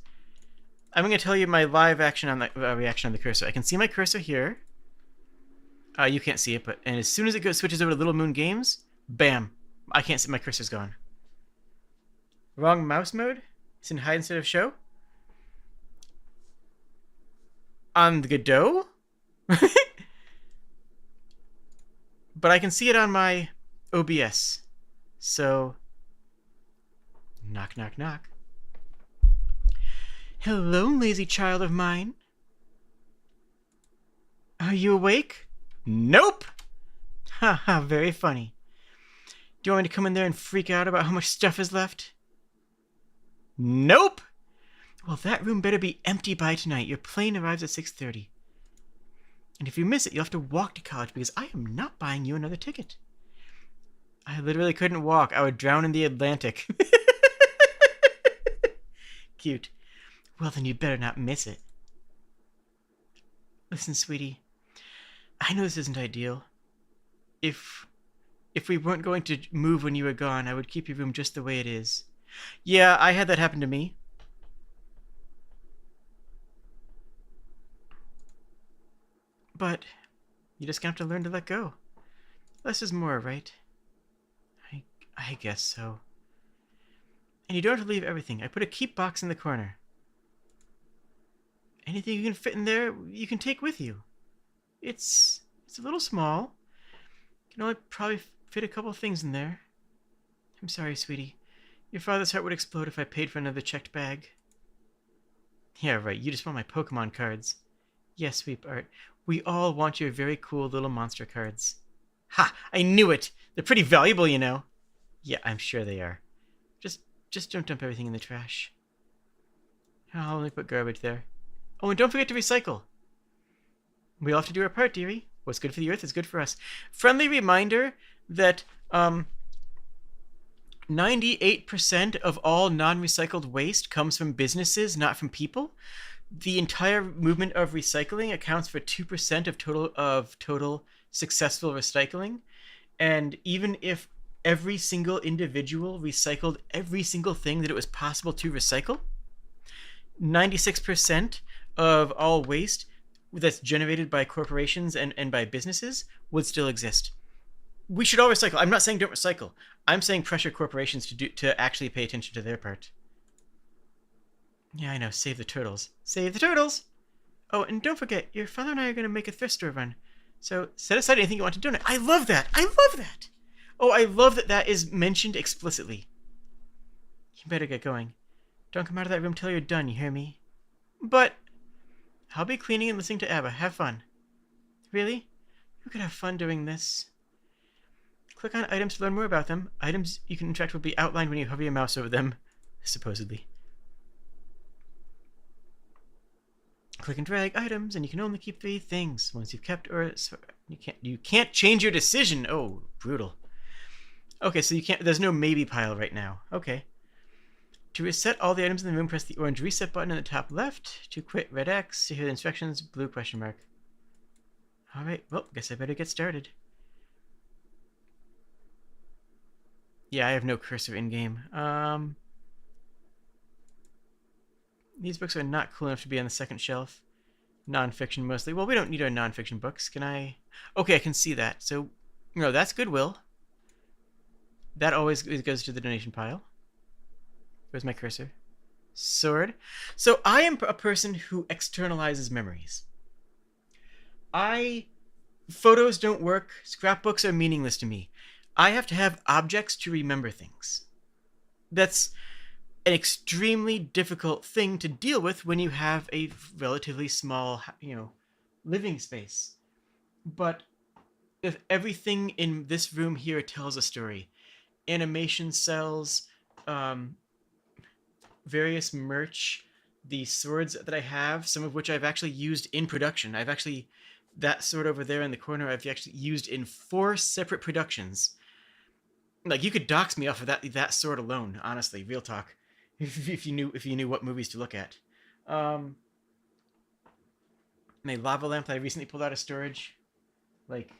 I'm going to tell you my live action on the reaction on the cursor. I can see my cursor here. You can't see it, but and as soon as it switches over to Little Moon Games, bam! I can't see my cursor's gone. Wrong mouse mode. It's in hide instead of show. On the Godot, but I can see it on my OBS. So, knock, knock, knock. Hello, lazy child of mine. Are you awake? Nope! Haha, very funny. Do you want me to come in there and freak out about how much stuff is left? Nope! Well, that room better be empty by tonight. Your plane arrives at 6:30. And if you miss it, you'll have to walk to college because I am not buying you another ticket. I literally couldn't walk. I would drown in the Atlantic. Cute. Well, then you better not miss it. Listen, sweetie. I know this isn't ideal. If we weren't going to move when you were gone, I would keep your room just the way it is. Yeah, I had that happen to me. But you just gonna have to learn to let go. Less is more, right? I guess so. And you don't have to leave everything. I put a keep box in the corner. Anything you can fit in there, you can take with you. It's a little small. You can only probably fit a couple things in there. I'm sorry, sweetie. Your father's heart would explode if I paid for another checked bag. Yeah, right. You just want my Pokemon cards. Yes, sweep art. We all want your very cool little monster cards. Ha! I knew it! They're pretty valuable, you know. Yeah, I'm sure they are. Just don't dump everything in the trash. I'll only put garbage there. Oh, and don't forget to recycle. We all have to do our part, dearie. What's good for the earth is good for us. Friendly reminder that 98% of all non-recycled waste comes from businesses, not from people. the entire movement of recycling accounts for 2% of total successful recycling. And even if every single individual recycled every single thing that it was possible to recycle, 96% of all waste that's generated by corporations and by businesses would still exist. We should all recycle. I'm not saying don't recycle. I'm saying pressure corporations to actually pay attention to their part. Yeah, I know. Save the turtles. Save the turtles! Oh, and don't forget, your father and I are going to make a thrift store run. So set aside anything you want to donate. I love that! I love that! Oh, I love that that is mentioned explicitly. You better get going. Don't come out of that room till you're done, you hear me? But I'll be cleaning and listening to ABBA. Have fun. Really? You could have fun doing this. Click on items to learn more about them. Items you can interact will be outlined when you hover your mouse over them, supposedly. Click and drag items, and you can only keep 3 things. Once you've kept or you can't change your decision. Oh, brutal. Okay, so you can't. There's no maybe pile right now. Okay. To reset all the items in the room, press the orange reset button in the top left. To quit, red X. To hear the instructions, blue question mark. All right. Well, guess I better get started. Yeah, I have no cursor in game. These books are not cool enough to be on the second shelf. Non-fiction mostly. Well, we don't need our non-fiction books. Can I? Okay, I can see that. So, no, that's Goodwill. That always goes to the donation pile. Where's my cursor? Sword. So I am a person who externalizes memories. Photos don't work. Scrapbooks are meaningless to me. I have to have objects to remember things. That's an extremely difficult thing to deal with when you have a relatively small, living space. But if everything in this room here tells a story, animation cells, various merch, the swords that I have, some of which I've actually used in production. That sword over there in the corner, I've actually used in 4 separate productions. Like, you could dox me off of that sword alone, honestly, real talk. If you knew what movies to look at. My lava lamp that I recently pulled out of storage, like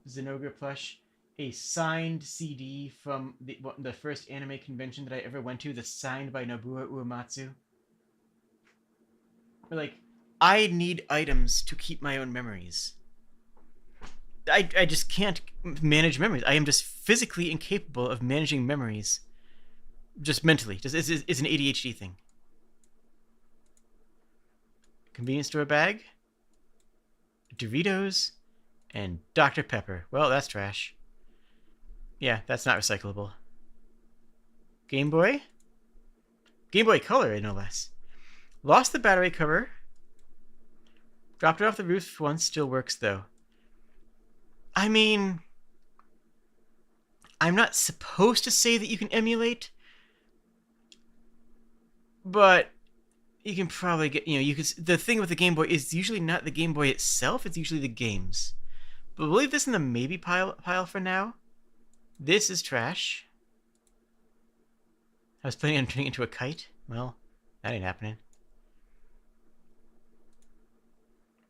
Zenogre plush, a signed CD from the first anime convention that I ever went to, that's signed by Nobuo Uematsu. Like, I need items to keep my own memories. I just can't manage memories. I am just physically incapable of managing memories. Just mentally. It's an ADHD thing. Convenience store bag. Doritos. And Dr. Pepper. Well, that's trash. Yeah, that's not recyclable. Game Boy? Game Boy Color, no less. Lost the battery cover. Dropped it off the roof once. Still works, though. I mean, I'm not supposed to say that you can emulate, but you can probably get, the thing with the Game Boy is usually not the Game Boy itself, it's usually the games. But we'll leave this in the maybe pile for now. This is trash. I was planning on turning it into a kite. Well, that ain't happening.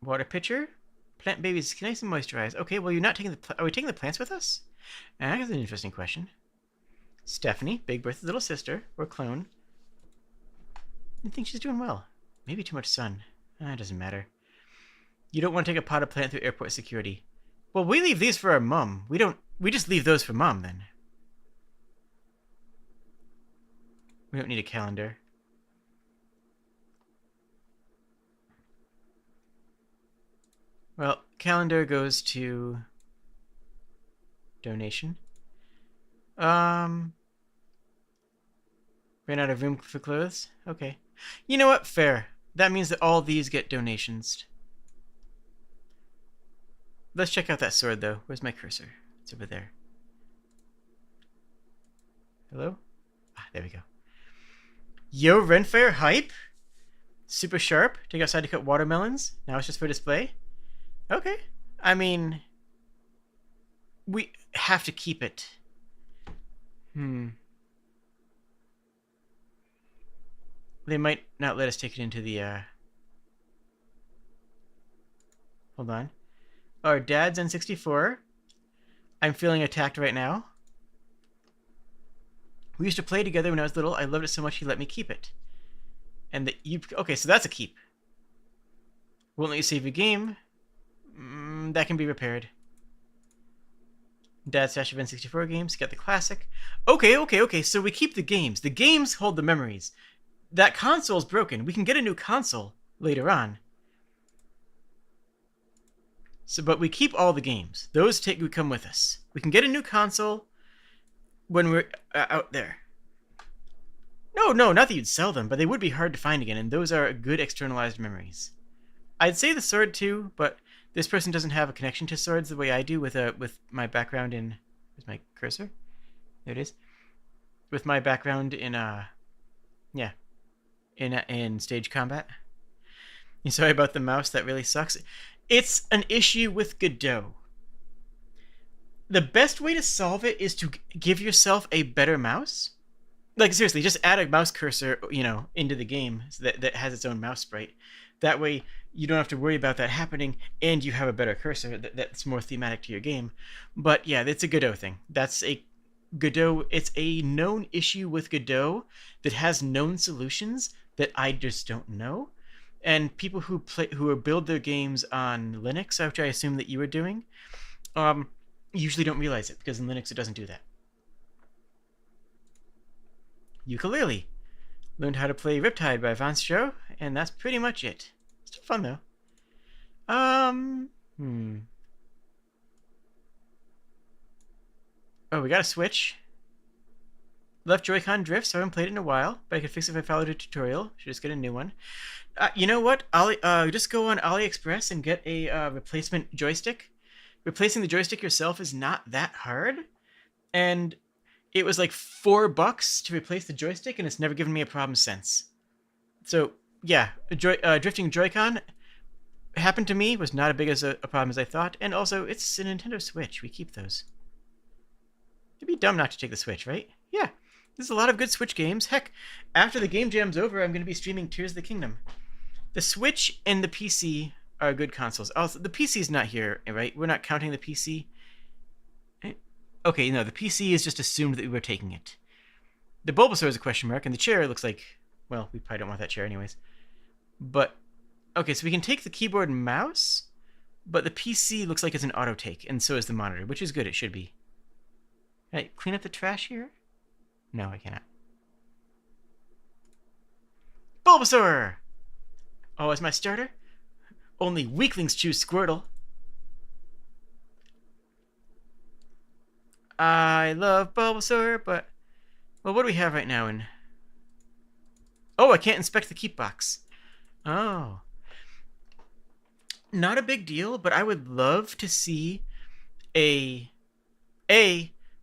Water pitcher. Plant babies can nice and moisturize. Okay, well, you're not taking are we taking the plants with us? That's an interesting question. Stephanie, Big Bertha's little sister, or clone. I think she's doing well. Maybe too much sun. It doesn't matter. You don't want to take a potted plant through airport security. Well, we leave these for our mom. We just leave those for mom, then. We don't need a calendar. Well, calendar goes to donation. Ran out of room for clothes? Okay. You know what? Fair. That means that all these get donations. Let's check out that sword, though. Where's my cursor? It's over there. Hello? There we go. Yo, Renfair hype? Super sharp. Take outside to cut watermelons. Now it's just for display. Okay. I mean, we have to keep it. They might not let us take it into the Hold on. Our dad's N64. I'm feeling attacked right now. We used to play together when I was little. I loved it so much he let me keep it. And okay, so that's a keep. Won't let you save your game. That can be repaired. Dad's stash of N64 games. Get the classic. Okay. So we keep the games. The games hold the memories. That console's broken. We can get a new console later on. So, but we keep all the games. Those would come with us. We can get a new console when we're out there. No, not that you'd sell them, but they would be hard to find again, and those are good externalized memories. I'd say the sword too, but this person doesn't have a connection to swords the way I do with my background in... Where's my cursor? There it is. With my background in in stage combat. You sorry about the mouse, that really sucks. It's an issue with Godot. The best way to solve it is to give yourself a better mouse. Like, seriously, just add a mouse cursor, into the game that has its own mouse sprite. That way, you don't have to worry about that happening, and you have a better cursor that's more thematic to your game. But yeah, it's a Godot thing. It's a known issue with Godot that has known solutions that I just don't know. And people who build their games on Linux, which I assume that you were doing, usually don't realize it, because in Linux it doesn't do that. Ukulele. Learned how to play Riptide by Vance Joe, and that's pretty much it. It's fun though. Oh, we got a Switch. Left Joy-Con drifts. I haven't played it in a while, but I could fix it if I followed a tutorial. Should just get a new one. You know what? I'll just go on AliExpress and get a replacement joystick. Replacing the joystick yourself is not that hard, and it was like $4 to replace the joystick, and it's never given me a problem since. So yeah, drifting Joy-Con happened to me, was not as big a problem as I thought, and also it's a Nintendo Switch. We keep those. It'd be dumb not to take the Switch, right? Yeah. There's a lot of good Switch games. Heck, after the Game Jam's over, I'm going to be streaming Tears of the Kingdom. The Switch and the PC are good consoles. Also, the PC's not here, right? We're not counting the PC. Okay, no, the PC is just assumed that we were taking it. The Bulbasaur is a question mark, and the chair looks like... Well, we probably don't want that chair anyways. But, okay, so we can take the keyboard and mouse, but the PC looks like it's an auto take, and so is the monitor, which is good, it should be. Right, clean up the trash here? No, I cannot. Bulbasaur! Oh, as my starter? Only weaklings choose Squirtle. I love Bulbasaur, but... Well, what do we have right now in... Oh, I can't inspect the keep box. Oh. Not a big deal, but I would love to see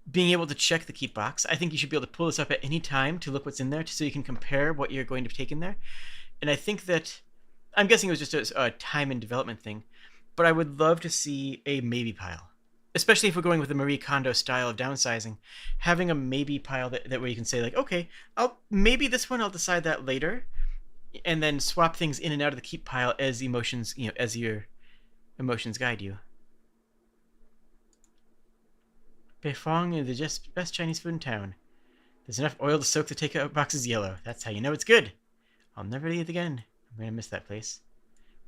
being able to check the keep box. I think you should be able to pull this up at any time to look what's in there so you can compare what you're going to take in there. And I think that... I'm guessing it was just a time and development thing, but I would love to see a maybe pile. Especially if we're going with the Marie Kondo style of downsizing. Having a maybe pile that way you can say, like, okay, maybe this one I'll decide that later, and then swap things in and out of the keep pile as emotions, as your emotions guide you. Beifong is the best Chinese food in town. There's enough oil to soak the takeout boxes yellow. That's how you know it's good. I'll never eat it again. I'm gonna miss that place.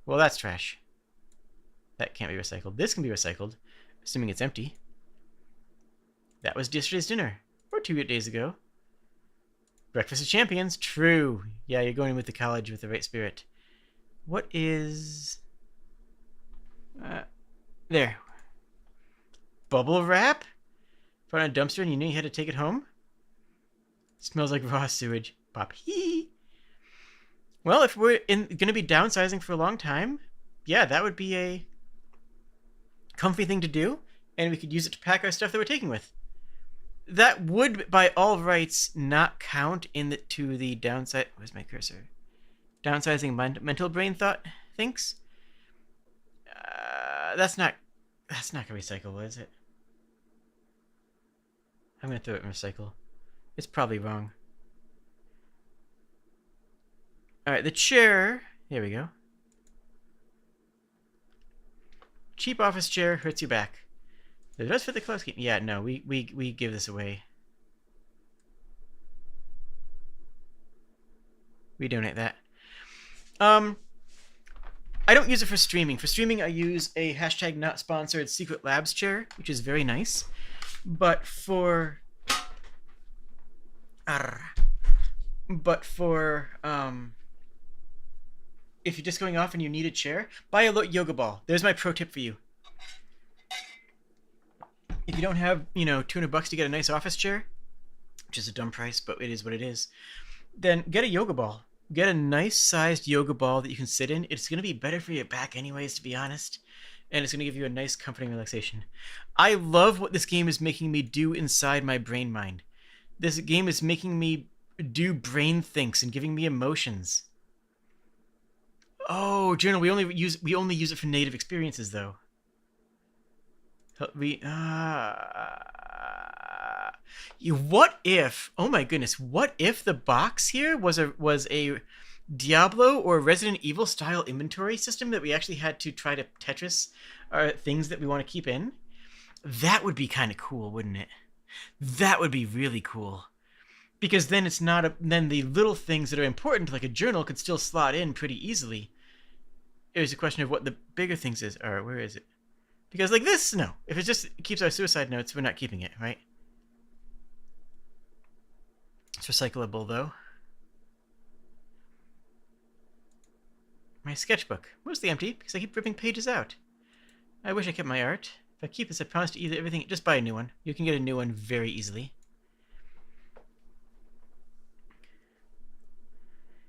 Well, that's trash. That can't be recycled. This can be recycled, assuming it's empty. That was yesterday's dinner, or 2 days ago. Breakfast of Champions. True. Yeah, you're going with the college with the right spirit. What is... there. Bubble wrap? Found a dumpster and you knew you had to take it home? Smells like raw sewage. Pop. Hee. Well, if we're going to be downsizing for a long time, yeah, that would be a comfy thing to do, and we could use it to pack our stuff that we're taking with. That would, by all rights, not count to the downside... Where's my cursor? Downsizing mental brain thought thinks? That's not going to recycle, is it? I'm going to throw it in recycle. It's probably wrong. Alright, the chair... Here we go. cheap office chair hurts your back. Does it does fit the color scheme? Yeah, no, we give this away. We donate that. I don't use it for streaming. For streaming, I use a hashtag not sponsored Secret Labs chair, which is very nice. But for if you're just going off and you need a chair, buy a yoga ball. There's my pro tip for you. If you don't have, $200 to get a nice office chair, which is a dumb price, but it is what it is, then get a yoga ball. Get a nice sized yoga ball that you can sit in. It's going to be better for your back anyways, to be honest. And it's going to give you a nice comforting relaxation. I love what this game is making me do inside my brain mind. This game is making me do brain thinks and giving me emotions. Oh, journal. We only use it for native experiences, though. What if? Oh my goodness! What if the box here was a Diablo or Resident Evil style inventory system that we actually had to try to Tetris things that we want to keep in? That would be kind of cool, wouldn't it? That would be really cool. Because then it's not then the little things that are important, like a journal, could still slot in pretty easily. It was a question of what the bigger things is. All right, where is it? Because like this, no. If it just keeps our suicide notes, we're not keeping it, right? It's recyclable, though. My sketchbook. Mostly empty, because I keep ripping pages out. I wish I kept my art. If I keep this, I promise to either everything... Just buy a new one. You can get a new one very easily.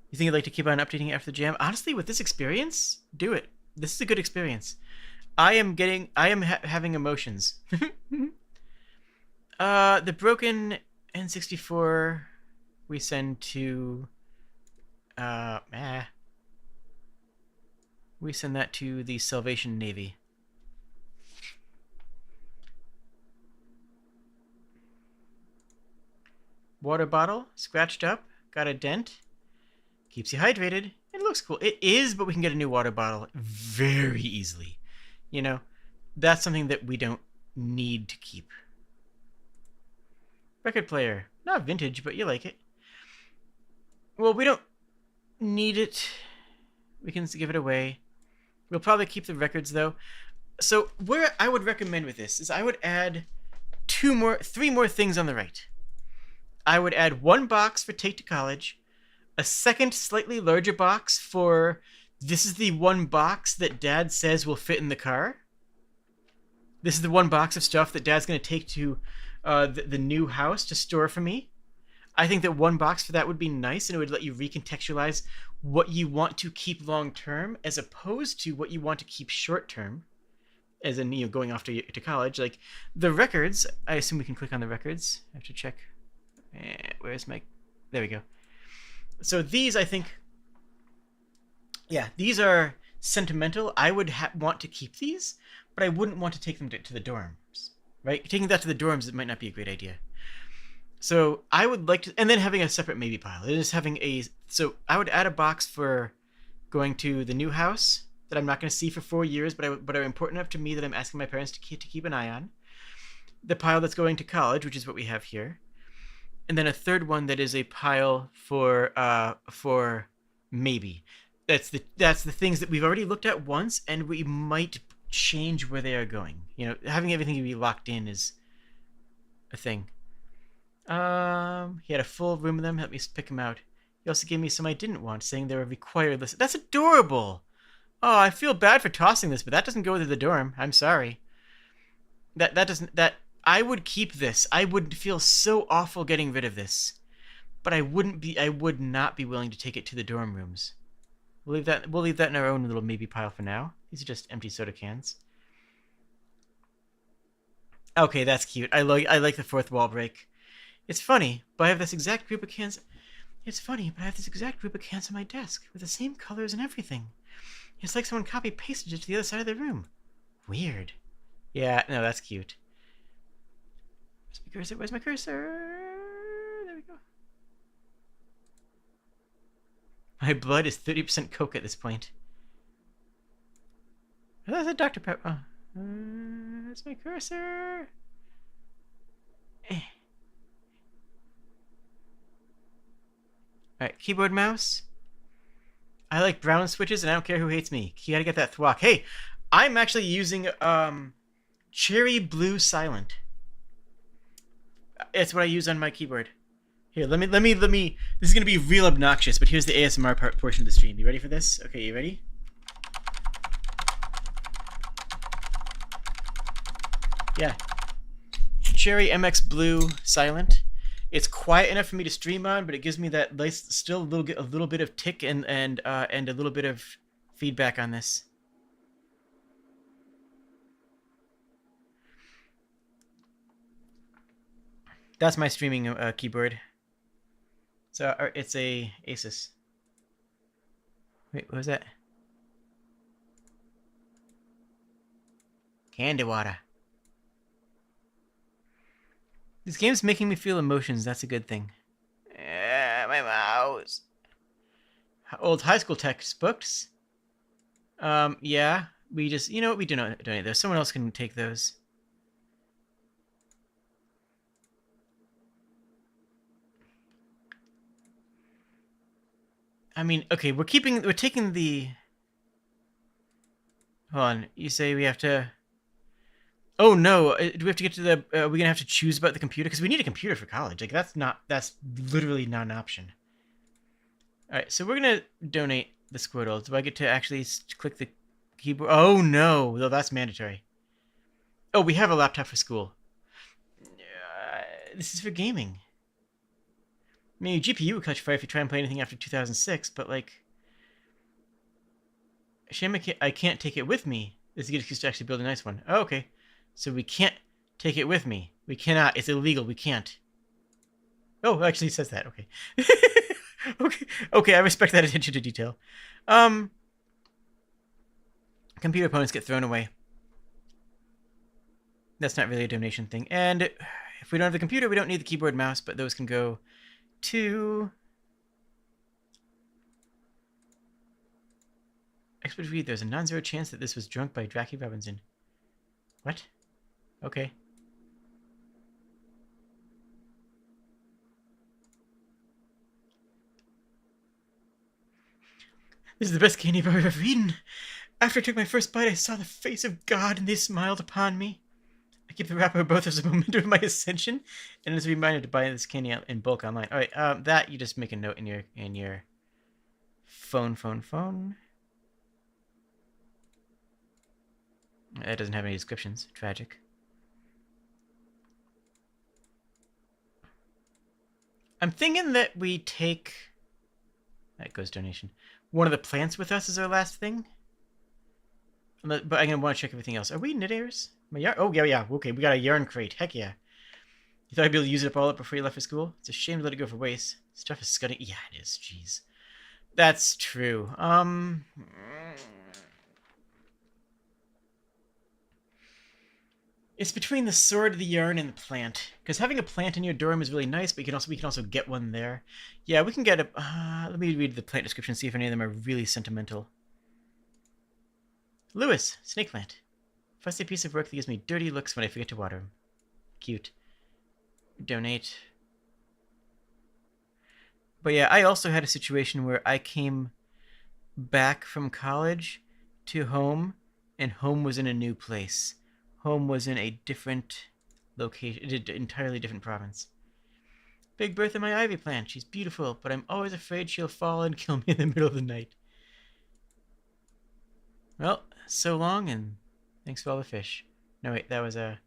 You think you'd like to keep on updating it after the jam? Honestly, with this experience, do it. This is a good experience. I am having emotions. The broken N64 we send to we send that to the Salvation Navy. Water bottle, scratched up, got a dent. Keeps you hydrated. It looks cool. It is, but we can get a new water bottle very easily. That's something that we don't need to keep. Record player. Not vintage, but you like it. Well, we don't need it. We can give it away. We'll probably keep the records, though. So, where I would recommend with this is I would add three more things on the right. I would add one box for Take to College, a second, slightly larger box for this is the one box that Dad says will fit in the car. This is the one box of stuff that Dad's going to take to the new house to store for me. I think that one box for that would be nice, and it would let you recontextualize what you want to keep long term as opposed to what you want to keep short term, as in going off to college. Like the records, I assume we can click on the records. I have to check. Where's my? There we go. So these, I think, these are sentimental. I would want to keep these, but I wouldn't want to take them to the dorms, right? Taking that to the dorms, it might not be a great idea. So I would like to, and then having a separate maybe pile. So I would add a box for going to the new house that I'm not going to see for 4 years, but are important enough to me that I'm asking my parents to keep an eye on. The pile that's going to college, which is what we have here. And then a third one that is a pile for maybe. That's the things that we've already looked at once, and we might change where they are going. Having everything be locked in is a thing. He had a full room of them. Let me pick them out. He also gave me some I didn't want, saying they were required list. That's adorable. Oh, I feel bad for tossing this, but that doesn't go to the dorm. I'm sorry. That I would keep this. I would feel so awful getting rid of this, but I would not be willing to take it to the dorm rooms. We'll leave that in our own little maybe pile for now. These are just empty soda cans. Okay, that's cute. I like the fourth wall break. It's funny, but I have this exact group of cans. It's funny, but I have this exact group of cans on my desk with the same colors and everything. It's like someone copy-pasted it to the other side of the room. Weird. Yeah, no, that's cute. Where's my cursor? Where's my cursor? There we go. My blood is 30% Coke at this point. Oh, that's a Dr. Pepper. Oh, That's my cursor. Eh. Alright, keyboard, mouse. I like brown switches, and I don't care who hates me. You gotta get that thwack. Hey, I'm actually using cherry blue silent. It's what I use on my keyboard. Here, let me. This is gonna be real obnoxious, but here's the ASMR portion of the stream. You ready for this? Okay, you ready? Yeah. Cherry MX Blue Silent. It's quiet enough for me to stream on, but it gives me that nice, still a little bit of tick and a little bit of feedback on this. That's my streaming keyboard. So it's a Asus. Wait, what was that? Candy water. This game's making me feel emotions. That's a good thing. My mouse. Old high school textbooks. Yeah. We just, you know what? We do not donate those. Someone else can take those. I mean, okay, we're taking the... Hold on. You say we have to... Oh no! Do we have to get to the? Are we gonna have to choose about the computer? Because we need a computer for college. Like that's literally not an option. All right, so we're gonna donate the Squirtle. Do I get to actually click the keyboard? Oh no! Well, that's mandatory. Oh, we have a laptop for school. This is for gaming. I mean, your GPU would catch fire if you try and play anything after 2006, but like, shame I can't take it with me. This is a good excuse to actually build a nice one. Oh, okay. So we can't take it with me. We cannot. It's illegal. We can't. Oh, actually it says that. Okay. Okay, I respect that attention to detail. Computer opponents get thrown away. That's not really a donation thing. And if we don't have the computer, we don't need the keyboard mouse, but those can go to... Expert read, there's a non-zero chance that this was drunk by Draki Robinson. What? Okay. This is the best candy bar I've ever eaten. After I took my first bite, I saw the face of God, and they smiled upon me. I keep the wrapper both as a memento of my ascension, and as a reminder to buy this candy out in bulk online. All right, that you just make a note in your phone. That doesn't have any descriptions. Tragic. I'm thinking that we take... That goes donation. One of the plants with us is our last thing. But I'm going to want to check everything else. Are we knit heirs? My yarn? Oh, yeah. Okay, we got a yarn crate. Heck yeah. You thought I'd be able to use it all up before you left for school? It's a shame to let it go for waste. Stuff is scudding. Yeah, it is. Jeez. That's true. It's between the sword, the yarn, and the plant. Because having a plant in your dorm is really nice, but we can also get one there. Yeah, we can get a... let me read the plant description, see if any of them are really sentimental. Lewis, snake plant. Fussy piece of work that gives me dirty looks when I forget to water him. Cute. Donate. But yeah, I also had a situation where I came back from college to home, and home was in a new place. Home was in a different location, an entirely different province. Big Bertha, my ivy plant. She's beautiful, but I'm always afraid she'll fall and kill me in the middle of the night. Well, so long, and thanks for all the fish. No, wait, that was a...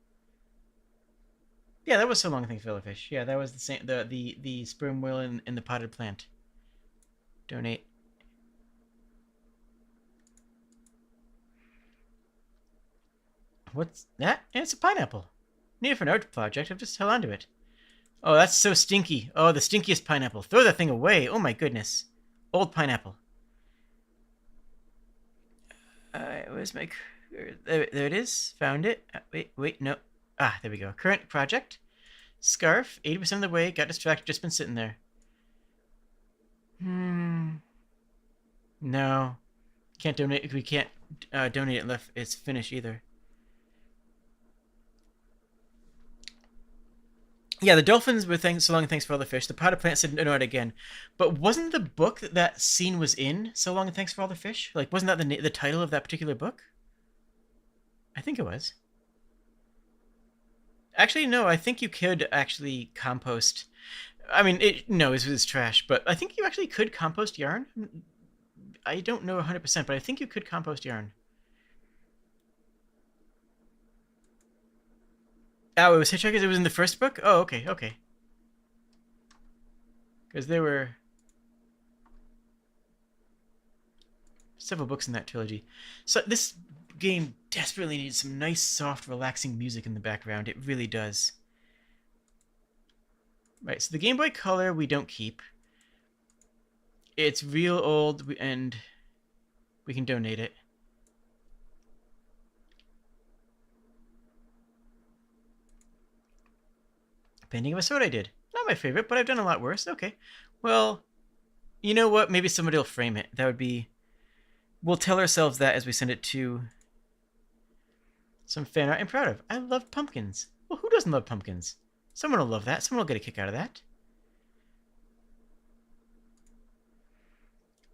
Yeah, that was so long, thanks for all the fish. Yeah, that was the same, the sperm whale in the potted plant. Donate. What's that? It's a pineapple. Need it for an art project. I've just held onto it. Oh, that's so stinky. Oh, the stinkiest pineapple. Throw that thing away. Oh my goodness. Old pineapple. Where's my... There it is. Found it. Wait, no. Ah, there we go. Current project. Scarf. 80% of the way. Got distracted. Just been sitting there. No. Can't donate. We can't donate it unless it's finished either. Yeah, the dolphins were thanks so long and thanks for all the fish. The potted plant said no, not again. But wasn't the book that that scene was in so long and thanks for all the fish? Like, wasn't that the title of that particular book? I think it was. Actually, no. I think you could actually compost. I mean, no, it was trash. But I think you actually could compost yarn. I don't know 100%, but I think you could compost yarn. Oh, it was Hitchhikers. It was in the first book. Oh, okay, okay. Because there were several books in that trilogy. So this game desperately needs some nice, soft, relaxing music in the background. It really does. Right, so the Game Boy Color we don't keep. It's real old, and we can donate it. Painting of a Sword I did. Not my favorite, but I've done a lot worse. Okay. Well, you know what? Maybe somebody will frame it. That would be... We'll tell ourselves that as we send it to some fan art I'm proud of. I love pumpkins. Well, who doesn't love pumpkins? Someone will love that. Someone will get a kick out of that.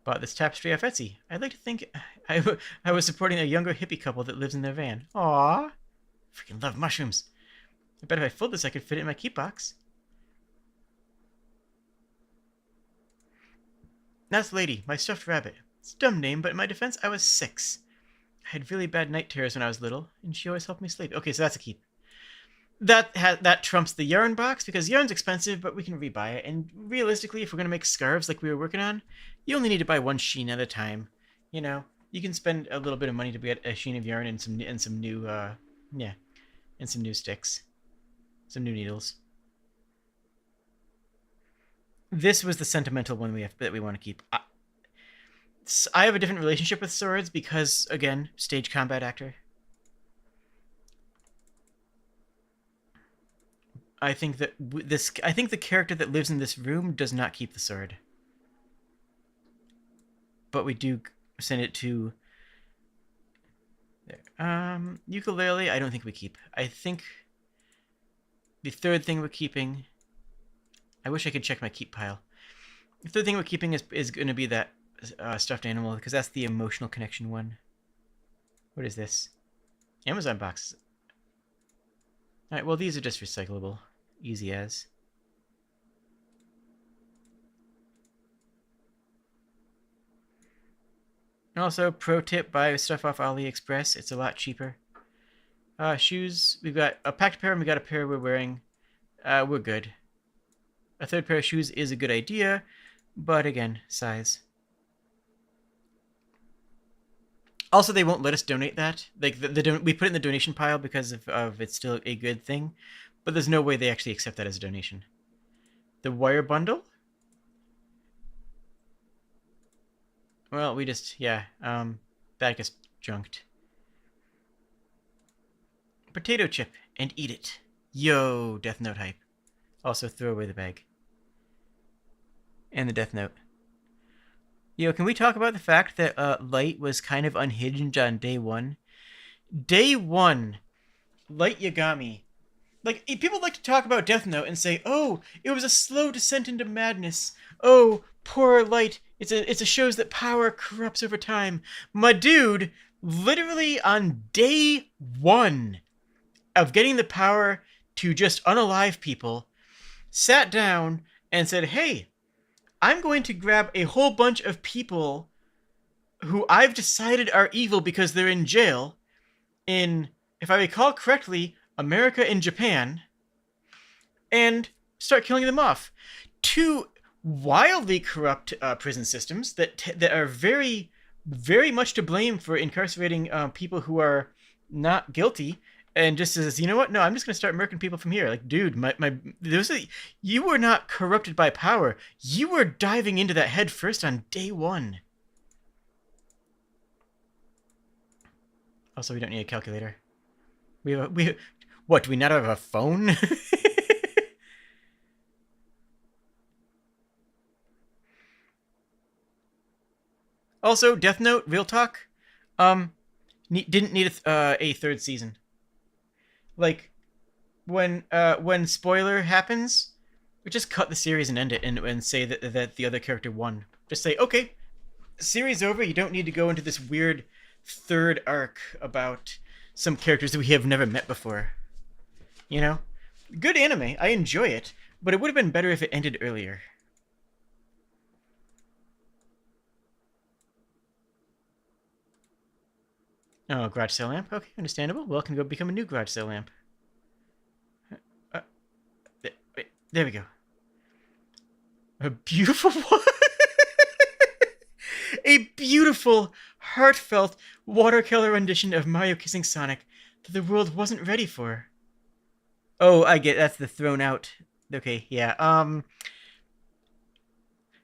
Bought this tapestry off Etsy. I'd like to think I was supporting a younger hippie couple that lives in their van. Aww. Freaking love mushrooms. I bet if I fold this, I could fit it in my keep box. That's Lady, my stuffed rabbit. It's a dumb name, but in my defense, I was 6. I had really bad night terrors when I was little, and she always helped me sleep. Okay, so that's a keep. That trumps the yarn box, because yarn's expensive, but we can rebuy it. And realistically, if we're going to make scarves like we were working on, you only need to buy one sheen at a time. You know, you can spend a little bit of money to get a sheen of yarn and some new, and some new sticks. Some new needles. This was the sentimental one that we want to keep. I have a different relationship with swords because, again, stage combat actor. I think that I think the character that lives in this room does not keep the sword, but we do send it to. There. Ukulele. I don't think we keep. I think the third thing we're keeping. I wish I could check my keep pile. The third thing we're keeping is going to be that stuffed animal, because that's the emotional connection one. What is this? Amazon boxes. Alright, well, these are just recyclable. Easy as. And also, pro tip, buy stuff off AliExpress. It's a lot cheaper. Shoes. We've got a packed pair and we got a pair we're wearing. We're good. A third pair of shoes is a good idea, but again, size. Also, they won't let us donate that. Like we put it in the donation pile because of it's still a good thing, but there's no way they actually accept that as a donation. The wire bundle. Well, we just that gets junked. Potato chip and eat it. Yo, Death Note hype. Also, throw away the bag. And the Death Note. Yo, can we talk about the fact that Light was kind of unhinged on day one? Day one, Light Yagami. Like, people like to talk about Death Note and say, oh, it was a slow descent into madness. Oh, poor Light. It's a shows that power corrupts over time. My dude, literally on day one of getting the power to just unalive people, sat down and said, hey, I'm going to grab a whole bunch of people who I've decided are evil because they're in jail in, if I recall correctly, America and Japan, and start killing them off. 2 wildly corrupt prison systems that are very, very much to blame for incarcerating people who are not guilty. And just says, you know what? No, I'm just going to start murking people from here. Like, dude, you were not corrupted by power. You were diving into that head first on day one. Also, we don't need a calculator. What, do we not have a phone? Also, Death Note, real talk, didn't need a third season. Like, when spoiler happens, we just cut the series and end it, and say that the other character won. Just say, okay, series over. You don't need to go into this weird third arc about some characters that we have never met before. You know, good anime. I enjoy it, but it would have been better if it ended earlier. Oh, garage sale lamp. Okay, understandable. Well, can go become a new garage sale lamp. Uh, there we go. A beautiful one. A beautiful, heartfelt watercolor rendition of Mario kissing Sonic that the world wasn't ready for. Oh, I get that's the thrown out. Okay, yeah.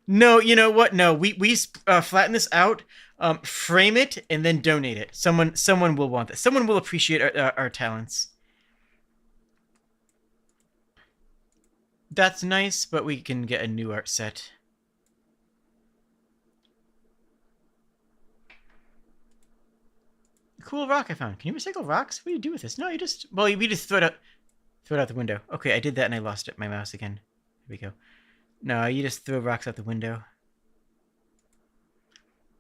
No, you know what? No, we flatten this out, frame it, and then donate it. Someone will want this. Someone will appreciate our talents. That's nice, but we can get a new art set. Cool rock I found. Can you recycle rocks? What do you do with this? No, you just we just throw it out the window. Okay, I did that and I lost it. My mouse again. Here we go. No, you just throw rocks out the window.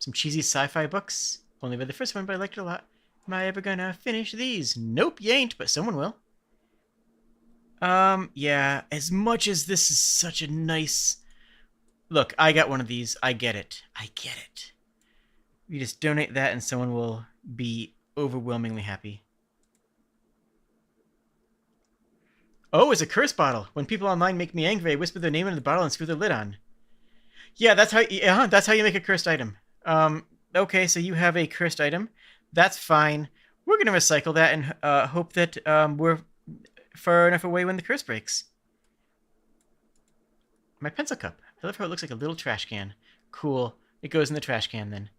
Some cheesy sci-fi books. Only read the first one, but I liked it a lot. Am I ever gonna finish these? Nope, you ain't, but someone will. Yeah, as much as this is such a nice... Look, I got one of these. I get it. I get it. You just donate that and someone will be overwhelmingly happy. Oh, it's a curse bottle. When people online make me angry, I whisper their name into the bottle and screw the lid on. Yeah, that's how you make a cursed item. Okay, so you have a cursed item. That's fine. We're gonna recycle that and hope that we're far enough away when the curse breaks. My pencil cup. I love how it looks like a little trash can. Cool. It goes in the trash can then.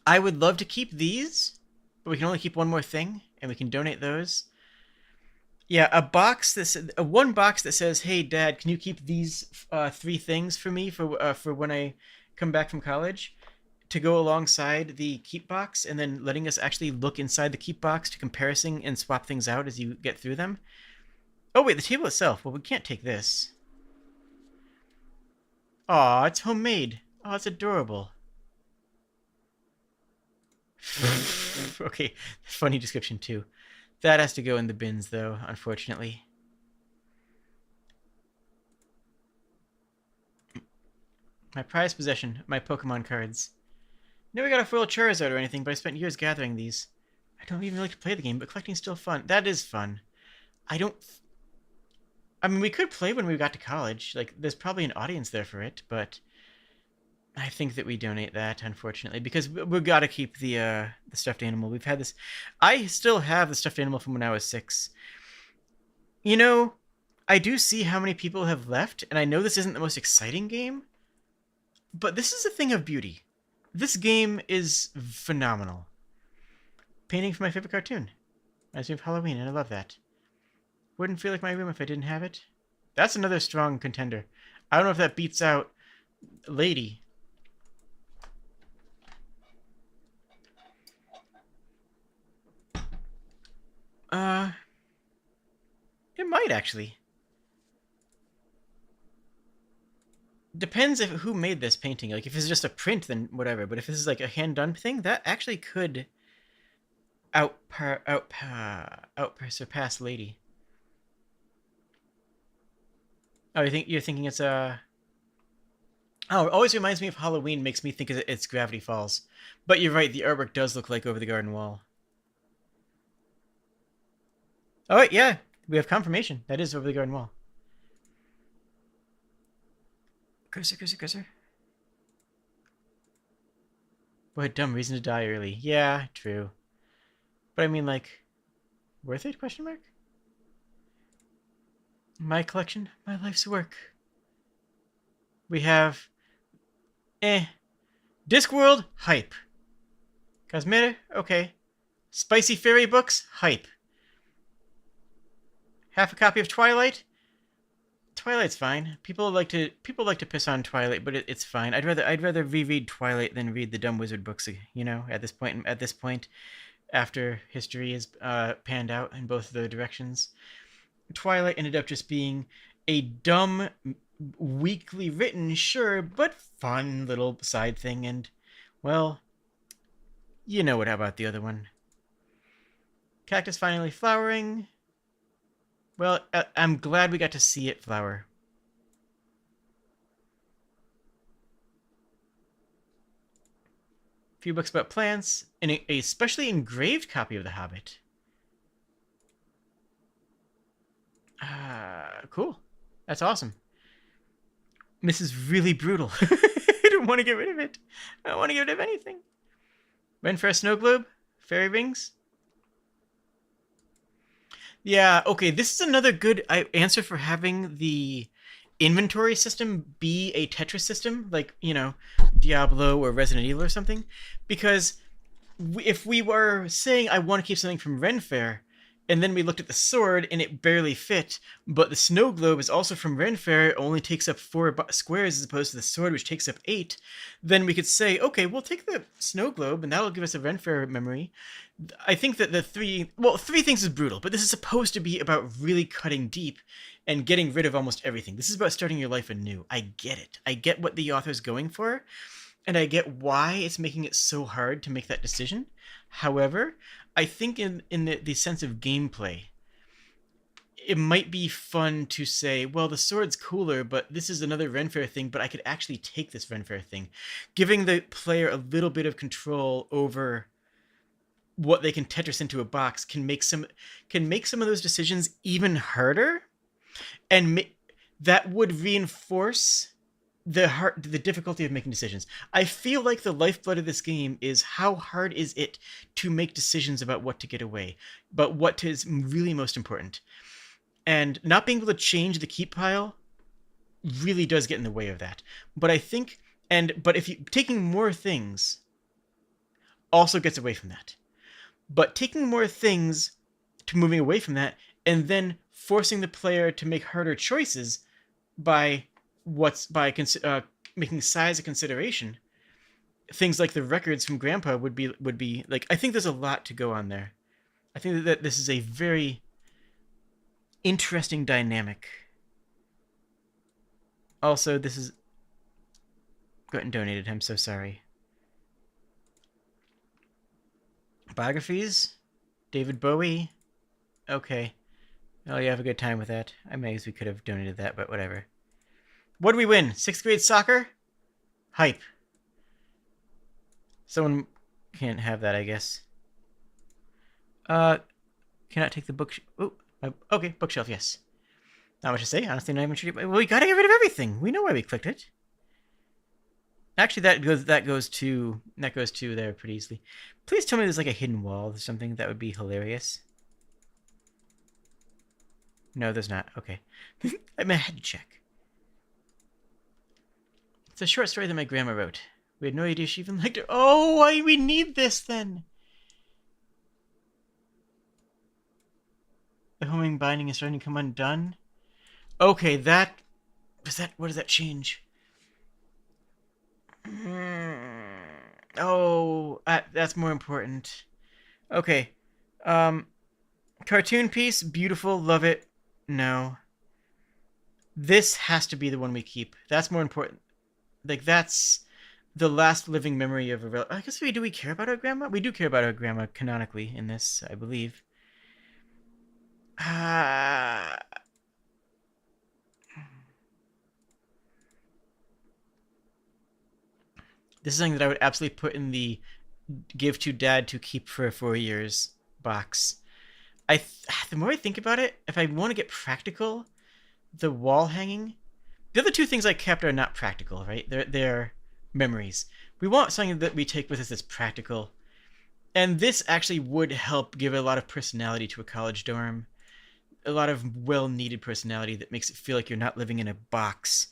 I would love to keep these, but we can only keep one more thing, and we can donate those. Yeah, one box that says, "Hey, Dad, can you keep these 3 things for me for when I come back from college?" To go alongside the keep box, and then letting us actually look inside the keep box to comparison and swap things out as you get through them. Oh wait, the table itself. Well, we can't take this. Aw, it's homemade. Oh, it's adorable. Okay, funny description too. That has to go in the bins, though, unfortunately. My prized possession, my Pokemon cards. Never got a foil Charizard or anything, but I spent years gathering these. I don't even like to play the game, but collecting's still fun. That is fun. I mean, we could play when we got to college. Like, there's probably an audience there for it, but I think that we donate that, unfortunately, because we've got to keep the stuffed animal. We've had this... I still have the stuffed animal from when I was 6. You know, I do see how many people have left, and I know this isn't the most exciting game, but this is a thing of beauty. This game is phenomenal. Painting for my favorite cartoon. Reminds me of Halloween, and I love that. Wouldn't feel like my room if I didn't have it. That's another strong contender. I don't know if that beats out Lady. It might actually. Depends if who made this painting. Like, if it's just a print, then whatever. But if this is like a hand-done thing, that actually could surpass Lady. Oh, you're thinking it's a... Oh, it always reminds me of Halloween. Makes me think it's Gravity Falls. But you're right. The artwork does look like Over the Garden Wall. Oh, wait, yeah. We have confirmation. That is Over the Garden Wall. Cursor, cursor, cursor. What a dumb reason to die early. Yeah, true. But I mean, like, worth it? Question mark. My collection, my life's work. We have, Discworld, hype. Cosmere, okay. Spicy Fairy books, hype. Half a copy of Twilight. Twilight's fine. People like to piss on Twilight, but it's fine. I'd rather reread Twilight than read the Dumb Wizard books. You know, at this point, after history is panned out in both the directions, Twilight ended up just being a dumb, weakly written, sure, but fun little side thing. And well, you know what about the other one? Cactus finally flowering. Well, I'm glad we got to see it flower. A few books about plants, and a specially engraved copy of The Hobbit. Cool. That's awesome. This is really brutal. I don't want to get rid of it. I don't want to get rid of anything. Ren for a snow globe? Fairy rings? Yeah, okay, this is another good answer for having the inventory system be a Tetris system, like, Diablo or Resident Evil or something. Because if we were saying, I want to keep something from Ren Fair, and then we looked at the sword and it barely fit, but the snow globe is also from Ren Fair, it only takes up 4 squares as opposed to the sword, which takes up 8, then we could say, okay, we'll take the snow globe and that'll give us a Ren Fair memory. I think that the three things is brutal, but this is supposed to be about really cutting deep and getting rid of almost everything. This is about starting your life anew. I get it. I get what the author's going for, and I get why it's making it so hard to make that decision. However, I think in the sense of gameplay, it might be fun to say, well, the sword's cooler, but this is another Ren Fair thing, but I could actually take this Ren Fair thing. Giving the player a little bit of control over what they can Tetris into a box can make some of those decisions even harder, and that would reinforce the difficulty of making decisions. I feel like the lifeblood of this game is how hard is it to make decisions about what to get away, but what is really most important. And not being able to change the keep pile really does get in the way of that. But I think, but if you taking more things also gets away from that. But taking more things to moving away from that, and then forcing the player to make harder choices by making size a consideration. Things like the records from Grandpa would be like, I think there's a lot to go on there. I think that this is a very interesting dynamic. Also, this is gotten donated. I'm so sorry. Biographies? David Bowie? Okay. Oh, you have a good time with that. I guess we could have donated that, but whatever. What did we win? 6th grade soccer? Hype. Someone can't have that, I guess. Cannot take the book. Oh, okay, bookshelf, yes. Not much to say, honestly, not even sure. Well, we gotta get rid of everything. We know why we clicked it. Actually, that goes to there pretty easily. Please tell me there's like a hidden wall or something. That would be hilarious. No, there's not. Okay. I had to check. It's a short story that my grandma wrote. We had no idea she even liked it. Oh, we need this then. The homing binding is starting to come undone. Okay, what does that change? Oh, that's more important. Okay. Cartoon piece, beautiful, love it. No. This has to be the one we keep. That's more important. Like, that's the last living memory of a... I guess do we care about our grandma? We do care about our grandma canonically in this, I believe. This is something that I would absolutely put in the give to dad to keep for 4 years box. The more I think about it, if I want to get practical, the wall hanging... The other two things I kept are not practical, right? They're memories. We want something that we take with us that's practical. And this actually would help give a lot of personality to a college dorm. A lot of well-needed personality that makes it feel like you're not living in a box.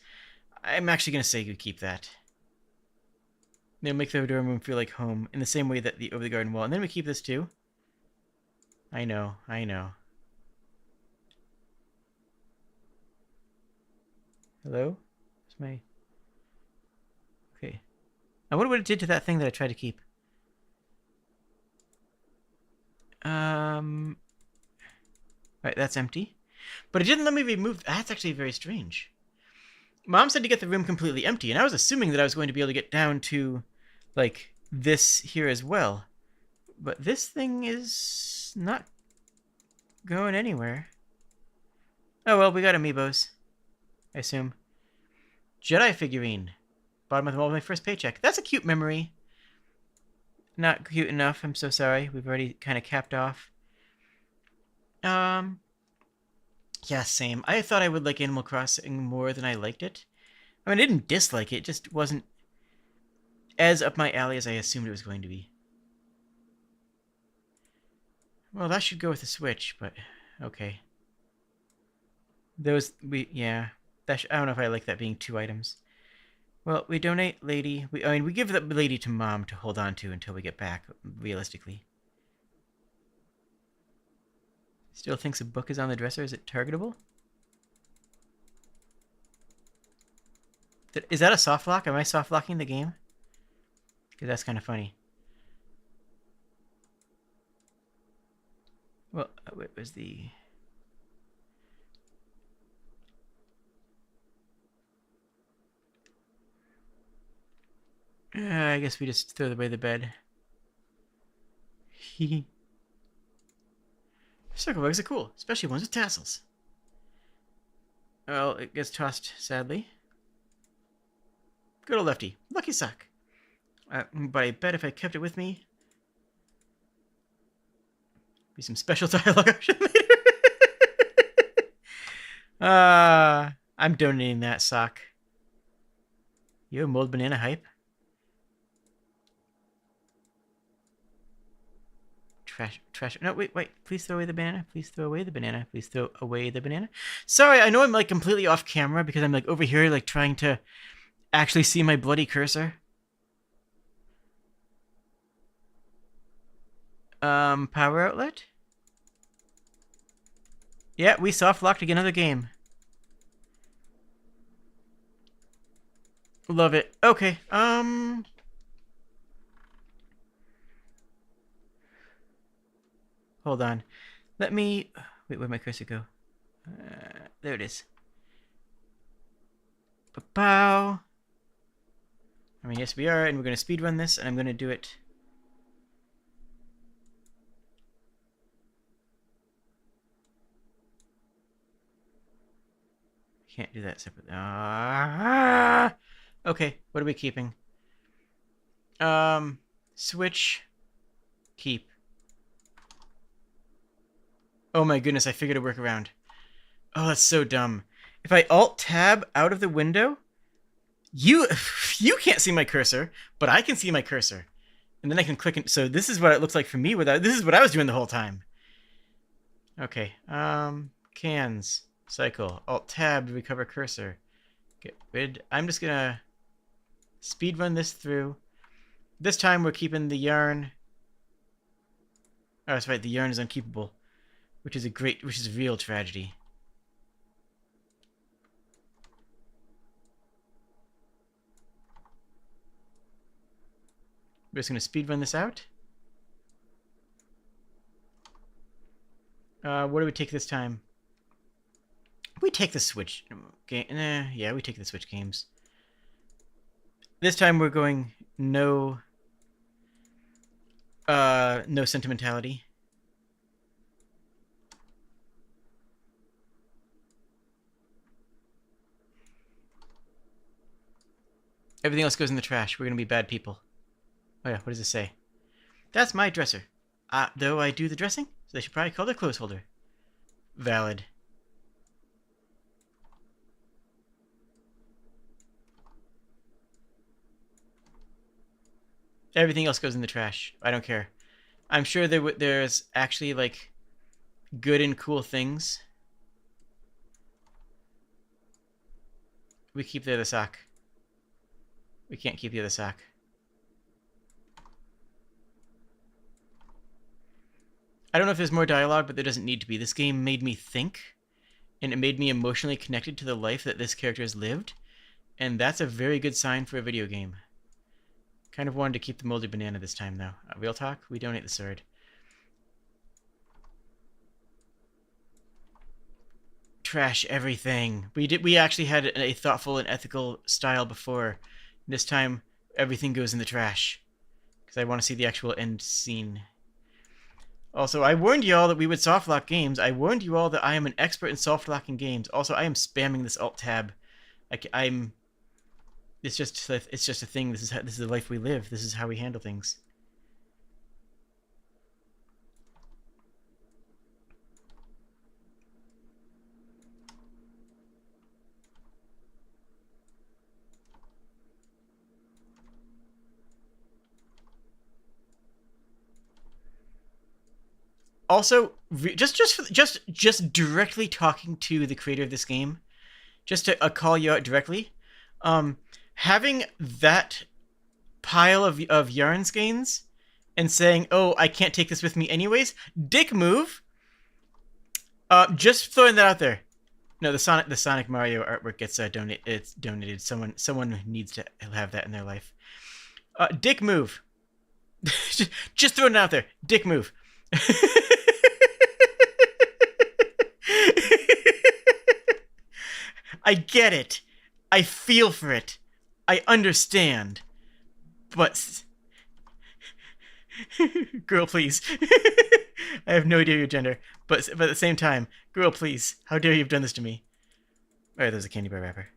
I'm actually going to say you keep that. They'll make the dorm room feel like home in the same way that the over the garden wall. And then we keep this too. I know. Hello? Where's my... Okay. I wonder what it did to that thing that I tried to keep. Right, that's empty. But it didn't let me remove... That's actually very strange. Mom said to get the room completely empty, and I was assuming that I was going to be able to get down to, like, this here as well. But this thing is not going anywhere. Oh well, we got amiibos, I assume. Jedi figurine. Bottom of my first paycheck. That's a cute memory. Not cute enough, I'm so sorry. We've already kind of capped off. Yeah, same. I thought I would like Animal Crossing more than I liked it. I mean, I didn't dislike it, it just wasn't as up my alley as I assumed it was going to be. Well, that should go with the Switch, but okay. Yeah. I don't know if I like that being 2 items. Well, we donate lady. We give the lady to Mom to hold on to until we get back, realistically. Still thinks a book is on the dresser. Is it targetable? Is that a soft lock? Am I soft locking the game? Because that's kind of funny. Well, what was the... I guess we just throw away the bed. Circle bugs are cool, especially ones with tassels. Well, it gets tossed, sadly. Good old Lefty. Lucky sock. But I bet if I kept it with me... Be some special dialogue option later. I'm donating that sock. You have mold banana hype? Trash. No, wait. Please throw away the banana. Please throw away the banana. Please throw away the banana. Sorry, I know I'm like completely off camera because I'm like over here like trying to actually see my bloody cursor. Power outlet? Yeah, we soft locked another game. Love it. Okay, hold on. Let me... Wait, where'd my cursor go? There it is. Pow. I mean, yes, we are, and we're going to speedrun this, and I'm going to do it... Can't do that separately. Okay, what are we keeping? Switch. Keep. Oh my goodness, I figured a workaround. Oh, that's so dumb. If I Alt-Tab out of the window, you can't see my cursor, but I can see my cursor. And then I can click it. So this is what it looks like for me without... This is what I was doing the whole time. Okay, cans. Cycle. Alt-Tab to recover cursor. Get rid... I'm just gonna speed run this through. This time we're keeping the yarn. Oh, that's right, the yarn is unkeepable. Which is a real tragedy. We're just gonna speed run this out. What do we take this time? We take the Switch game. Yeah, we take the Switch games. This time we're going no sentimentality. Everything else goes in the trash. We're gonna be bad people. Oh yeah, what does it say? That's my dresser. Though I do the dressing, so they should probably call it a clothes holder. Valid. Everything else goes in the trash. I don't care. I'm sure there's actually, like, good and cool things. We keep the other sock. We can't keep the other sock. I don't know if there's more dialogue, but there doesn't need to be. This game made me think, and it made me emotionally connected to the life that this character has lived, and that's a very good sign for a video game. Kind of wanted to keep the moldy banana this time, though. Real talk, we donate the sword. Trash everything. We actually had a thoughtful and ethical style before. This time, everything goes in the trash. Because I want to see the actual end scene. Also, I warned you all that we would softlock games. I warned you all that I am an expert in softlocking games. Also, I am spamming this alt tab. I'm. It's just a thing. This is the life we live. This is how we handle things. Also, just directly talking to the creator of this game, just to call you out directly, having that pile of yarn skeins and saying, "Oh, I can't take this with me anyways," dick move. Just throwing that out there. No, the Sonic Mario artwork gets It's donated. Someone needs to have that in their life. Dick move. Just throwing it out there. Dick move. I get it. I feel for it. I understand. But girl, please. I have no idea your gender, but at the same time, girl, please. How dare you have done this to me? Oh, there's a candy bar wrapper.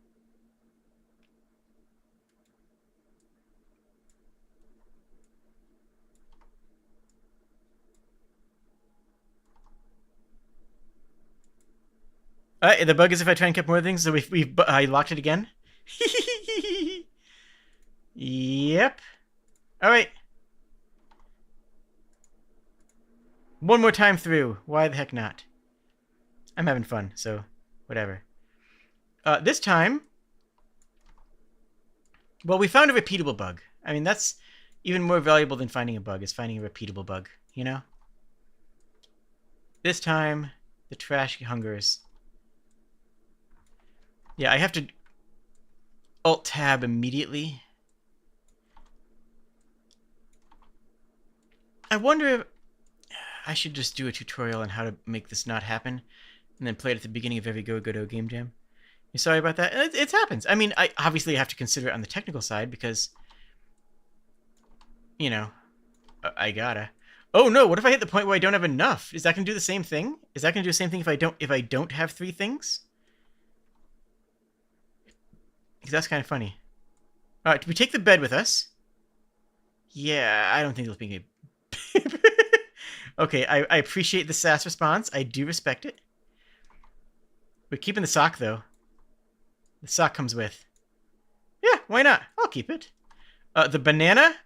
The bug is if I try and keep more things, so I locked it again. Yep. All right. One more time through. Why the heck not? I'm having fun, so whatever. This time, well, we found a repeatable bug. I mean, that's even more valuable than finding a bug, is finding a repeatable bug, you know? This time, the trash hungers. Yeah, I have to Alt-Tab immediately. I wonder if I should just do a tutorial on how to make this not happen and then play it at the beginning of every Go Godot Game Jam. You sorry about that? It happens. I mean, I obviously have to consider it on the technical side because, you know, I gotta. Oh no! What if I hit the point where I don't have enough? Is that gonna do the same thing? Is that gonna do the same thing if I don't have 3 things? Because that's kind of funny. All right, do we take the bed with us? Yeah, I don't think it'll be good. Okay, I appreciate the sass response. I do respect it. We're keeping the sock, though. The sock comes with. Yeah, why not? I'll keep it. The banana?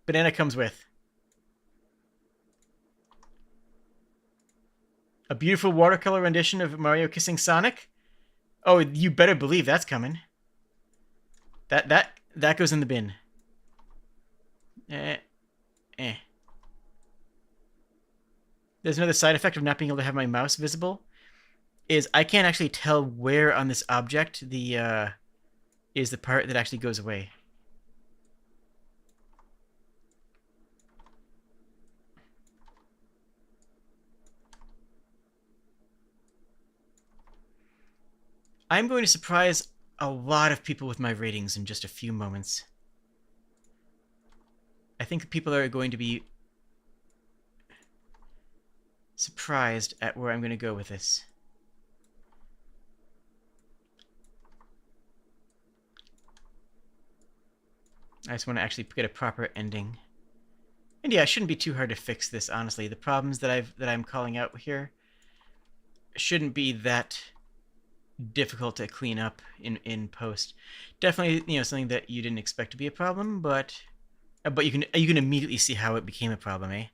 Banana comes with. A beautiful watercolor rendition of Mario kissing Sonic? Oh, you better believe that's coming. That goes in the bin. There's another side effect of not being able to have my mouse visible. Is I can't actually tell where on this object is the part that actually goes away. I'm going to surprise a lot of people with my ratings in just a few moments. I think people are going to be surprised at where I'm going to go with this. I just want to actually get a proper ending. And yeah, it shouldn't be too hard to fix this, honestly. The problems that I'm calling out here shouldn't be that difficult to clean up in post. Definitely, you know, something that you didn't expect to be a problem, but you can immediately see how it became a problem, eh?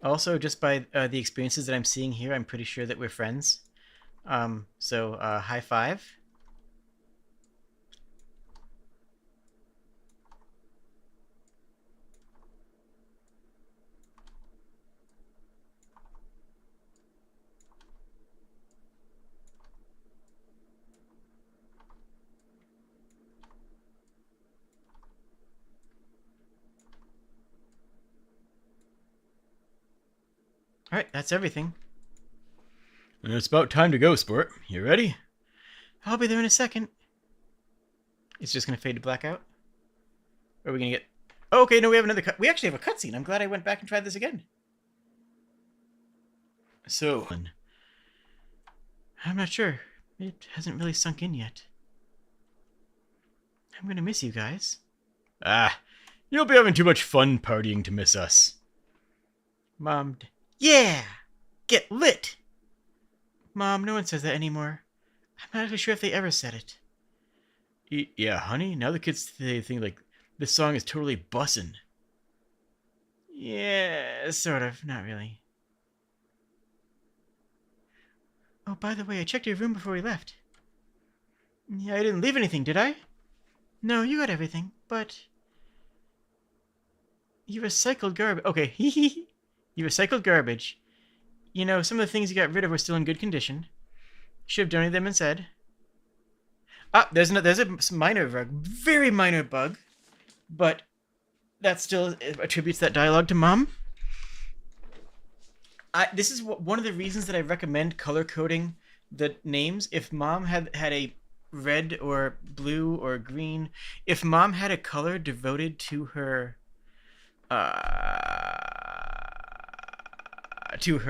Also, just by the experiences that I'm seeing here, I'm pretty sure that we're friends. So high five. All right, that's everything. And it's about time to go, sport. You ready? I'll be there in a second. It's just gonna fade to blackout. Or are we gonna get? Oh, okay, no, we have another cut. We actually have a cutscene. I'm glad I went back and tried this again. So, I'm not sure. It hasn't really sunk in yet. I'm gonna miss you guys. Ah, you'll be having too much fun partying to miss us. Mom, yeah, get lit. Mom, no one says that anymore. I'm not actually sure if they ever said it. Yeah, honey, now the kids they think like this song is totally bussin'. Yeah, sort of. Not really. Oh, by the way, I checked your room before we left. Yeah, I didn't leave anything, did I? No, you got everything, but... You recycled garbage. Okay, you recycled garbage. You know, some of the things you got rid of were still in good condition. Should have donated them instead. Ah, there's a minor bug. Very minor bug. But that still attributes that dialogue to Mom. This is one of the reasons that I recommend color coding the names. If Mom had a red or blue or green, if Mom had a color devoted to her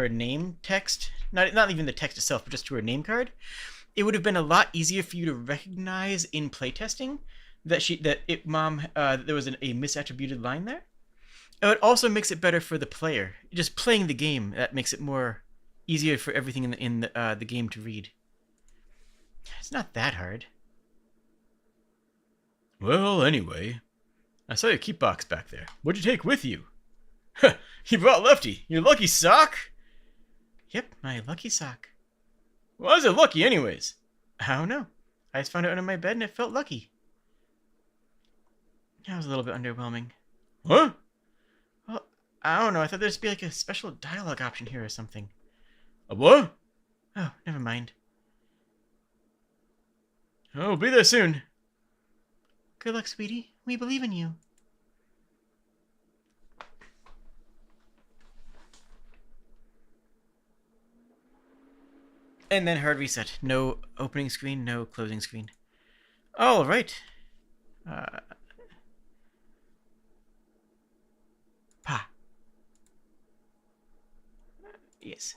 name text, not even the text itself, but just to her name card, it would have been a lot easier for you to recognize in playtesting that Mom there was a misattributed line there. It also makes it better for the player. Just playing the game, that makes it more easier for everything in the game to read. It's not that hard. Well, anyway, I saw your keep box back there. What'd you take with you? Huh, you brought Lefty, your lucky sock? Yep, my lucky sock. Why is it lucky anyways? I don't know. I just found it under my bed and it felt lucky. That was a little bit underwhelming. Huh? Well, I don't know. I thought there'd be like a special dialogue option here or something. A what? Oh, never mind. I'll be there soon. Good luck, sweetie. We believe in you. And then hard reset. No opening screen, no closing screen. All right. Pa. Yes.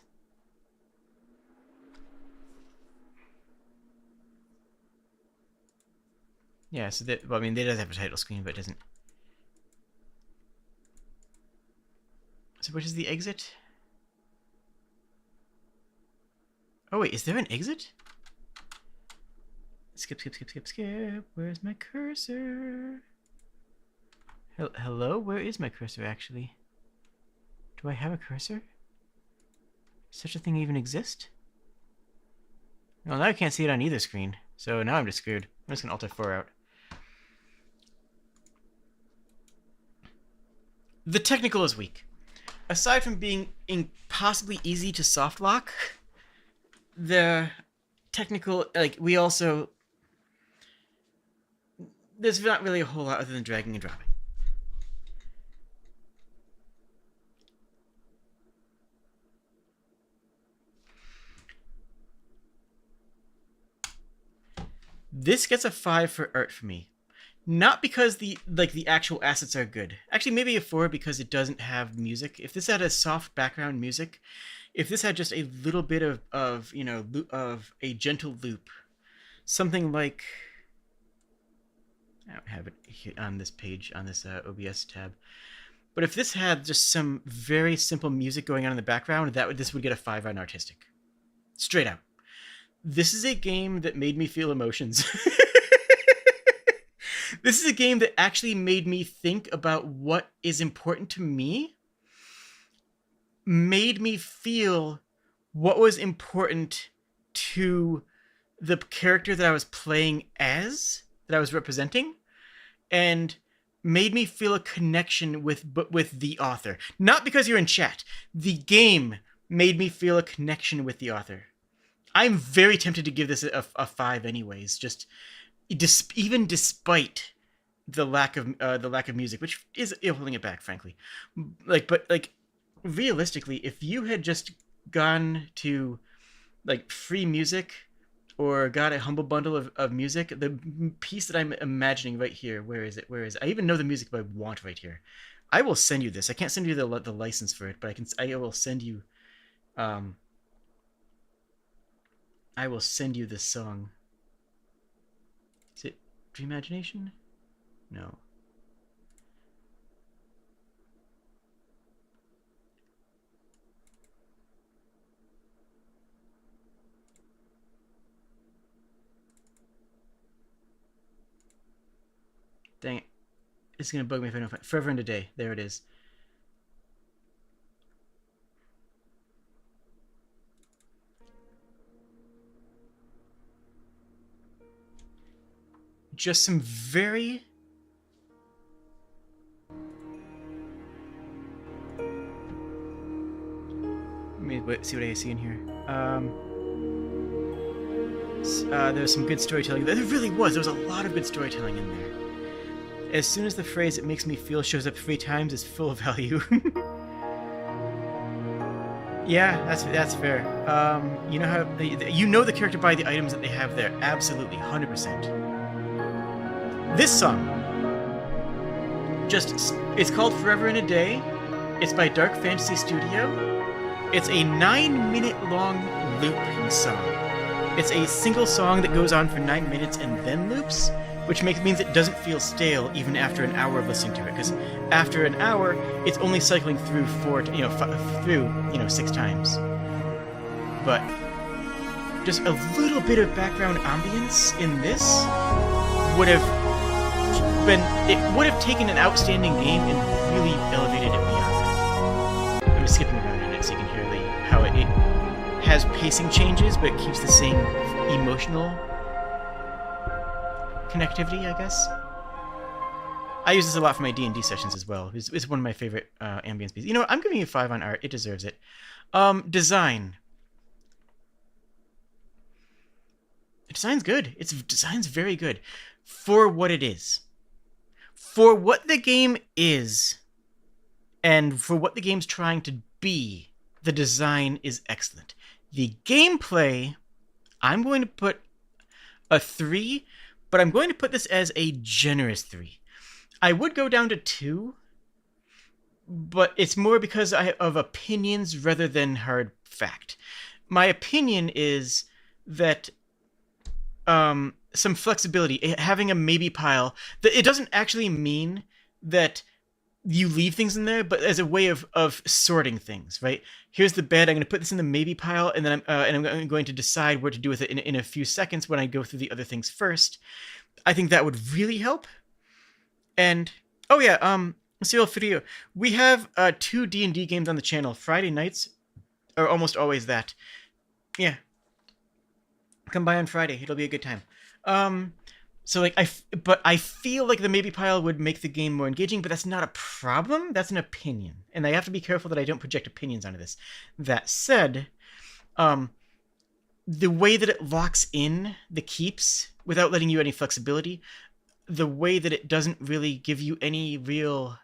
Yeah, so that, well, I mean, it does have a title screen, but it doesn't. So which is the exit? Oh wait, is there an exit? Skip, skip, skip, skip, skip. Where's my cursor? Hello? Where is my cursor, actually? Do I have a cursor? Does such a thing even exist? Well, now I can't see it on either screen. So now I'm just screwed. I'm just going to Alt F4 out. The technical is weak. Aside from being impossibly easy to soft lock, the technical, like, we also... There's not really a whole lot other than dragging and dropping. This gets a 5 for art for me. Not because the actual assets are good. Actually, maybe a 4 because it doesn't have music. If this had a soft background music, if this had just a little bit of a gentle loop, something like, I don't have it here on this page, on this OBS tab, but if this had just some very simple music going on in the background, this would get a 5 on artistic. Straight out. This is a game that made me feel emotions. This is a game that actually made me think about what is important to me made me feel what was important to the character that I was playing as, that I was representing, and made me feel a connection with the author. Not because you're in chat. The game made me feel a connection with the author. I'm very tempted to give this a 5 anyways, just even despite the lack of music, which is holding it back, frankly. But realistically, if you had just gone to like free music or got a humble bundle of music, the piece that I'm imagining right here, where is it? I even know the music I want right here. I will send you this. I can't send you the license for it, but I will send you I will send you this song. Is it Dream Imagination? No. Dang it. It's gonna bug me if I don't find Forever and a Day. There it is. Just some very... Let me see what I see in here. There's some good storytelling. There really was. There was a lot of good storytelling in there. As soon as the phrase "it makes me feel" shows up 3 times, it's full of value. Yeah, that's fair. You know how you know the character by the items that they have there. Absolutely, 100%. This song, it's called "Forever in a Day." It's by Dark Fantasy Studio. It's a 9-minute long looping song. It's a single song that goes on for 9 minutes and then loops, which means it doesn't feel stale even after an hour of listening to it. Because after an hour, it's only cycling through 6 times. But just a little bit of background ambience in this would have taken an outstanding game and really elevated it beyond that. I'm just skipping around in it so you can hear how it has pacing changes, but it keeps the same emotional connectivity, I guess. I use this a lot for my D&D sessions as well. It's one of my favorite ambience pieces. You know what? I'm giving you 5 on art. It deserves it. Design. Design's good. Design's very good for what it is. For what the game is, and for what the game's trying to be, the design is excellent. The gameplay, I'm going to put a 3, but I'm going to put this as a generous 3. I would go down to 2, but it's more because of opinions rather than hard fact. My opinion is that some flexibility, having a maybe pile, that it doesn't actually mean that you leave things in there, but as a way of sorting things, right? Here's the bed. I'm going to put this in the maybe pile, and then I'm going to decide what to do with it in a few seconds when I go through the other things first. I think that would really help. And oh yeah, Serial Video. We have 2 D&D games on the channel. Friday nights are almost always that. Yeah, come by on Friday. It'll be a good time. So I feel like the maybe pile would make the game more engaging, but that's not a problem. That's an opinion, and I have to be careful that I don't project opinions onto this. That said, the way that it locks in the keeps without letting you any flexibility, the way that it doesn't really give you any real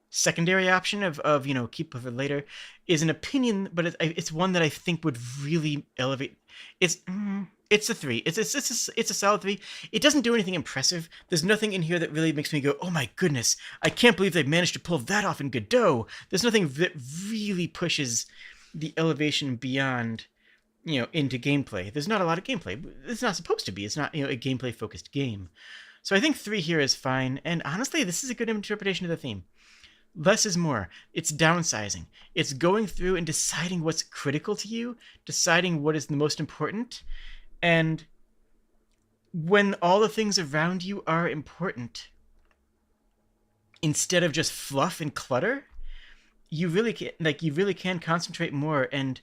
secondary option of keep for later, is an opinion, but it's one that I think would really elevate. It's a 3. It's a solid 3. It doesn't do anything impressive. There's nothing in here that really makes me go, oh my goodness, I can't believe they managed to pull that off in Godot. There's nothing that really pushes the elevation beyond, into gameplay. There's not a lot of gameplay. It's not supposed to be. It's not, a gameplay focused game. So I think 3 here is fine. And honestly, this is a good interpretation of the theme. Less is more. It's downsizing. It's going through and deciding what's critical to you, deciding what is the most important. And when all the things around you are important, instead of just fluff and clutter, you really can concentrate more, and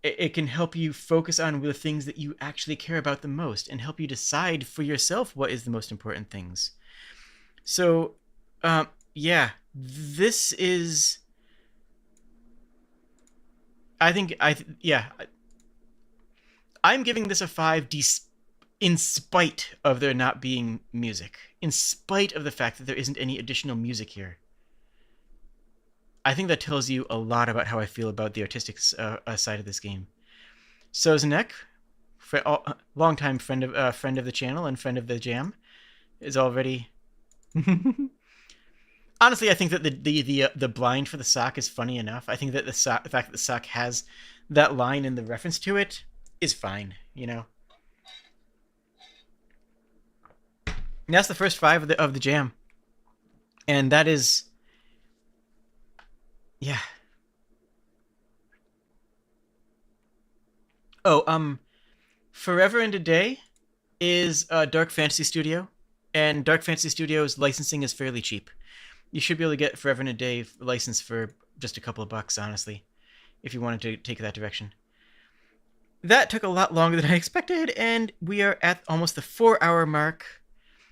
it can help you focus on the things that you actually care about the most and help you decide for yourself what is the most important things. So, yeah, this is. I think yeah, I'm giving this a 5 in spite of there not being music, in spite of the fact that there isn't any additional music here. I think that tells you a lot about how I feel about the artistic side of this game. So Zanek, longtime friend of the channel and friend of the jam, is already. Honestly, I think that the blind for the sock is funny enough. I think that the fact that the sock has that line in the reference to it is fine. You know. And that's the first 5 of the jam, and that is, yeah. Oh, Forever and a Day is a Dark Fantasy Studio, and Dark Fantasy Studio's licensing is fairly cheap. You should be able to get Forever and a Day license for just a couple of bucks, honestly, if you wanted to take that direction. That took a lot longer than I expected, and we are at almost the 4-hour mark.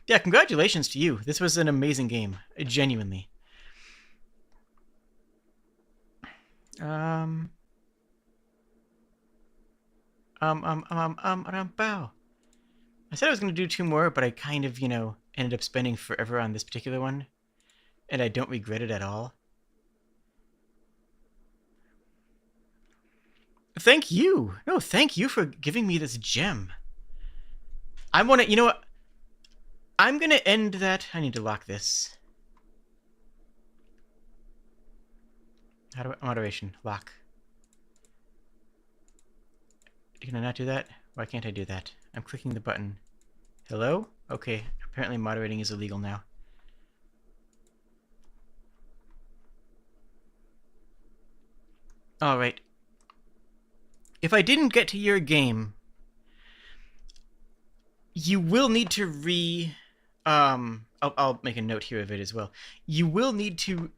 Yeah, congratulations to you. This was an amazing game, genuinely. Bow. I said I was going to do 2 more, but I kind of, ended up spending forever on this particular one, and I don't regret it at all. Thank you. No, thank you for giving me this gem. I want to, you know what? I'm going to end that. I need to lock this. How do I, moderation, lock. Can I not do that? Why can't I do that? I'm clicking the button. Hello? Okay, apparently moderating is illegal now. Alright. If I didn't get to your game, you will need to I'll make a note here of it as well. You will need to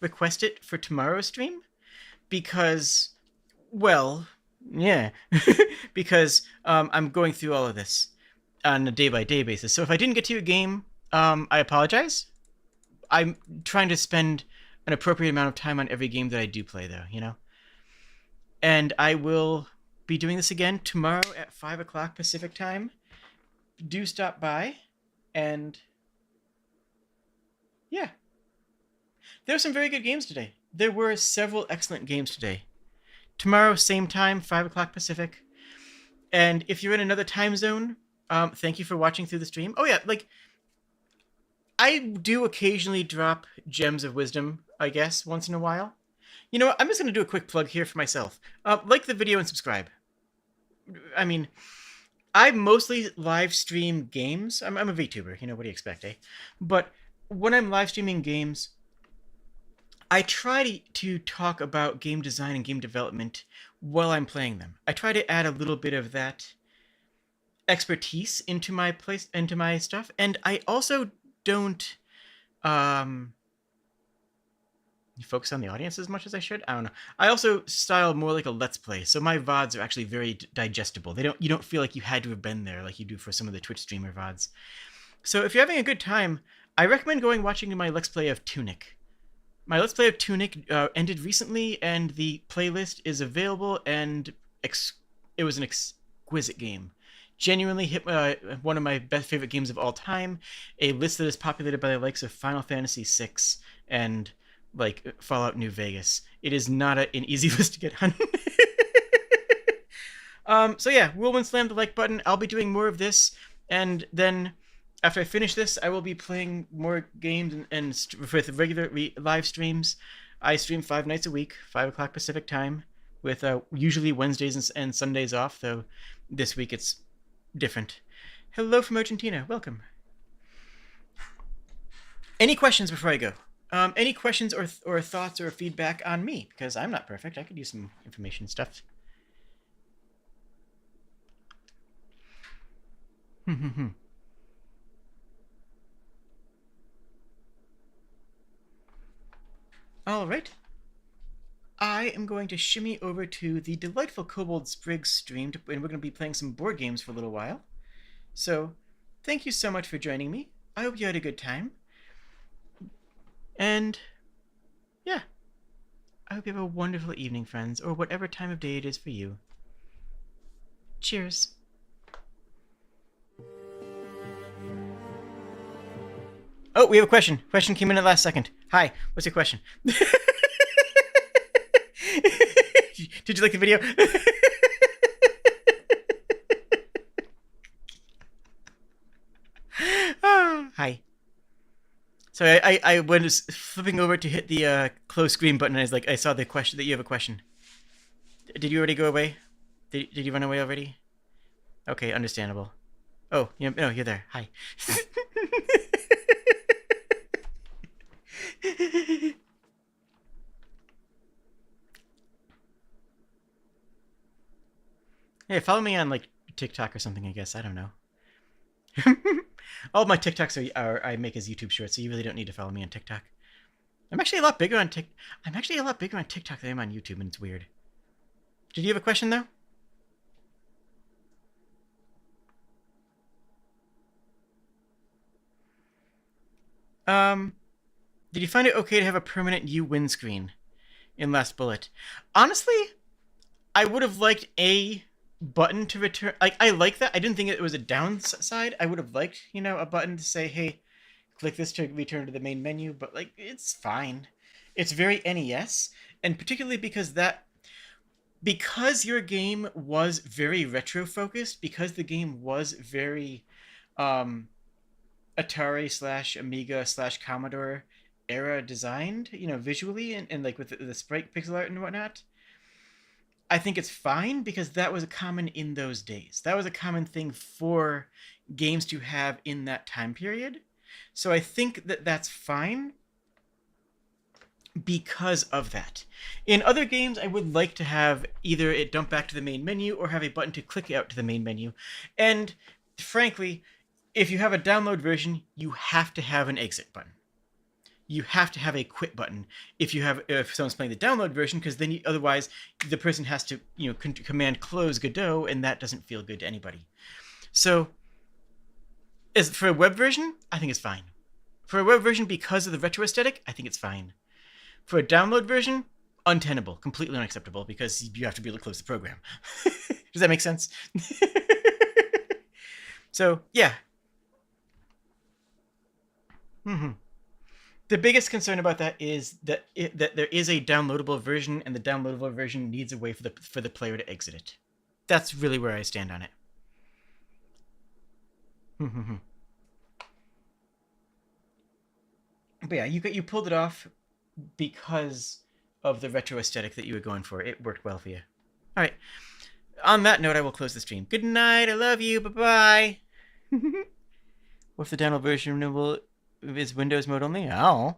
request it for tomorrow's stream because, well, yeah, because I'm going through all of this on a day-by-day basis. So if I didn't get to your game, I apologize. I'm trying to spend an appropriate amount of time on every game that I do play, though, you know? And I will be doing this again tomorrow at 5 o'clock Pacific time. Do stop by, and yeah. There were some very good games today. There were several excellent games today. Tomorrow, same time, 5 o'clock Pacific. And if you're in another time zone, thank you for watching through the stream. Oh yeah, like, I do occasionally drop gems of wisdom, I guess, once in a while. You know what? I'm just going to do a quick plug here for myself. Like the video and subscribe. I mean, I mostly live stream games. I'm a VTuber, you know, what do you expect, eh? But when I'm live streaming games, I try to talk about game design and game development while I'm playing them. I try to add a little bit of that expertise into my stuff, and I also don't focus on the audience as much as I should. I don't know. I also style more like a let's play, so my VODs are actually very digestible. You don't feel like you had to have been there like you do for some of the Twitch streamer VODs. So if you're having a good time, I recommend watching my Let's Play of Tunic. My Let's Play of Tunic ended recently, and the playlist is available, and it was an exquisite game. Genuinely hit one of my best favorite games of all time. A list that is populated by the likes of Final Fantasy VI and like Fallout New Vegas. It is not an easy list to get on. So yeah, Whirlwind slam the like button. I'll be doing more of this, and then after I finish this, I will be playing more games and with regular live streams. I stream 5 nights a week, 5 o'clock Pacific time, with usually Wednesdays and Sundays off, though this week it's different. Hello from Argentina. Welcome. Any questions before I go? Any questions or thoughts or feedback on me? Because I'm not perfect. I could use some information stuff. All right. I am going to shimmy over to the delightful Kobold Spriggs stream, and we're going to be playing some board games for a little while. So, thank you so much for joining me. I hope you had a good time. And, yeah. I hope you have a wonderful evening, friends, or whatever time of day it is for you. Cheers. Oh, we have a question. Question came in at last second. Hi, what's your question? Did you like the video? Hi. So I was flipping over to hit the close screen button. And I saw the question that you have a question. Did you already go away? Did you run away already? Okay, understandable. Oh, no, you're there. Hi. Hey, follow me on like TikTok or something. I guess I don't know. All my TikToks are I make as YouTube shorts, so you really don't need to follow me on TikTok. I'm actually a lot bigger on TikTok than I am on YouTube, and it's weird. Did you have a question though? Did you find it okay to have a permanent U windscreen in Last Bullet? Honestly, I would have liked a button to return. Like, I like that. I didn't think it was a downside. I would have liked, a button to say, hey, click this to return to the main menu, but, like, it's fine. It's very NES, and particularly because your game was very retro-focused, because the game was very, Atari / Amiga / Commodore era designed, visually and like with the sprite pixel art and whatnot. I think it's fine because that was a common in those days. That was a common thing for games to have in that time period. So I think that that's fine because of that. In other games, I would like to have either it dump back to the main menu or have a button to click out to the main menu. And frankly, if you have a download version, you have to have an exit button. You have to have a quit button if someone's playing the download version, because then otherwise the person has to command close Godot, and that doesn't feel good to anybody. So, as for a web version, I think it's fine. For a web version, because of the retro aesthetic, I think it's fine. For a download version, untenable, completely unacceptable, because you have to be able to close the program. Does that make sense? So, yeah. The biggest concern about that is that there is a downloadable version, and the downloadable version needs a way for the player to exit it. That's really where I stand on it. But yeah, you pulled it off because of the retro aesthetic that you were going for. It worked well for you. All right. On that note, I will close the stream. Good night. I love you. Bye-bye. What if the download version is Windows mode only? Oh.